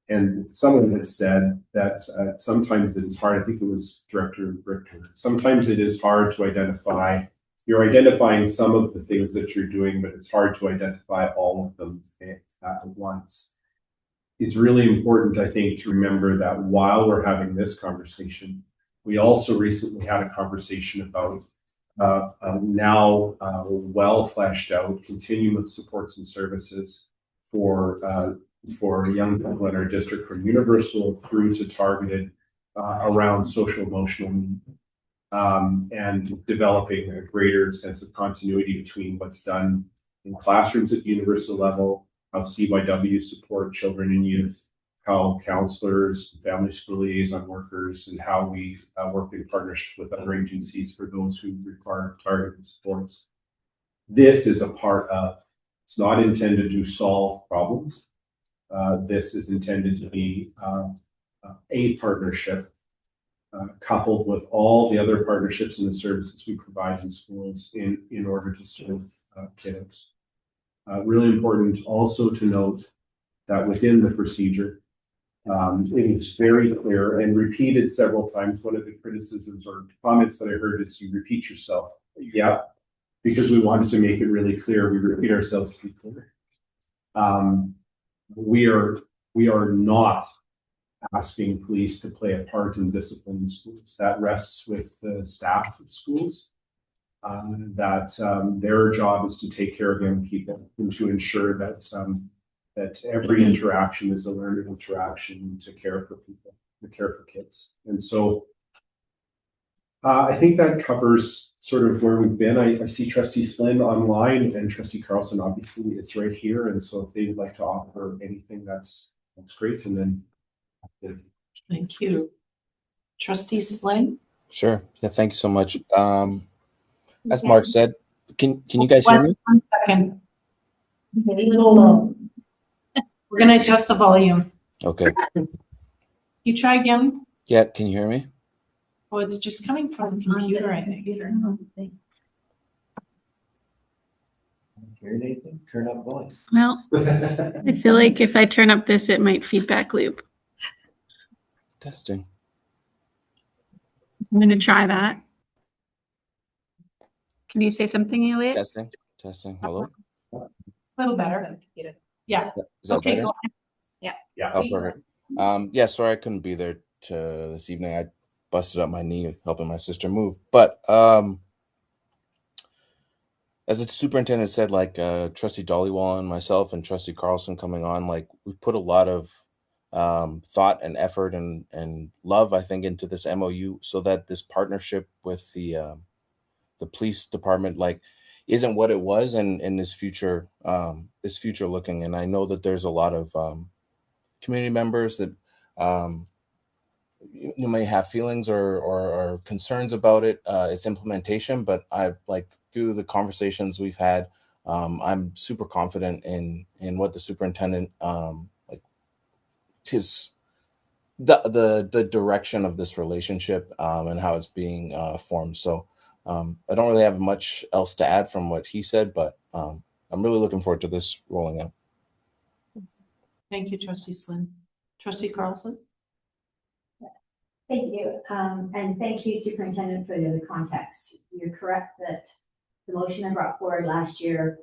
S9: And someone had said that sometimes it is hard, I think it was Director Richter, sometimes it is hard to identify, you're identifying some of the things that you're doing, but it's hard to identify all of them at once. It's really important, I think, to remember that while we're having this conversation, we also recently had a conversation about now well fleshed out continuum of supports and services for young people in our district, from universal through to targeted around social emotional need, and developing a greater sense of continuity between what's done in classrooms at universal level, how CYW support children and youth, how counselors, family school liaison workers, and how we work in partnerships with other agencies for those who require targeted supports. This is a part of, it's not intended to solve problems. This is intended to be a partnership coupled with all the other partnerships and the services we provide in schools in order to serve kiddos. Really important also to note that within the procedure, it is very clear and repeated several times. One of the criticisms or comments that I heard is you repeat yourself. Yeah, because we wanted to make it really clear. We repeat ourselves to be clear. we are not asking police to play a part in discipline in schools. That rests with the staff of schools. Their job is to take care of young people and to ensure that every interaction is a learning interaction to care for people, to care for kids. And so I think that covers sort of where we've been. I see Trustee Slynn online and Trustee Carlson obviously is right here. And so if they would like to offer anything, that's great. And then
S1: Thank you. Trustee Slynn?
S14: Sure. Yeah, thank you so much. As Mark said, can you guys hear me?
S1: 1 second. A little low. We're going to adjust the volume.
S14: Okay.
S1: You try again?
S14: Yeah, can you hear me?
S1: Oh, it's just coming from the computer, I think.
S3: Hear anything? Turn up volume.
S13: Well, I feel like if I turn up this, it might feedback loop.
S14: Testing.
S13: I'm going to try that. Can you say something, Elliot?
S14: Testing. Hello?
S1: A little better. Yeah.
S14: Is that
S1: Okay,
S14: better?
S1: go ahead.
S3: Yeah.
S14: Oh, perfect. Yeah, sorry I couldn't be there this evening. I busted up my knee helping my sister move. But as the superintendent said, like Trustee Dollywall and myself and Trustee Carlson coming on, like we've put a lot of thought and effort and love, I think, into this MOU so that this partnership with the police department like isn't what it was and is future looking. And I know that there's a lot of community members that you may have feelings or concerns about its implementation, but I've like through the conversations we've had, I'm super confident in what the superintendent like the direction of this relationship and how it's being formed. So I don't really have much else to add from what he said, but I'm really looking forward to this rolling out.
S1: Thank you, Trustee Slynn. Trustee Carlson?
S4: Thank you. And thank you, Superintendent, for the context. You're correct that the motion I brought forward last year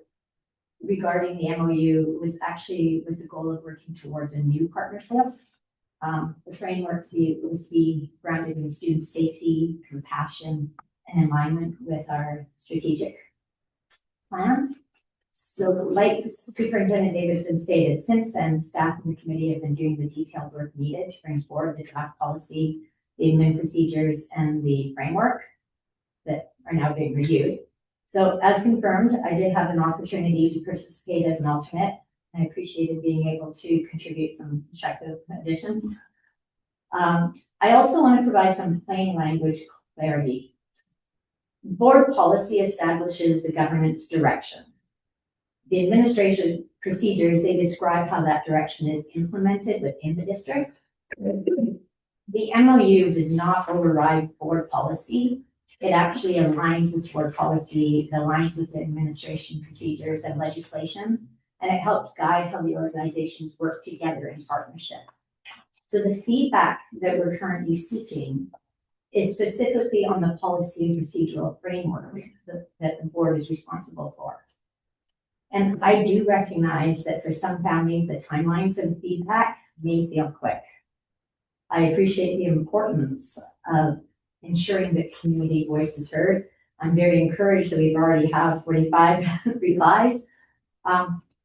S4: regarding the MOU was actually with the goal of working towards a new partnership. The framework was to be grounded in student safety, compassion, and alignment with our strategic plan. So like Superintendent Davidson stated, since then, staff and the committee have been doing the detailed work needed to bring forward the draft policy, the admin procedures, and the framework that are now being reviewed. So as confirmed, I did have an opportunity to participate as an alternate. I appreciated being able to contribute some constructive additions. I also want to provide some plain language clarity. Board policy establishes the government's direction. The administration procedures, they describe how that direction is implemented within the district. The MOU does not override board policy. It actually aligns with board policy, it aligns with the administration procedures and legislation, and it helps guide how the organizations work together in partnership. So the feedback that we're currently seeking is specifically on the policy and procedural framework that the board is responsible for. And I do recognize that for some families, the timeline for the feedback may feel quick. I appreciate the importance of ensuring that community voice is heard. I'm very encouraged that we've already have 45 replies.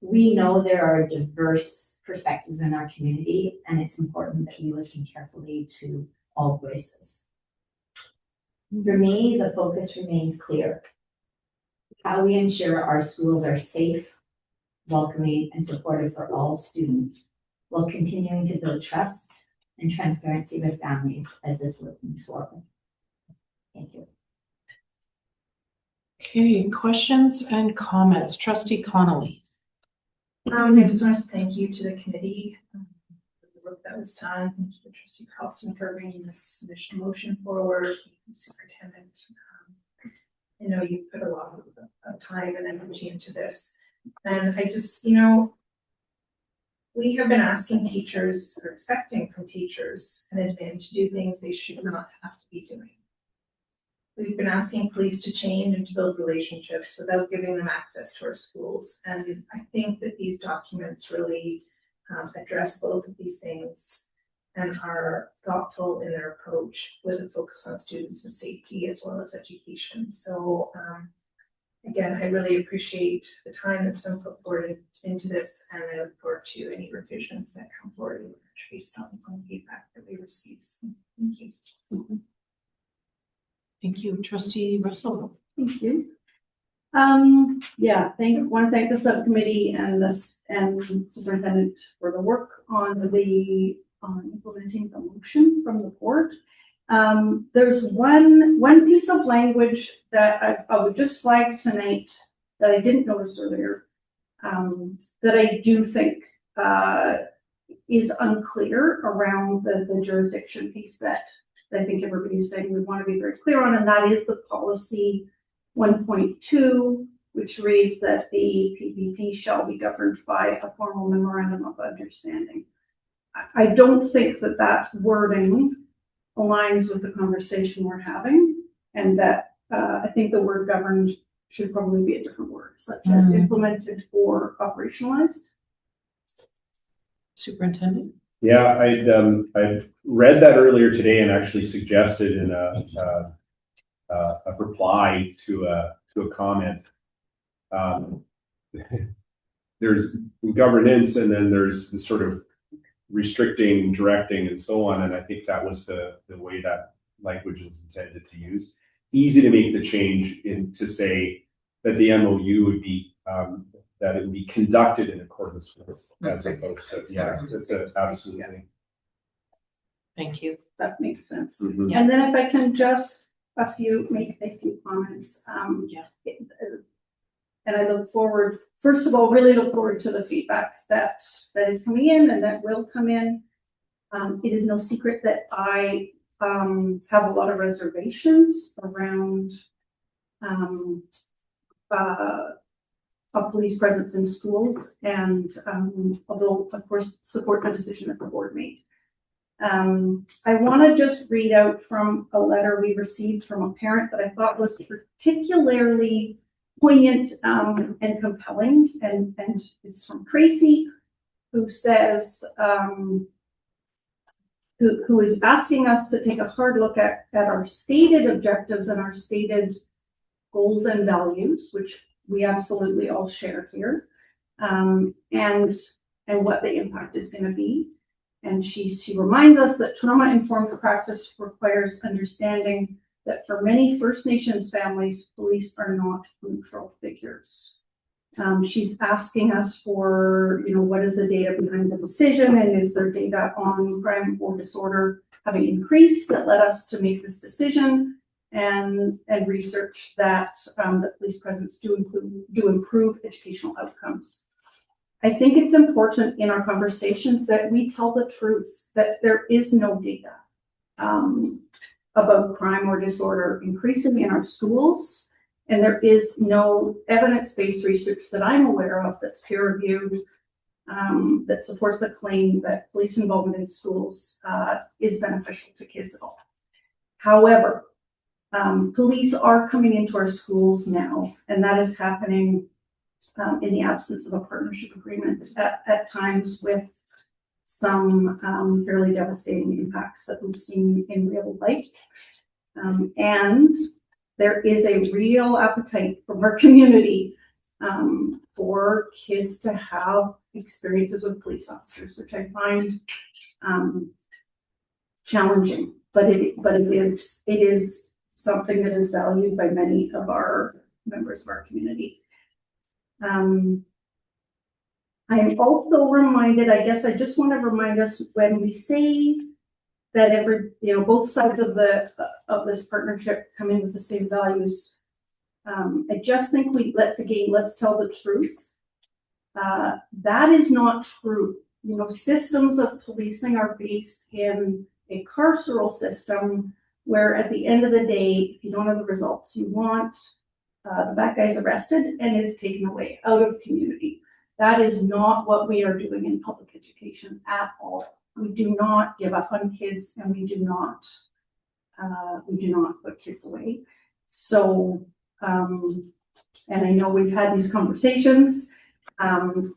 S4: We know there are diverse perspectives in our community, and it's important that we listen carefully to all voices. For me, the focus remains clear. How we ensure our schools are safe, welcoming, and supportive for all students, while continuing to build trust and transparency with families as this work moves forward. Thank you.
S1: Okay, questions and comments. Trustee Connolly.
S10: I just want to thank you to the committee for the work that was done. Thank you to Trustee Carlson for bringing this motion forward. Thank you, Superintendent. I know you put a lot of time and energy into this. And I just, we have been asking teachers or expecting from teachers and admin to do things they should not have to be doing. we've been asking police to change and to build relationships without giving them access to our schools. And I think that these documents really address both of these things and are thoughtful in their approach with a focus on students and safety as well as education. So again, I really appreciate the time that's been put forward into this, and I look forward to any revisions that come forward based on feedback that we receive. So, thank you.
S1: Thank you, Trustee Russell.
S6: Thank you. Want to thank the subcommittee and superintendent for the work on implementing the motion from the board. There's one piece of language that I would just flag tonight that I didn't notice earlier, that I do think is unclear around the jurisdiction piece that I think everybody's saying we want to be very clear on, and that is the policy 1.2, which reads that the PPP shall be governed by a formal memorandum of understanding. I don't think that wording aligns with the conversation we're having, and that I think the word governed should probably be a different word, such as implemented or operationalized.
S1: Superintendent?
S9: Yeah, I'd read that earlier today and actually suggested in a reply to a comment. There's governance, and then there's the sort of restricting, directing, and so on. And I think that was the way that language was intended to use. Easy to make the change to say that the MOU would be that it would be conducted in accordance with, as opposed to, it's absolutely.
S1: Thank you.
S6: That makes sense.
S9: Mm-hmm.
S6: And then if I can just make a few comments. And I look forward, first of all, really look forward to the feedback that is coming in and that will come in. It is no secret that I have a lot of reservations around a police presence in schools, and although of course support the decision that the board made. I want to just read out from a letter we received from a parent that I thought was particularly poignant and compelling, and it's from Tracy, who says, who is asking us to take a hard look at our stated objectives and our stated goals and values, which we absolutely all share here, and what the impact is going to be. And she reminds us that trauma-informed practice requires understanding that for many First Nations families, police are not neutral figures. She's asking us for, what is the data behind the decision, and is there data on crime or disorder having increased that led us to make this decision, and research that police presence do improve educational outcomes. I think it's important in our conversations that we tell the truth, that there is no data about crime or disorder increasing in our schools, and there is no evidence-based research that I'm aware of that's peer-reviewed that supports the claim that police involvement in schools is beneficial to kids at all. However, police are coming into our schools now, and that is happening in the absence of a partnership agreement at times, with some fairly devastating impacts that we've seen in real life. And there is a real appetite from our community for kids to have experiences with police officers, which I find challenging, but it is something that is valued by many of our members of our community. I am also reminded, I guess I just want to remind us, when we say that both sides of this partnership come in with the same values, I just think let's tell the truth. That is not true. Systems of policing are based in a carceral system where at the end of the day, if you don't have the results you want, the bad guy's arrested and is taken away out of community. That is not what we are doing in public education at all. We do not give up on kids, and we do not put kids away. So, and I know we've had these conversations.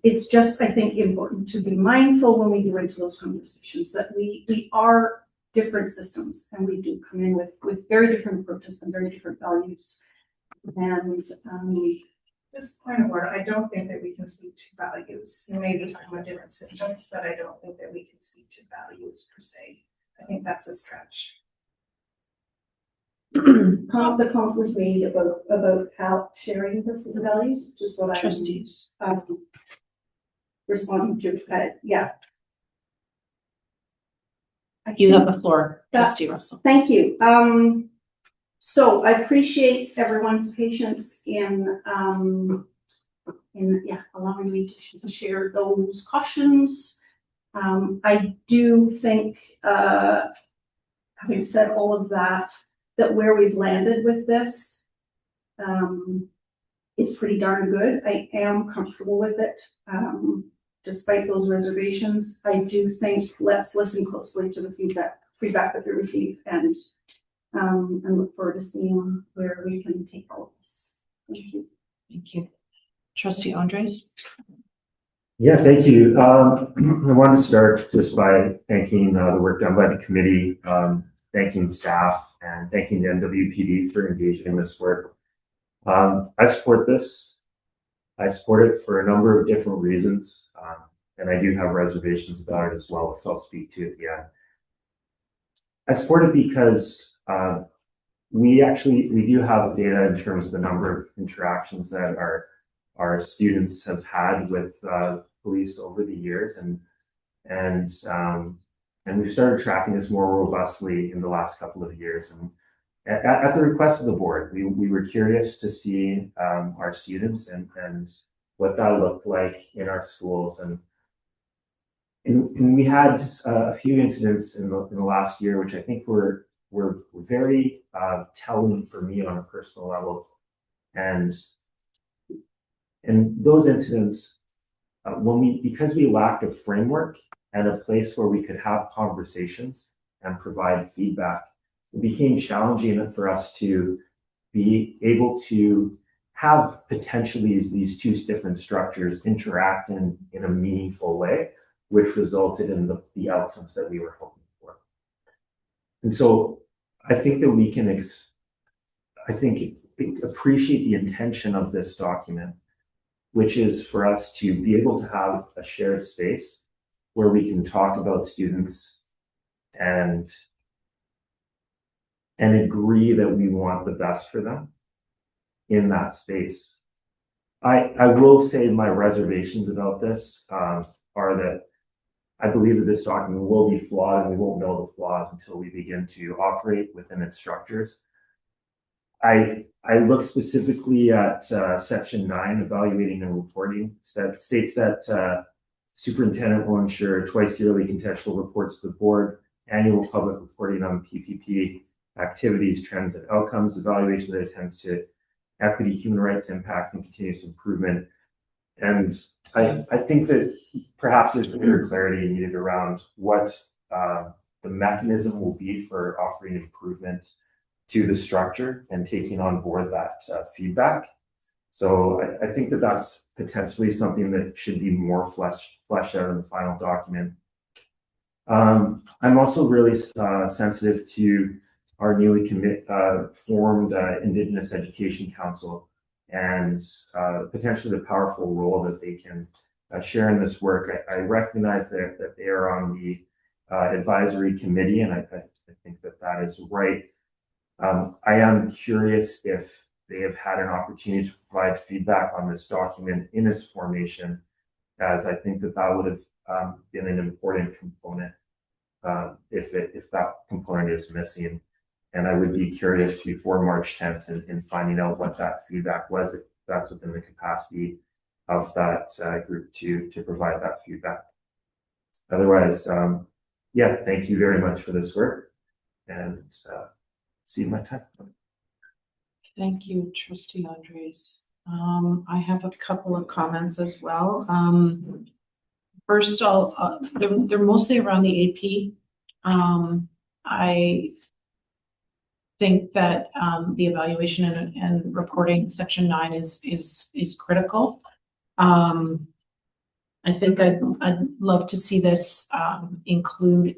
S6: It's just, I think, important to be mindful when we go into those conversations that we are different systems, and we do come in with very different approaches and very different values. And
S10: Just point of order, I don't think that we can speak to values. You may be talking about different systems, but I don't think that we can speak to values per se. I think that's a stretch.
S6: the comment was made about how sharing the values, which is what I
S1: Trustees.
S6: Responding to, yeah.
S1: You have the floor, Trustee
S6: That's-
S1: Russell.
S6: Thank you. So I appreciate everyone's patience in allowing me to share those cautions. I do think, having said all of that, that where we've landed with this is pretty darn good. I am comfortable with it. Despite those reservations, I do think let's listen closely to the feedback that we receive and look forward to seeing where we can take all of this. Thank you.
S1: Thank you. Trustee Andres?
S5: Yeah, thank you. I want to start just by thanking the work done by the committee, thanking staff, and thanking the NWPD for engaging in this work. I support this. I support it for a number of different reasons, and I do have reservations about it as well, which I'll speak to at the end. I support it because we do have data in terms of the number of interactions that our students have had with police over the years, and we've started tracking this more robustly in the last couple of years. And at the request of the board, we were curious to see our students and what that looked like in our schools. And we had a few incidents in the last year, which I think were very telling for me on a personal level. And those incidents, because we lacked a framework and a place where we could have conversations and provide feedback, it became challenging for us to be able to have potentially these two different structures interact in a meaningful way, which resulted in the outcomes that we were hoping for. And so I think that we can appreciate the intention of this document, which is for us to be able to have a shared space where we can talk about students and agree that we want the best for them in that space. I will say my reservations about this are that I believe that this document will be flawed, and we won't know the flaws until we begin to operate within its structures. I look specifically at section 9, evaluating and reporting, that states that superintendent will ensure twice yearly contextual reports to the board, annual public reporting on PPP activities, trends, and outcomes, evaluation that attends to equity, human rights impacts, and continuous improvement. And I think that perhaps there's greater clarity needed around what the mechanism will be for offering improvement to the structure and taking on board that feedback. So I think that that's potentially something that should be more fleshed out in the final document. I'm also really sensitive to our newly formed Indigenous Education Council and potentially the powerful role that they can share in this work. I recognize that they are on the advisory committee, and I think that is right. I am curious if they have had an opportunity to provide feedback on this document in its formation, as I think that would have been an important component if that component is missing. And I would be curious before March 10th in finding out what that feedback was, if that's within the capacity of that group to provide that feedback. Otherwise, yeah, thank you very much for this work, and see you my time.
S1: Thank you, Trustee Andres. I have a couple of comments as well. First, they're mostly around the AP. think that the evaluation and reporting section 9 is critical. I think I'd love to see this include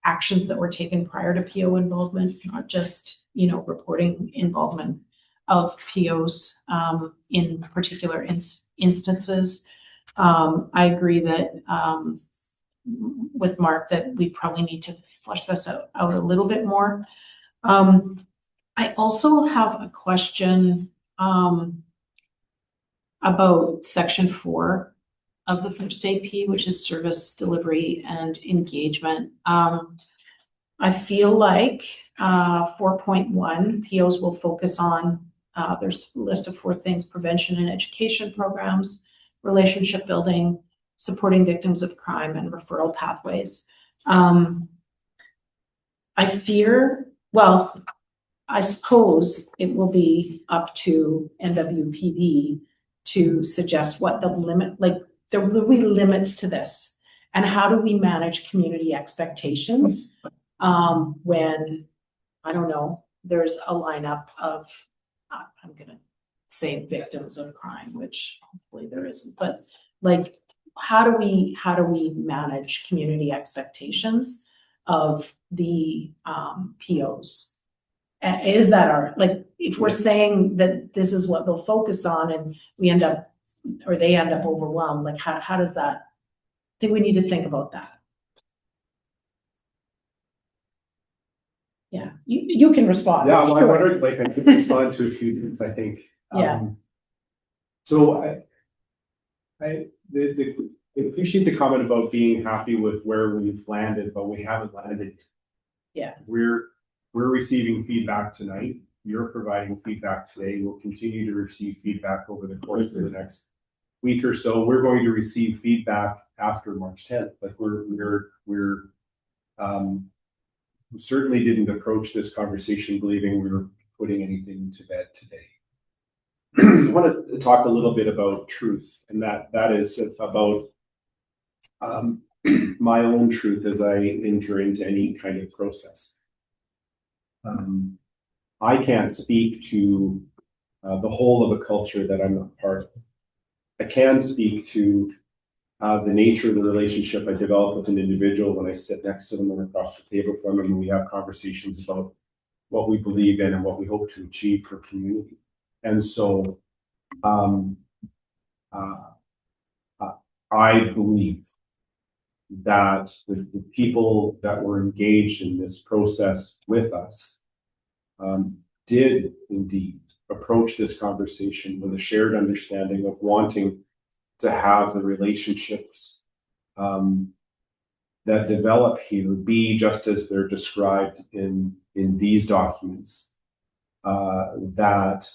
S1: actions that were taken prior to PO involvement, not just, you know, reporting involvement of POs in particular instances. I agree that with Mark that we probably need to flesh this out a little bit more. I also have a question about section 4 of the first AP, which is service delivery and engagement. I feel like 4.1 POs will focus on, there's a list of 4 things: prevention and education programs, relationship building, supporting victims of crime, and referral pathways. I fear, well, I suppose it will be up to NWPD to suggest what the limit, like there will be limits to this, and how do we manage community expectations when, I don't know, there's a lineup of, I'm gonna say victims of crime, which hopefully there isn't, but like, how do we manage community expectations of the POs? And is that our, like, if we're saying that this is what they'll focus on and we end up, or they end up overwhelmed, like how does that, I think we need to think about that. Yeah, you can respond.
S9: Yeah, well, I wondered, like, I could respond to a few things, I think.
S1: Yeah.
S9: So I appreciate the comment about being happy with where we've landed, but we haven't landed.
S1: Yeah.
S9: We're receiving feedback tonight. You're providing feedback today. We'll continue to receive feedback over the course of the next week or so. We're going to receive feedback after March 10th. Like we certainly didn't approach this conversation believing we were putting anything to bed today. I want to talk a little bit about truth, and that is about my own truth as I enter into any kind of process. I can't speak to the whole of a culture that I'm not part of. I can speak to the nature of the relationship I develop with an individual when I sit next to them or across the table from them, and we have conversations about what we believe in and what we hope to achieve for community. And so I believe that the people that were engaged in this process with us did indeed approach this conversation with a shared understanding of wanting to have the relationships that develop here be just as they're described in these documents, that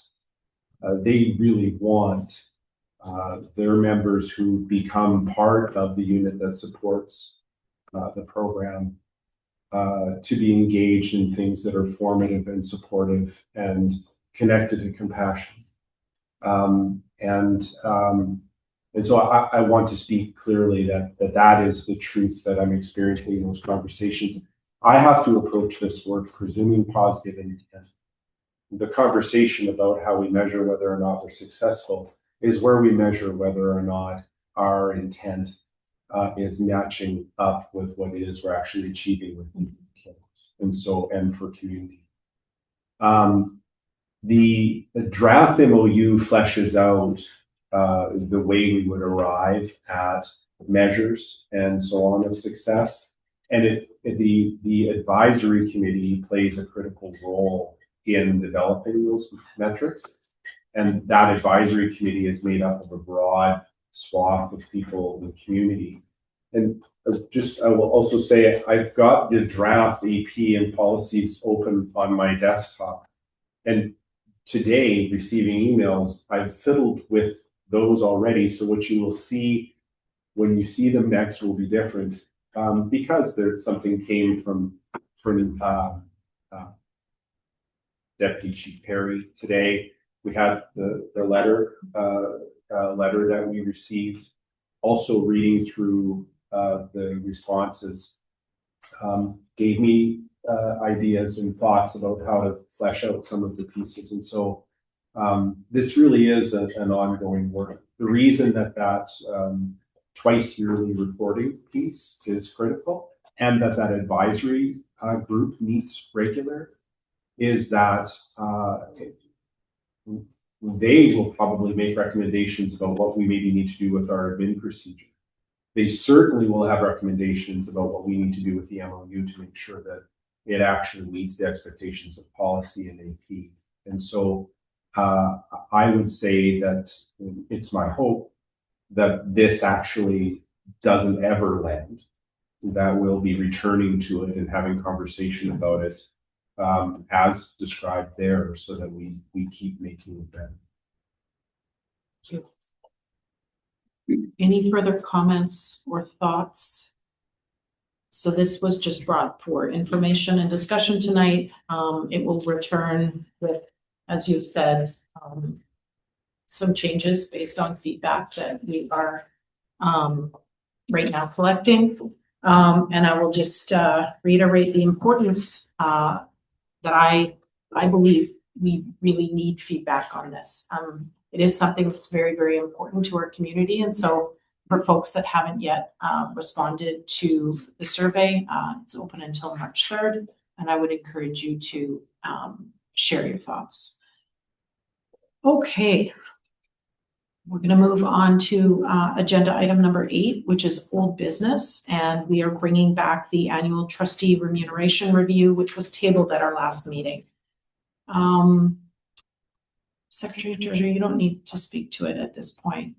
S9: they really want their members who become part of the unit that supports the program to be engaged in things that are formative and supportive and connected to compassion. And so I want to speak clearly that is the truth that I'm experiencing in those conversations. I have to approach this work presuming positive intent. The conversation about how we measure whether or not we're successful is where we measure whether or not our intent is matching up with what it is we're actually achieving with kids, and for community. The draft MOU fleshes out the way we would arrive at measures and so on of success, and the advisory committee plays a critical role in developing those metrics. And that advisory committee is made up of a broad swath of people in the community. And I will also say, I've got the draft AP and policies open on my desktop. And today, receiving emails, I've fiddled with those already. So what you will see when you see them next will be different because there's something came from Deputy Chief Perry today. We had the letter that we received. Also reading through the responses gave me ideas and thoughts about how to flesh out some of the pieces. And so this really is an ongoing work. The reason that twice yearly reporting piece is critical and that advisory group meets regular is that they will probably make recommendations about what we maybe need to do with our admin procedure. They certainly will have recommendations about what we need to do with the MOU to make sure that it actually meets the expectations of policy and AP. And so I would say that it's my hope that this actually doesn't ever land, that we'll be returning to it and having conversation about it as described there so that we keep making it better.
S1: Any further comments or thoughts? So this was just brought for information and discussion tonight. It will return with, as you've said, some changes based on feedback that we are right now collecting. And I will just reiterate the importance that I believe we really need feedback on this. It is something that's very, very important to our community. And so for folks that haven't yet responded to the survey, it's open until March 3rd. And I would encourage you to share your thoughts. Okay. We're going to move on to agenda item number 8, which is old business. And we are bringing back the annual trustee remuneration review, which was tabled at our last meeting. Secretary of Treasury, you don't need to speak to it at this point.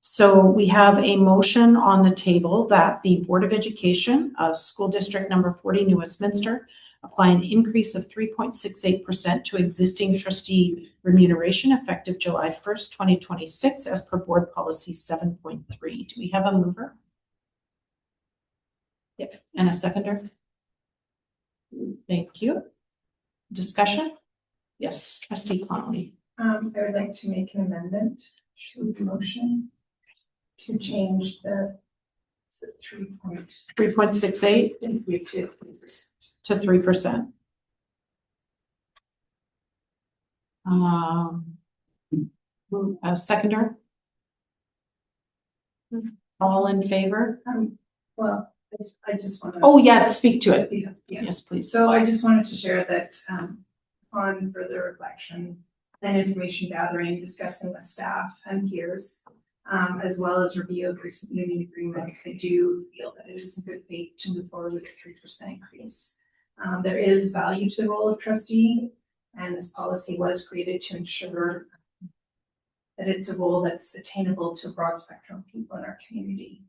S1: So we have a motion on the table that the Board of Education of School District number 40 New Westminster apply an increase of 3.68% to existing trustee remuneration effective July 1st, 2026 as per board policy 7.3. Do we have a mover? Yep, and a seconder? Thank you. Discussion? Yes, trustee Connolly.
S10: I would like to make an amendment to the motion to change the
S1: 3.68 to 3%. A seconder? All in favor?
S10: Well, I just want to.
S1: Oh, yeah, speak to it.
S10: Yeah.
S1: Yes, please.
S10: So I just wanted to share that on further reflection and information gathering, discussing with staff and peers, as well as review of recent union agreements, I do feel that it is in good faith to move forward with a 3% increase. There is value to the role of trustee, and this policy was created to ensure that it's a role that's attainable to a broad spectrum of people in our community.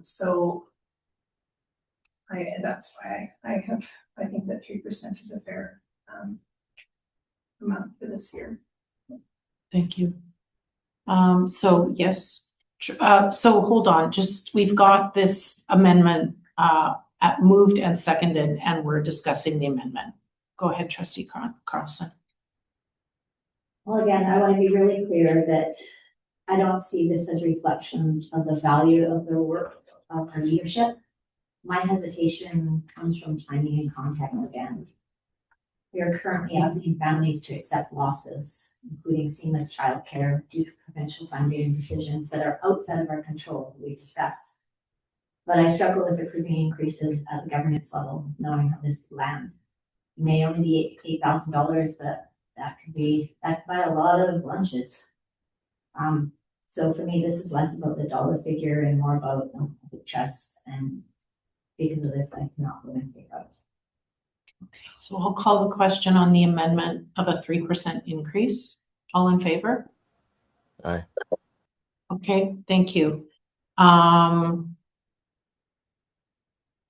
S10: So that's why I think that 3% is a fair amount for this year.
S1: Thank you. So yes, so hold on, we've got this amendment moved and seconded, and we're discussing the amendment. Go ahead, trustee Carlson.
S4: Well, again, I want to be really clear that I don't see this as a reflection of the value of the work of our leadership. My hesitation comes from timing and context again. We are currently asking families to accept losses, including seamless childcare due to provincial funding decisions that are outside of our control, we discussed. But I struggle with approving increases at the governance level, knowing how this could land. It may only be $8,000, but that could buy a lot of lunches. So for me, this is less about the dollar figure and more about the trust, and because of this, I cannot go in favor of it.
S1: Okay, so I'll call the question on the amendment of a 3% increase. All in favor?
S14: Aye.
S1: Okay, thank you.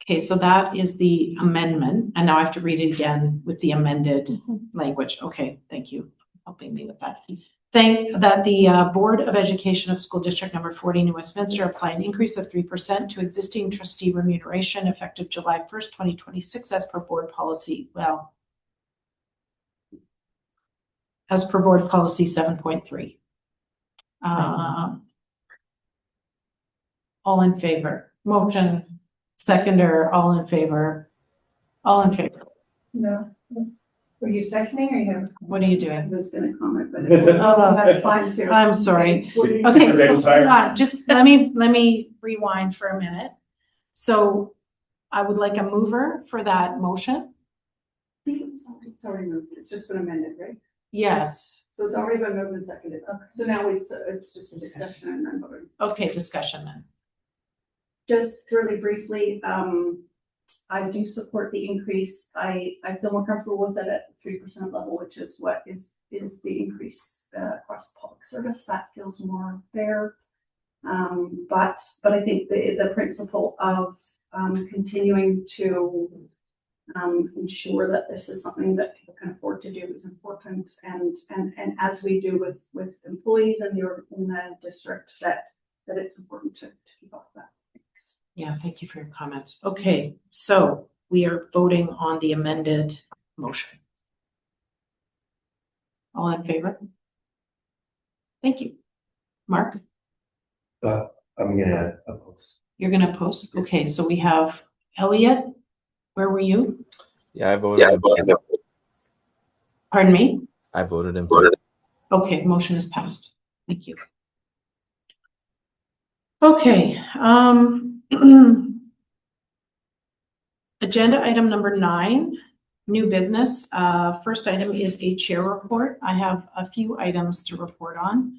S1: Okay, so that is the amendment, and now I have to read it again with the amended language. Okay, thank you for helping me with that. That the Board of Education of School District number 40 New Westminster apply an increase of 3% to existing trustee remuneration effective July 1st, 2026 as per board policy. Well, as per board policy 7.3. All in favor? Motion. Seconder, all in favor. All in favor?
S10: No. Were you seconding or you?
S1: What are you doing?
S6: was gonna comment, but.
S1: Oh,
S6: That's fine too.
S1: I'm sorry.
S6: Okay.
S1: Okay,
S9: Red
S1: hold
S9: tire.
S1: on. Just let me rewind for a minute. So I would like a mover for that motion.
S6: I think it's already moved, it's just been amended, right?
S1: Yes.
S6: So it's already been moved and seconded, so now it's just a discussion and then voting.
S1: Okay, discussion then.
S6: Just really briefly, I do support the increase. I feel more comfortable with it at 3% level, which is what is the increase across the public service. That feels more fair. But I think the principle of continuing to ensure that this is something that people can afford to do is important, and as we do with employees in the district, that it's important to keep up with that. Thanks.
S1: Yeah, thank you for your comments. Okay, so we are voting on the amended motion. All in favor? Thank you. Mark,
S5: I'm gonna oppose.
S1: you're gonna oppose? Okay, so we have Elliot. Where were you?
S14: Yeah, I voted.
S1: Pardon me?
S14: I voted in favor.
S1: Okay, motion is passed. Thank you. Okay, agenda item number 9, new business. First item is a chair report. I have a few items to report on.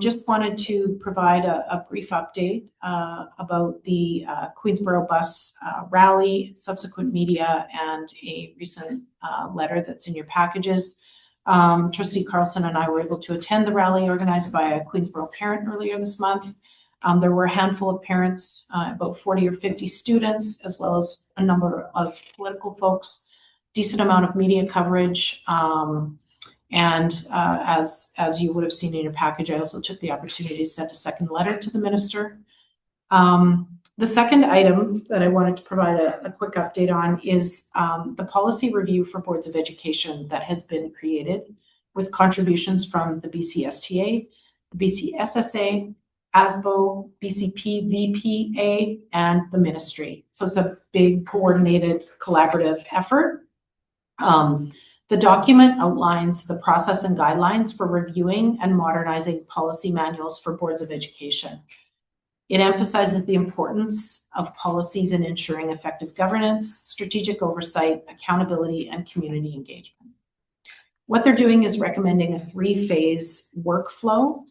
S1: Just wanted to provide a brief update about the Queensborough bus rally, subsequent media, and a recent letter that's in your packages. Trustee Carlson and I were able to attend the rally organized by a Queensborough parent earlier this month. There were a handful of parents, about 40 or 50 students, as well as a number of political folks, decent amount of media coverage. And as you would have seen in your package, I also took the opportunity to send a second letter to the minister. The second item that I wanted to provide a quick update on is the policy review for boards of education that has been created with contributions from the BCSTA, the BCSSA, ASBO, BCP, VPA, and the ministry. So it's a big coordinated collaborative effort. The document outlines the process and guidelines for reviewing and modernizing policy manuals for boards of education. It emphasizes the importance of policies in ensuring effective governance, strategic oversight, accountability, and community engagement. What they're doing is recommending a 3-phase workflow.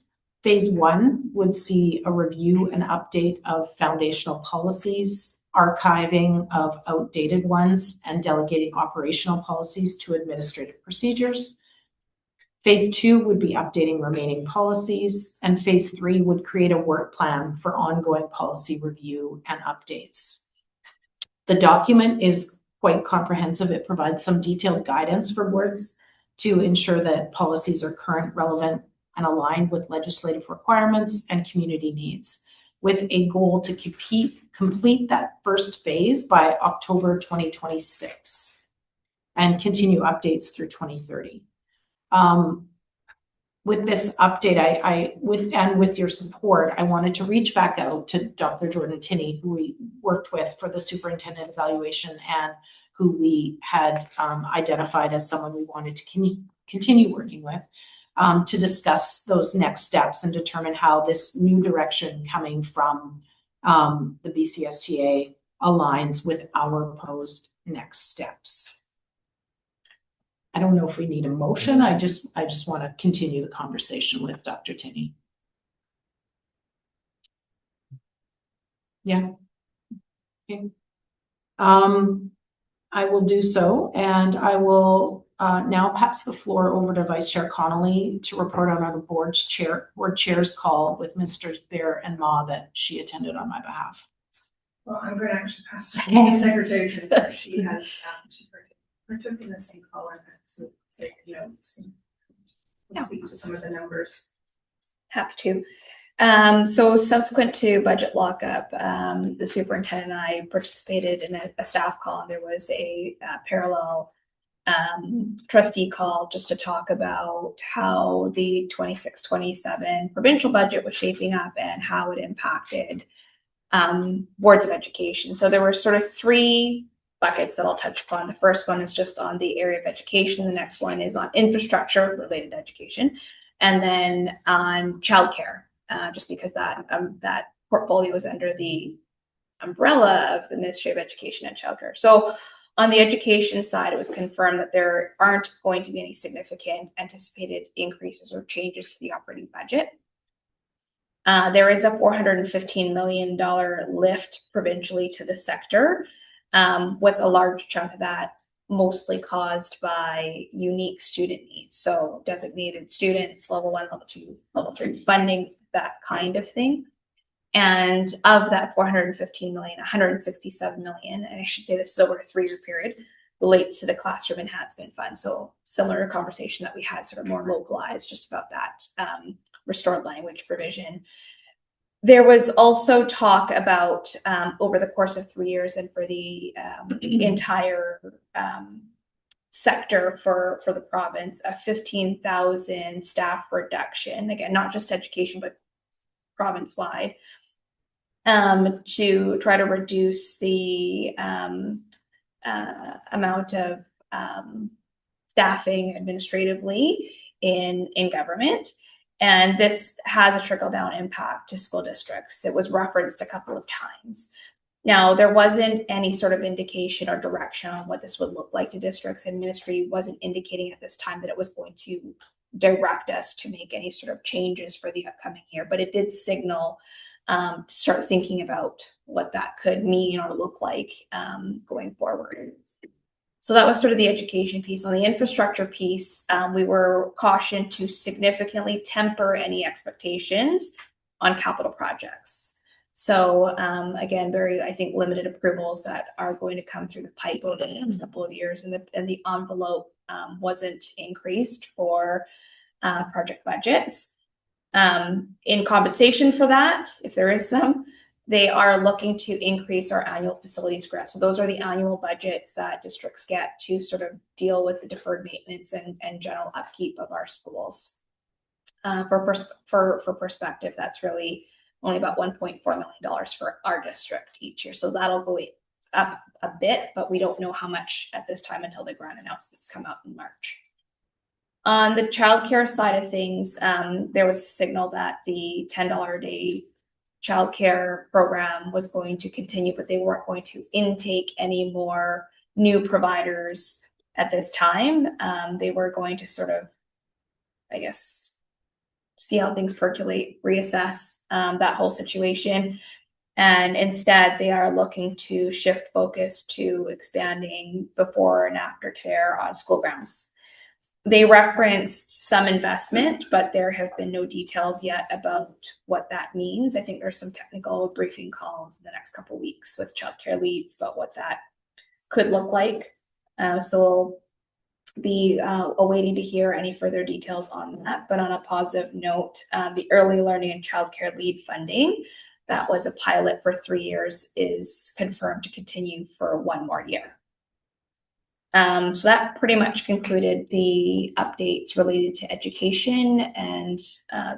S1: Phase 1 would see a review and update of foundational policies, archiving of outdated ones, and delegating operational policies to administrative procedures. Phase 2 would be updating remaining policies, and Phase 3 would create a work plan for ongoing policy review and updates. The document is quite comprehensive. It provides some detailed guidance for boards to ensure that policies are current, relevant, and aligned with legislative requirements and community needs, with a goal to complete that first phase by October 2026 and continue updates through 2030. With this update, with your support, I wanted to reach back out to Dr. Jordan Tinney, who we worked with for the superintendent evaluation and who we had identified as someone we wanted to continue working with, to discuss those next steps and determine how this new direction coming from the BCSTA aligns with our proposed next steps. I don't know if we need a motion. I just want to continue the conversation with Dr. Tinney. Yeah. Okay. I will do so, and I will now pass the floor over to Vice Chair Connolly to report on our board chair's call with Mr. Bear and Ma that she attended on my behalf.
S10: Well, I'm going to actually pass to the secretary. She has she partook in the same call and had some take notes and speak to some of the numbers.
S11: Happy to. So subsequent to budget lockup, the superintendent and I participated in a staff call, and there was a parallel trustee call just to talk about how the 26-27 provincial budget was shaping up and how it impacted boards of education. So there were sort of 3 buckets that I'll touch upon. The first one is just on the area of education. The next one is on infrastructure related to education, and then on childcare, just because that portfolio is under the umbrella of the Ministry of Education and Childcare. So on the education side, it was confirmed that there aren't going to be any significant anticipated increases or changes to the operating budget. There is a $415 million lift provincially to the sector, with a large chunk of that mostly caused by unique student needs. So designated students, level 1, level 2, level 3 funding, that kind of thing. And of that 415 million, 167 million, and I should say this is over a 3-year period, relates to the classroom enhancement fund. So similar conversation that we had, sort of more localized, just about that restored language provision. There was also talk about over the course of 3 years and for the entire sector for the province, a 15,000 staff reduction, again, not just education, but province-wide, to try to reduce the amount of staffing administratively in government. And this has a trickle-down impact to school districts. It was referenced a couple of times. Now, there wasn't any sort of indication or direction on what this would look like to districts, and ministry wasn't indicating at this time that it was going to direct us to make any sort of changes for the upcoming year, but it did signal to start thinking about what that could mean or look like going forward. So that was sort of the education piece. On the infrastructure piece, we were cautioned to significantly temper any expectations on capital projects. So again, very, I think, limited approvals that are going to come through the pipe over the next couple of years, and the envelope wasn't increased for project budgets. In compensation for that, if there is some, they are looking to increase our annual facilities grant. So those are the annual budgets that districts get to sort of deal with the deferred maintenance and general upkeep of our schools. For perspective, that's really only about $1.4 million for our district each year. So that'll go up a bit, but we don't know how much at this time until the grant announcements come out in March. On the childcare side of things, there was a signal that the $10 a day childcare program was going to continue, but they weren't going to intake any more new providers at this time. They were going to sort of, I guess, see how things percolate, reassess that whole situation. And instead, they are looking to shift focus to expanding before and after care on school grounds. They referenced some investment, but there have been no details yet about what that means. I think there's some technical briefing calls in the next couple of weeks with childcare leads about what that could look like. So we'll be awaiting to hear any further details on that. But on a positive note, the early learning and childcare lead funding, that was a pilot for 3 years, is confirmed to continue for 1 more year. So that pretty much concluded the updates related to education and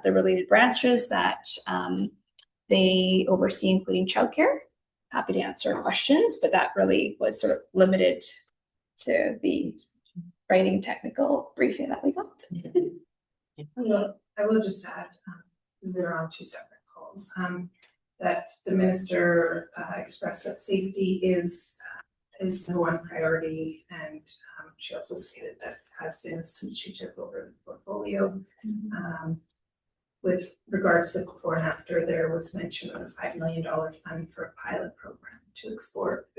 S11: the related branches that they oversee, including childcare. Happy to answer questions, but that really was sort of limited to the writing technical briefing that we got.
S10: I will just add, because they're on 2 separate calls, that the minister expressed that safety is the one priority, and she also stated that has been since she took over the portfolio. With regards to before and after, there was mention of a $5 million fund for a pilot program to support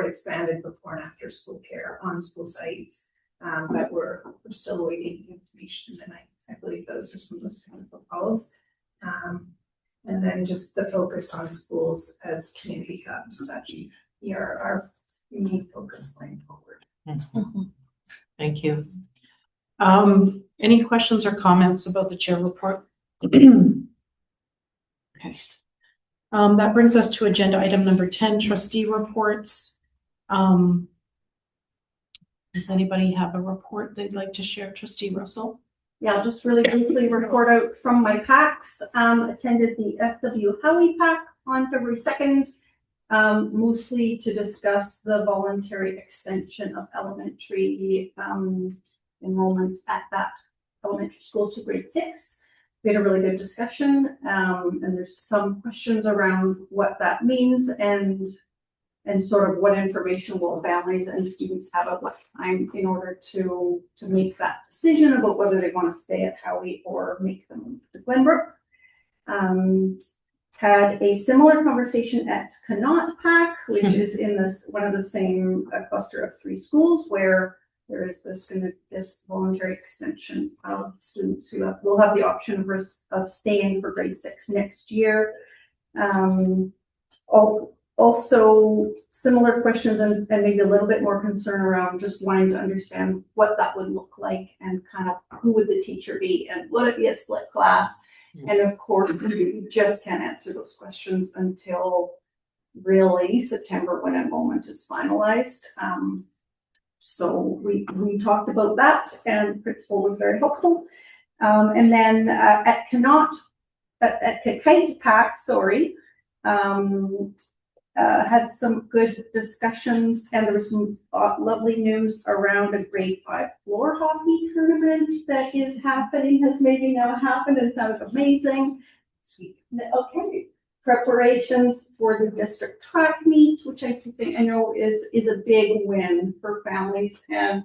S10: expanded before and after school care on school sites. But we're still awaiting information, and I believe those are some of those technical calls. And then just the focus on schools as community hubs that are our main focus going forward.
S1: Thank you. Any questions or comments about the chair report? Okay. That brings us to agenda item number 10, trustee reports. Does anybody have a report they'd like to share? Trustee Russell?
S6: Yeah, I'll just really briefly report out from my PACs. Attended the FW Howie PAC on February 2nd. mostly to discuss the voluntary extension of elementary enrollment at that elementary school to grade 6. We had a really good discussion, and there's some questions around what that means and sort of what information will families and students have at what time in order to make that decision about whether they want to stay at Howie or make the move to Glenbrook. Had a similar conversation at Connaught Pack, which is in this one of the same cluster of 3 schools where there is this voluntary extension of students who will have the option of staying for grade 6 next year. Also similar questions and maybe a little bit more concern around just wanting to understand what that would look like and kind of who would the teacher be and would it be a split class? And of course, we just can't answer those questions until really September when enrollment is finalized. So we talked about that and the principal was very helpful. And then at Kite Pack, had some good discussions and there was some lovely news around a grade 5 floor hockey tournament that is happening, has maybe now happened and sounded amazing. Sweet. Okay. Preparations for the district track meet, which I know is a big win for families and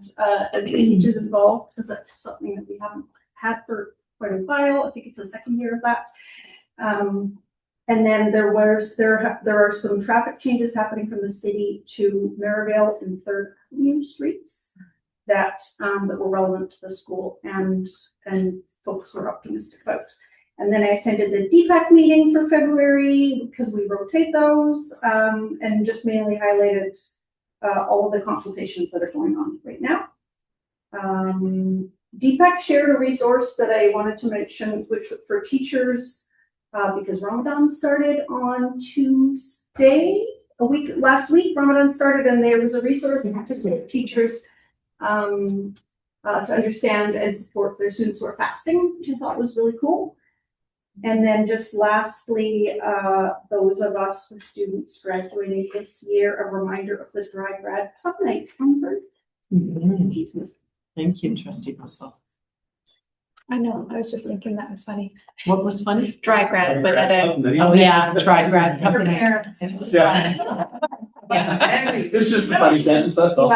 S6: teachers involved, because that's something that we haven't had for quite a while. I think it's the 2nd year of that. And then there are some traffic changes happening from the city to Merivale and 3rd Avenue streets that were relevant to the school and folks were optimistic about. And then I attended the DPAC meeting for February because we rotate those and just mainly highlighted all of the consultations that are going on right now. DPAC shared a resource that I wanted to mention, which for teachers, because Ramadan started on Tuesday, last week, Ramadan started, and there was a resource to teachers to understand and support their students who are fasting, which I thought was really cool. And then just lastly, those of us with students graduating this year, a reminder of the Dry Grad Pub Night on Thursday.
S7: Thank you, Trustee Russell.
S11: I know, I was just thinking that was funny.
S7: What was funny?
S11: Dry grad, but at a.
S7: Oh, yeah, Dry Grad.
S11: For parents.
S7: It was
S9: Yeah. It's just a funny sentence, that's all.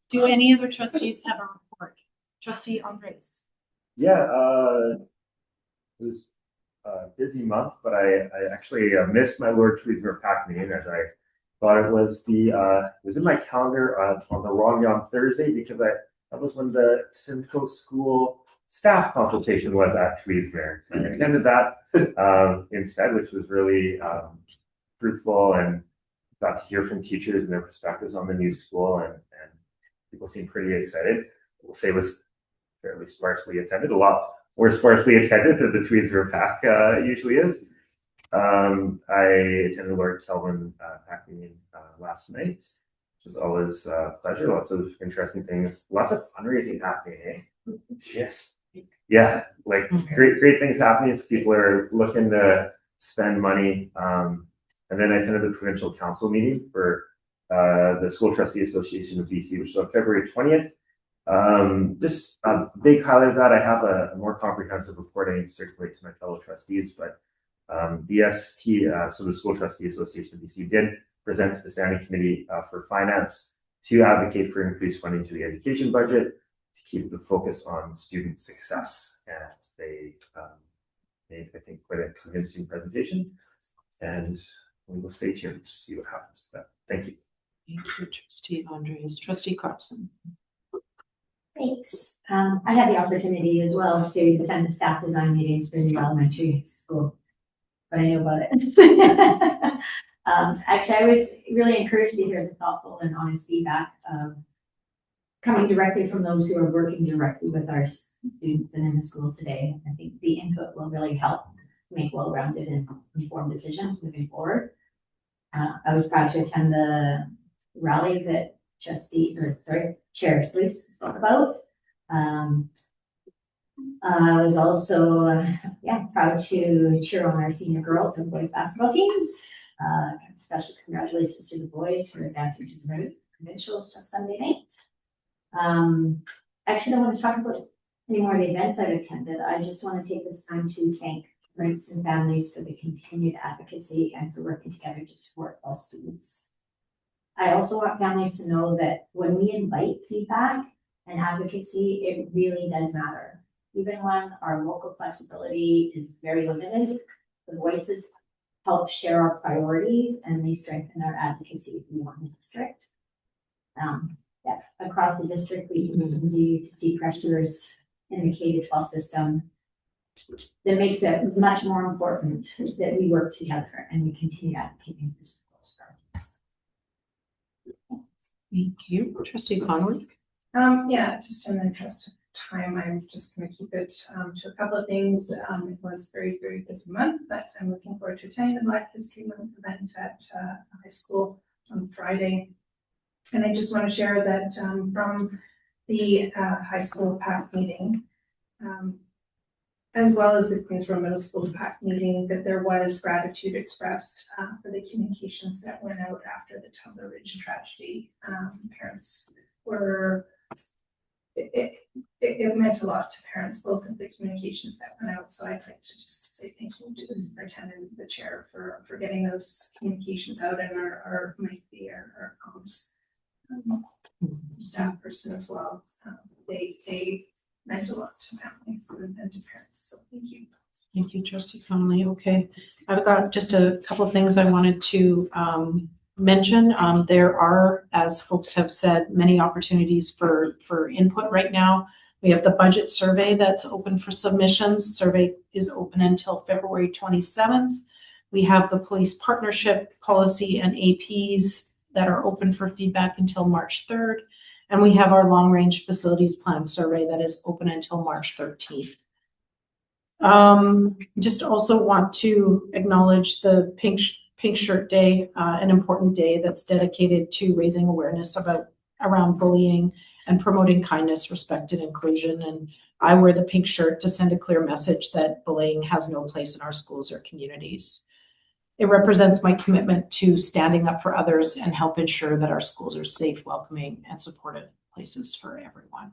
S1: Do any other trustees have a report? Trustee Andres.
S5: Yeah, it was a busy month, but I actually missed my Lord Tweedsmuir Pack meeting as I thought it was it was in my calendar on the wrong day on Thursday because that was when the Simcoe School staff consultation was at Tweedsmuir. So I attended that instead, which was really fruitful and got to hear from teachers and their perspectives on the new school and people seemed pretty excited. We'll say it was fairly sparsely attended, a lot more sparsely attended than the Tweedsmuir Pack usually is. I attended Lord Kelvin Pack meeting last night, which was always a pleasure. Lots of interesting things, lots of fundraising happening. Eh? Yes, yeah, like great things happening. So people are looking to spend money. And then I attended the provincial council meeting for the School Trustee Association of BC, which was on February 20th. Just a big highlight of that, I have a more comprehensive report I need to circulate to my fellow trustees, but the ST, so the School Trustee Association of BC did present to the Standing Committee for Finance to advocate for increased funding to the education budget to keep the focus on student success. And they made, I think, quite a convincing presentation. And we will stay tuned to see what happens with that. Thank you.
S7: Thank you, Trustee Andres. Trustee Carlson.
S4: Thanks. I had the opportunity as well to attend the staff design meetings for the elementary school, but I know about it. Actually, I was really encouraged to hear the thoughtful and honest feedback coming directly from those who are working directly with our students and in the schools today. I think the input will really help make well-rounded and informed decisions moving forward. I was proud to attend the rally that Chair Sluice spoke about. I was also proud to cheer on our senior girls and boys basketball teams. Special congratulations to the boys for advancing to the provincials just Sunday night. Actually, I don't want to talk about any more of the events I've attended. I just want to take this time to thank parents and families for the continued advocacy and for working together to support all students. I also want families to know that when we invite feedback and advocacy, it really does matter. Even when our local flexibility is very limited, the voices help share our priorities and they strengthen our advocacy for the district. Across the district, we continue to see pressures in the K-12 system that makes it much more important that we work together and we continue advocating for schools.
S1: Thank you. Trustee Conley?
S10: Yeah, just in the interest of time, I'm just going to keep it to a couple of things. It was a very, very busy month, but I'm looking forward to attending the Black History Month event at high school on Friday. And I just want to share that from the high school PAC meeting, as well as the Queensborough Middle School PAC meeting, that there was gratitude expressed for the communications that went out after the Tumbler Ridge tragedy. Parents were, it meant a lot to parents, both of the communications that went out. So I'd like to just say thank you to the superintendent, the chair for getting those communications out, and our comms staff person as well. They meant a lot to families and to parents. So thank you.
S1: Thank you, Trustee Connolly. Okay, I've got just a couple of things I wanted to mention. There are, as folks have said, many opportunities for input right now. We have the budget survey that's open for submissions. Survey is open until February 27th. We have the police partnership policy and APs that are open for feedback until March 3rd. And we have our long range facilities plan survey that is open until March 13th. Just also want to acknowledge the Pink Shirt Day, an important day that's dedicated to raising awareness around bullying and promoting kindness, respect, and inclusion. And I wear the pink shirt to send a clear message that bullying has no place in our schools or communities. It represents my commitment to standing up for others and help ensure that our schools are safe, welcoming, and supportive places for everyone.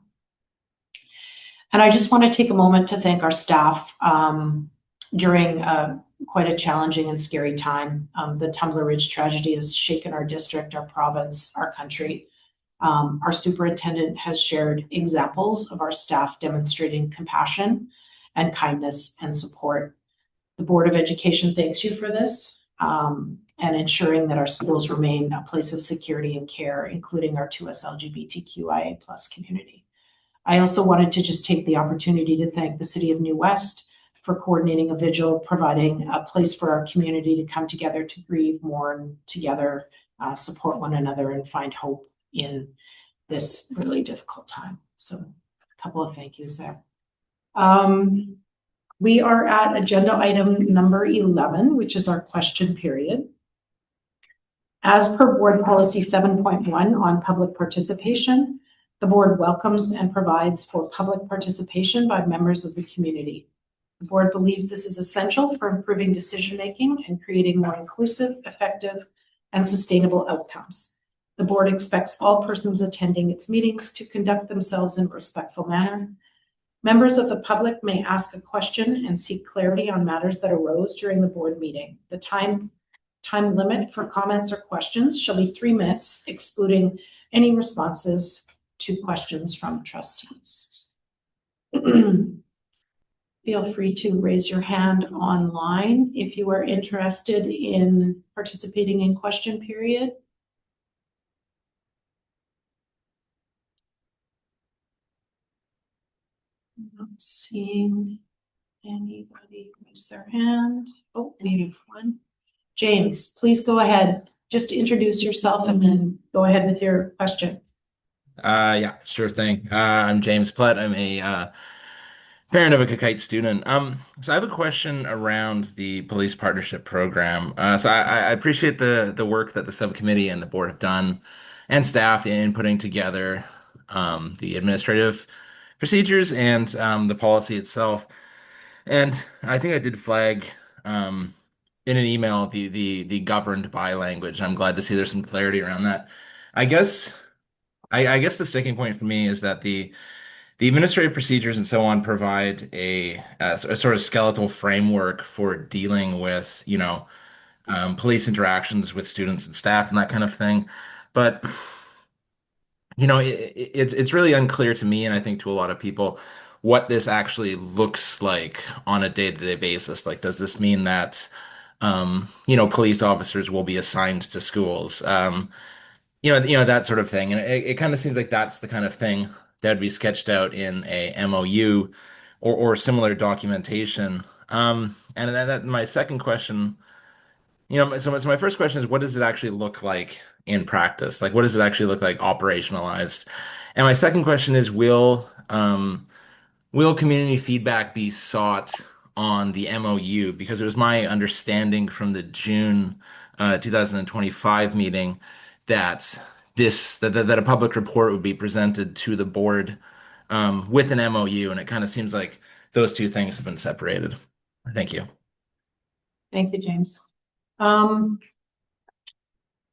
S1: And I just want to take a moment to thank our staff during quite a challenging and scary time. The Tumbler Ridge tragedy has shaken our district, our province, our country. Our superintendent has shared examples of our staff demonstrating compassion and kindness and support. The Board of Education thanks you for this and ensuring that our schools remain a place of security and care, including our 2S LGBTQIA+ community. I also wanted to just take the opportunity to thank the City of New West for coordinating a vigil, providing a place for our community to come together to grieve, mourn together, support one another, and find hope in this really difficult time. So a couple of thank yous there. We are at agenda item number 11, which is our question period. As per Board Policy 7.1 on public participation, the board welcomes and provides for public participation by members of the community. The board believes this is essential for improving decision-making and creating more inclusive, effective, and sustainable outcomes. The board expects all persons attending its meetings to conduct themselves in a respectful manner. Members of the public may ask a question and seek clarity on matters that arose during the board meeting. The time limit for comments or questions shall be 3 minutes, excluding any responses to questions from trustees. Feel free to raise your hand online if you are interested in participating in question period. Not seeing anybody raise their hand. Oh, we have one. James, please go ahead. Just introduce yourself and then go ahead with your question.
S16: Yeah, sure thing. I'm James Platt. I'm a parent of a Kakite student. So I have a question around the police partnership program. So I appreciate the work that the subcommittee and the board have done and staff in putting together the administrative procedures and the policy itself. And I think I did flag in an email the governed by language. I'm glad to see there's some clarity around that. I guess I guess the sticking point for me is that the administrative procedures and so on provide a sort of skeletal framework for dealing with, police interactions with students and staff and that kind of thing. But it's really unclear to me, and I think to a lot of people, what this actually looks like on a day-to-day basis. Like, does this mean that police officers will be assigned to schools? That sort of thing. And it kind of seems like that's the kind of thing that would be sketched out in a MOU or similar documentation. And that my second question, so my first question is, what does it actually look like in practice? Like, what does it actually look like operationalized? And my second question is, will community feedback be sought on the MOU? Because it was my understanding from the June 2025 meeting that that a public report would be presented to the board with an MOU, and it kind of seems like those two things have been separated. Thank you.
S1: Thank you, James.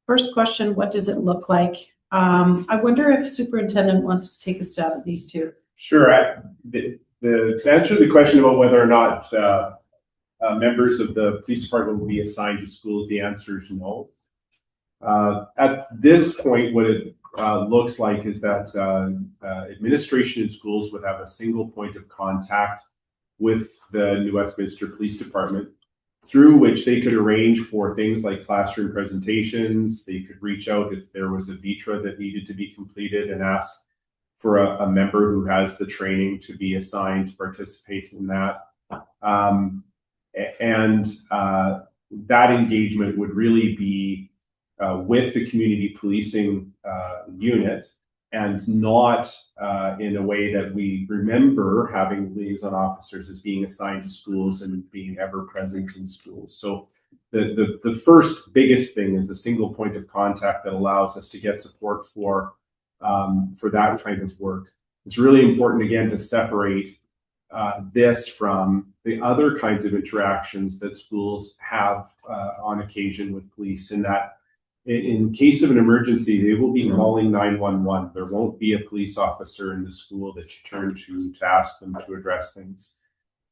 S1: First question, what does it look like? I wonder if superintendent wants to take a stab at these two.
S9: Sure. To answer the question about whether or not members of the police department will be assigned to schools, the answer is no. At this point, what it looks like is that administration in schools would have a single point of contact with the New Westminster Police Department, through which they could arrange for things like classroom presentations. They could reach out if there was a vitra that needed to be completed and ask for a member who has the training to be assigned to participate in that. That engagement would really be with the community policing unit, and not in a way that we remember having liaison officers as being assigned to schools and being ever present in schools. So the first biggest thing is a single point of contact that allows us to get support for that kind of work. It's really important, again, to separate this from the other kinds of interactions that schools have on occasion with police, in that in case of an emergency, they will be calling 911. There won't be a police officer in the school that you turn to ask them to address things.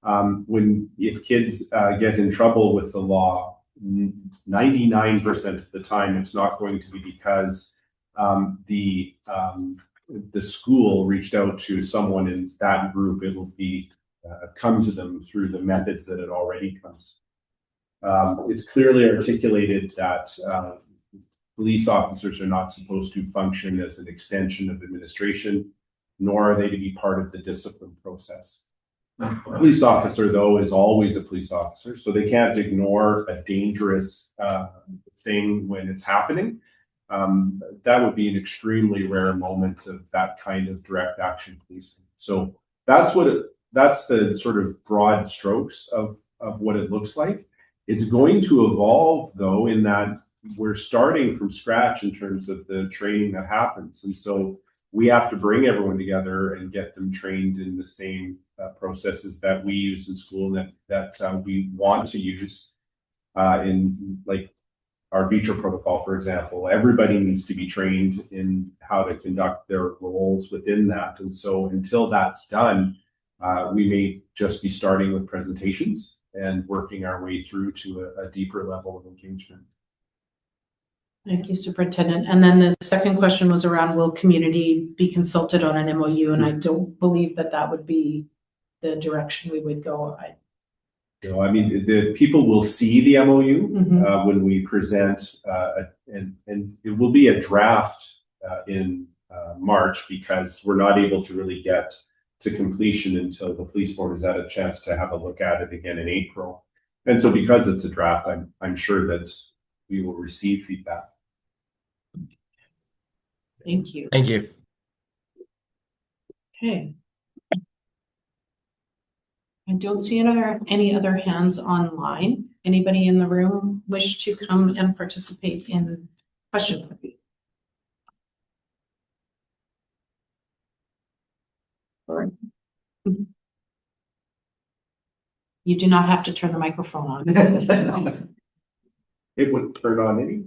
S9: If kids get in trouble with the law, 99% of the time, it's not going to be because the school reached out to someone in that group. It will be come to them through the methods that it already comes. It's clearly articulated that police officers are not supposed to function as an extension of administration, nor are they to be part of the discipline process. A police officer, though, is always a police officer, so they can't ignore a dangerous thing when it's happening. That would be an extremely rare moment of that kind of direct action policing. So that's the sort of broad strokes of what it looks like. It's going to evolve, though, in that we're starting from scratch in terms of the training that happens. And so we have to bring everyone together and get them trained in the same processes that we use in school, that we want to use in, like, our VITRA protocol, for example. Everybody needs to be trained in how to conduct their roles within that. And so until that's done, we may just be starting with presentations and working our way through to a deeper level of engagement.
S1: Thank you, Superintendent. And then the second question was around, will community be consulted on an MOU? And I don't believe that would be the direction we would go.
S9: I mean, the people will see the MOU when we present, and it will be a draft in March, because we're not able to really get to completion until the police board has had a chance to have a look at it again in April. And so because it's a draft, I'm sure that we will receive feedback.
S1: Thank you.
S16: Thank you.
S1: Okay. I don't see any other hands online. Anybody in the room wish to come and participate in question review? You do not have to turn the microphone on.
S9: It would turn on any.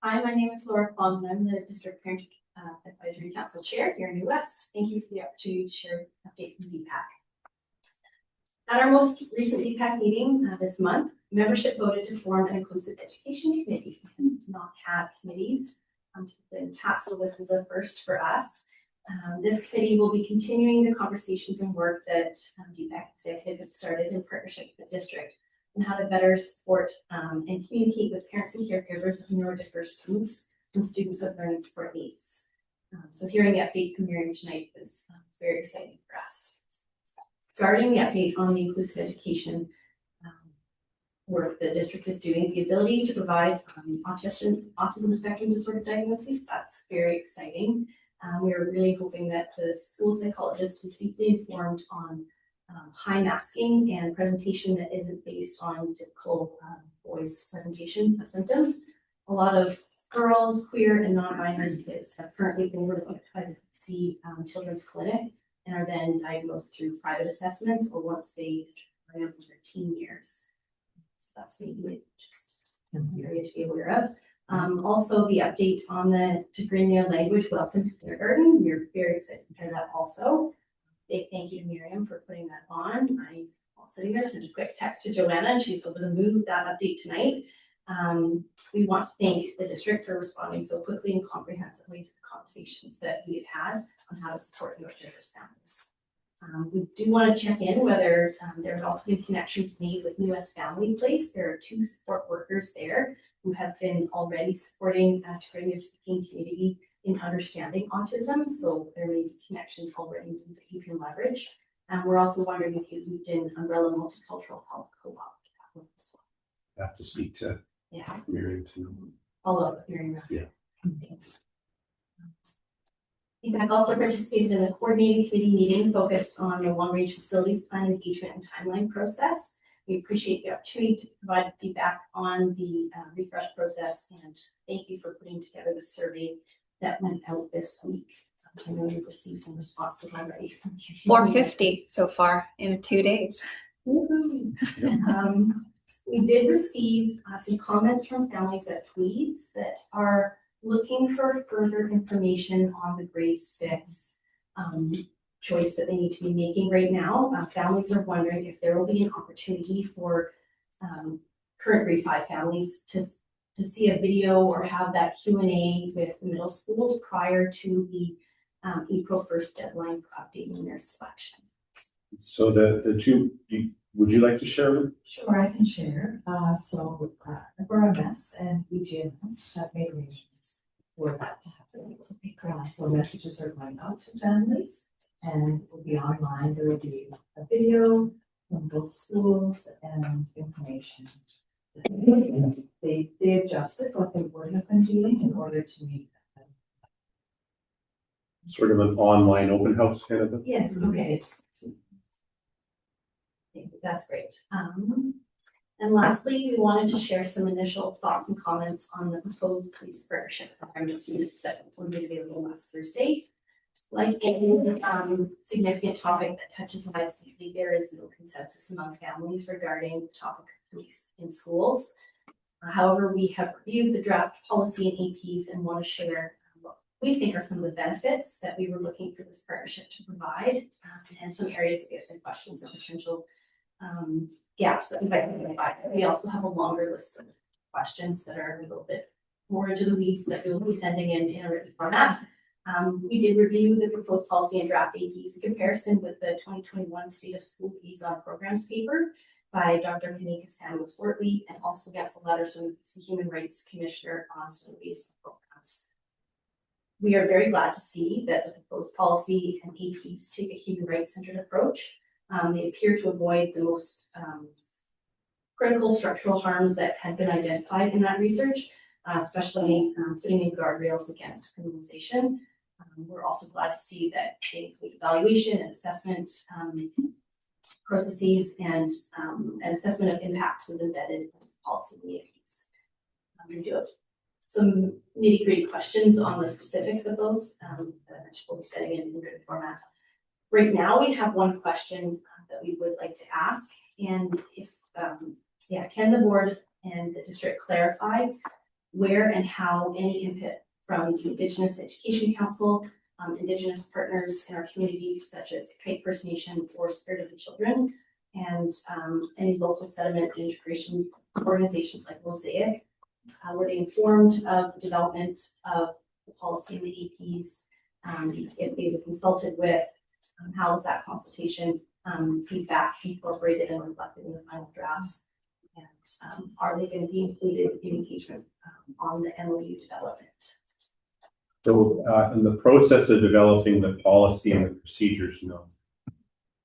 S12: Hi, my name is Laura Plum, and I'm the District Parent Advisory Council Chair here in New West. Thank you for the opportunity to share an update from DPAC. At our most recent DPAC meeting this month, membership voted to form an inclusive education committee. We do not have committees in TAP, so this is a first for us. This committee will be continuing the conversations and work that DPAC Executive has started in partnership with the district and how to better support and communicate with parents and caregivers of neurodiverse students and students with learning support needs. So hearing the update from Miriam tonight was very exciting for us. Regarding the update on the inclusive education work the district is doing, the ability to provide autism spectrum disorder diagnoses, that's very exciting. We are really hoping that the school psychologist is deeply informed on high masking and presentation that isn't based on typical boys' presentation of symptoms. A lot of girls, queer and non-binary kids have currently been referred by the Children's Clinic and are then diagnosed through private assessments or once they are in their teen years. So that's maybe just an area to be aware of. Also, the update on the Tigrinya language welcome to kindergarten. We're very excited to hear that also. Big thank you to Miriam for putting that on. I was sitting there, sent a quick text to Joanna, and she's over the moon with that update tonight. We want to thank the district for responding so quickly and comprehensively to the conversations that we have had on how to support neurodiverse families. We do want to check in whether there's also been connections made with US Family Place. There are 2 support workers there who have been already supporting the Tigrinya speaking community in understanding autism. So there may be connections already that you can leverage. We're also wondering if you've moved in Umbrella Multicultural Health Co-op.
S9: I have to speak to
S12: Yeah.
S9: Miriam too.
S12: Follow up with Miriam.
S9: Yeah.
S12: Thanks. DPAC also participated in a coordinating committee meeting focused on the long-range facilities plan engagement and timeline process. We appreciate the opportunity to provide feedback on the refresh process, and thank you for putting together the survey that went out this week. I know you've received some responses already.
S11: 450 so far in 2 days.
S12: We did receive some comments from families at Tweeds that are looking for further information on the grade 6 choice that they need to be making right now. Families are wondering if there will be an opportunity for current grade 5 families to see a video or have that Q&A with the middle schools prior to the April 1st deadline for updating their selection.
S9: So the 2, would you like to share them?
S10: Sure, I can share. So FRMS and EGNS have made arrangements for that to happen. So messages are going out to families and will be online. There will be a video from both schools and information. They adjusted what they would have been doing in order to meet that.
S9: Sort of an online open house kind of thing?
S10: Yes, okay.
S12: That's great. And lastly, we wanted to share some initial thoughts and comments on the proposed police partnership program that were made available last Thursday. Like any significant topic that touches lives deeply, there is no consensus among families regarding the topic of police in schools. However, we have reviewed the draft policy and APs and want to share what we think are some of the benefits that we were looking for this partnership to provide, and some areas that we have some questions and potential gaps that we've identified. We also have a longer list of questions that are a little bit more into the weeds that we will be sending in a written format. We did review the proposed policy and draft APs in comparison with the 2021 State of School Fees on Programs paper by Dr. Kanika Samuels-Wortley, and also gets a letter from the Human Rights Commissioner on student fees programs. We are very glad to see that the proposed policy and APs take a human rights centered approach. They appear to avoid the most critical structural harms that had been identified in that research, especially putting in guardrails against criminalization. We're also glad to see that they include evaluation and assessment processes, and an assessment of impacts was embedded into the policy and the APs. We do have some nitty-gritty questions on the specifics of those that we'll be setting in written format. Right now, we have one question that we would like to ask, and if
S6: can the board and the district clarify where and how any input from the Indigenous Education Council, Indigenous partners in our communities such as Kite First Nation or Spirit of the Children, and any local settlement and integration organizations like Mosaic, were they informed of the development of the policy in the APs, if these are consulted with, how is that consultation feedback incorporated and reflected in the final drafts, and are they going to be included in engagement on the MOU development?
S9: So in the process of developing the policy and the procedures, no.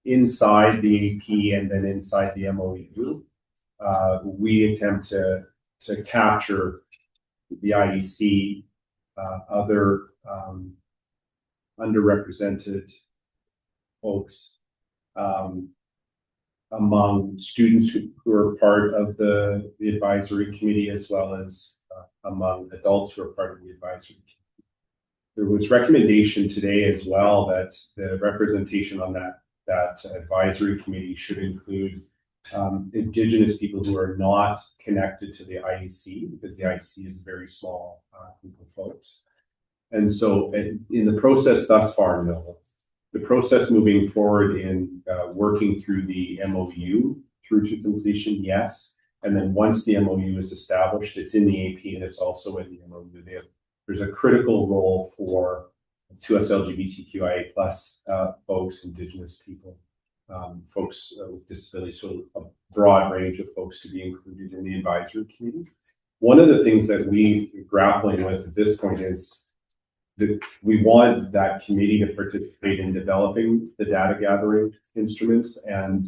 S9: Inside the AP and then inside the MOU, we attempt to capture the IEC, other underrepresented folks among students who are part of the advisory committee, as well as among adults who are part of the advisory committee. There was recommendation today as well that the representation on that advisory committee should include Indigenous people who are not connected to the IEC, because the IEC is a very small group of folks. And so in the process thus far, no. The process moving forward in working through the MOU through to completion, yes. And then once the MOU is established, it's in the AP and it's also in the MOU. There's a critical role for to us LGBTQIA plus folks, Indigenous people, folks with disabilities, so a broad range of folks to be included in the advisory committee. One of the things that we're grappling with at this point is that we want that committee to participate in developing the data gathering instruments and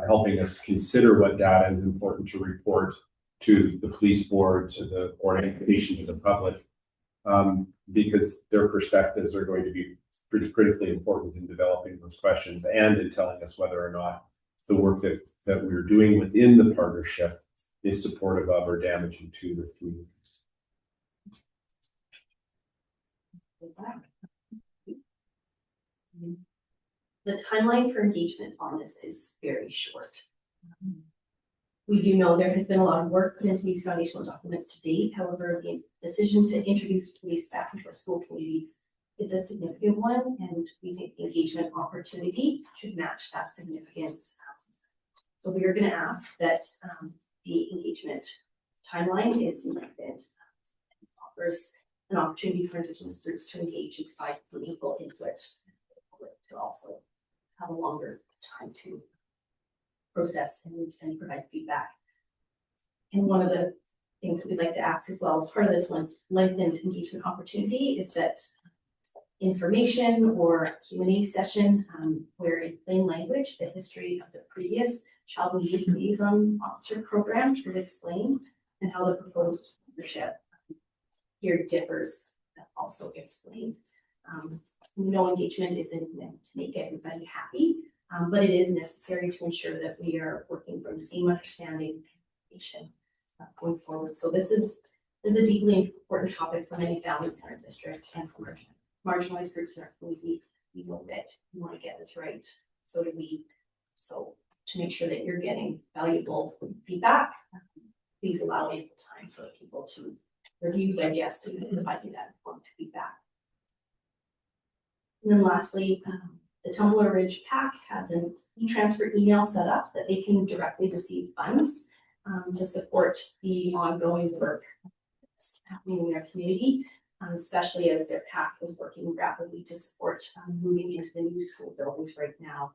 S9: helping us consider what data is important to report to the police board, to the orientation to the public, because their perspectives are going to be pretty critically important in developing those questions and in telling us whether or not the work that we're doing within the partnership is supportive of or damaging to the communities.
S6: The timeline for engagement on this is very short. We do know there has been a lot of work put into these foundational documents to date. However, the decision to introduce police back into our school communities is a significant one, and we think the engagement opportunity should match that significance. So we are going to ask that the engagement timeline is lengthened, offers an opportunity for Indigenous groups to engage and provide meaningful input, to also have a longer time to process and provide feedback. And one of the things that we'd like to ask as well as part of this lengthened engagement opportunity is that information or Q&A sessions where in plain language the history of the previous Child and Youth Liaison Officer program is explained and how the proposed partnership here differs, that also explained. No engagement isn't meant to make everybody happy, but it is necessary to ensure that we are working from the same understanding going forward. So this is a deeply important topic for many families in our district and for marginalized groups in our community. We know that we want to get this right. So do we. So to make sure that you're getting valuable feedback, please allow ample time for people to review, digest, and provide you that informed feedback. And then lastly, the Tumbler Ridge PAC has an e-transfer email set up that they can directly receive funds to support the ongoing work that's happening in their community, especially as their PAC is working rapidly to support moving into the new school buildings right now.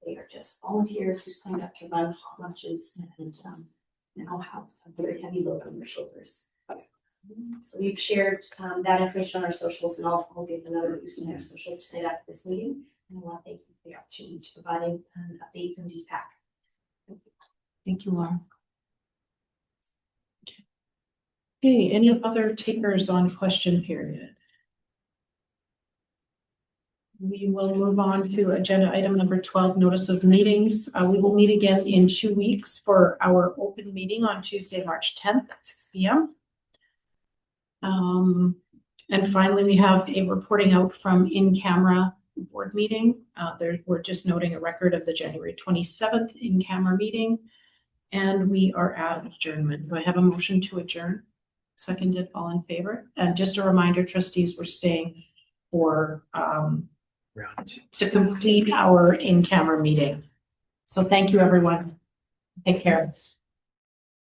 S6: They are just volunteers who signed up to run hot lunches and now have a very heavy load on their shoulders. So we've shared that information on our socials, and I'll give another boost in our socials tonight after this meeting. And I want to thank you for the opportunity to providing an update from DPAC.
S1: Thank you, Laura. Okay, any other takers on question period? We will move on to agenda item number 12, notice of meetings. We will meet again in 2 weeks for our open meeting on Tuesday, March 10th at 6 p.m. And finally, we have a reporting out from in-camera board meeting. We're just noting a record of the January 27th in-camera meeting. And we are at adjournment. Do I have a motion to adjourn? Seconded, all in favor? And just a reminder, trustees, we're staying for to complete our in-camera meeting. So thank you, everyone. Take care.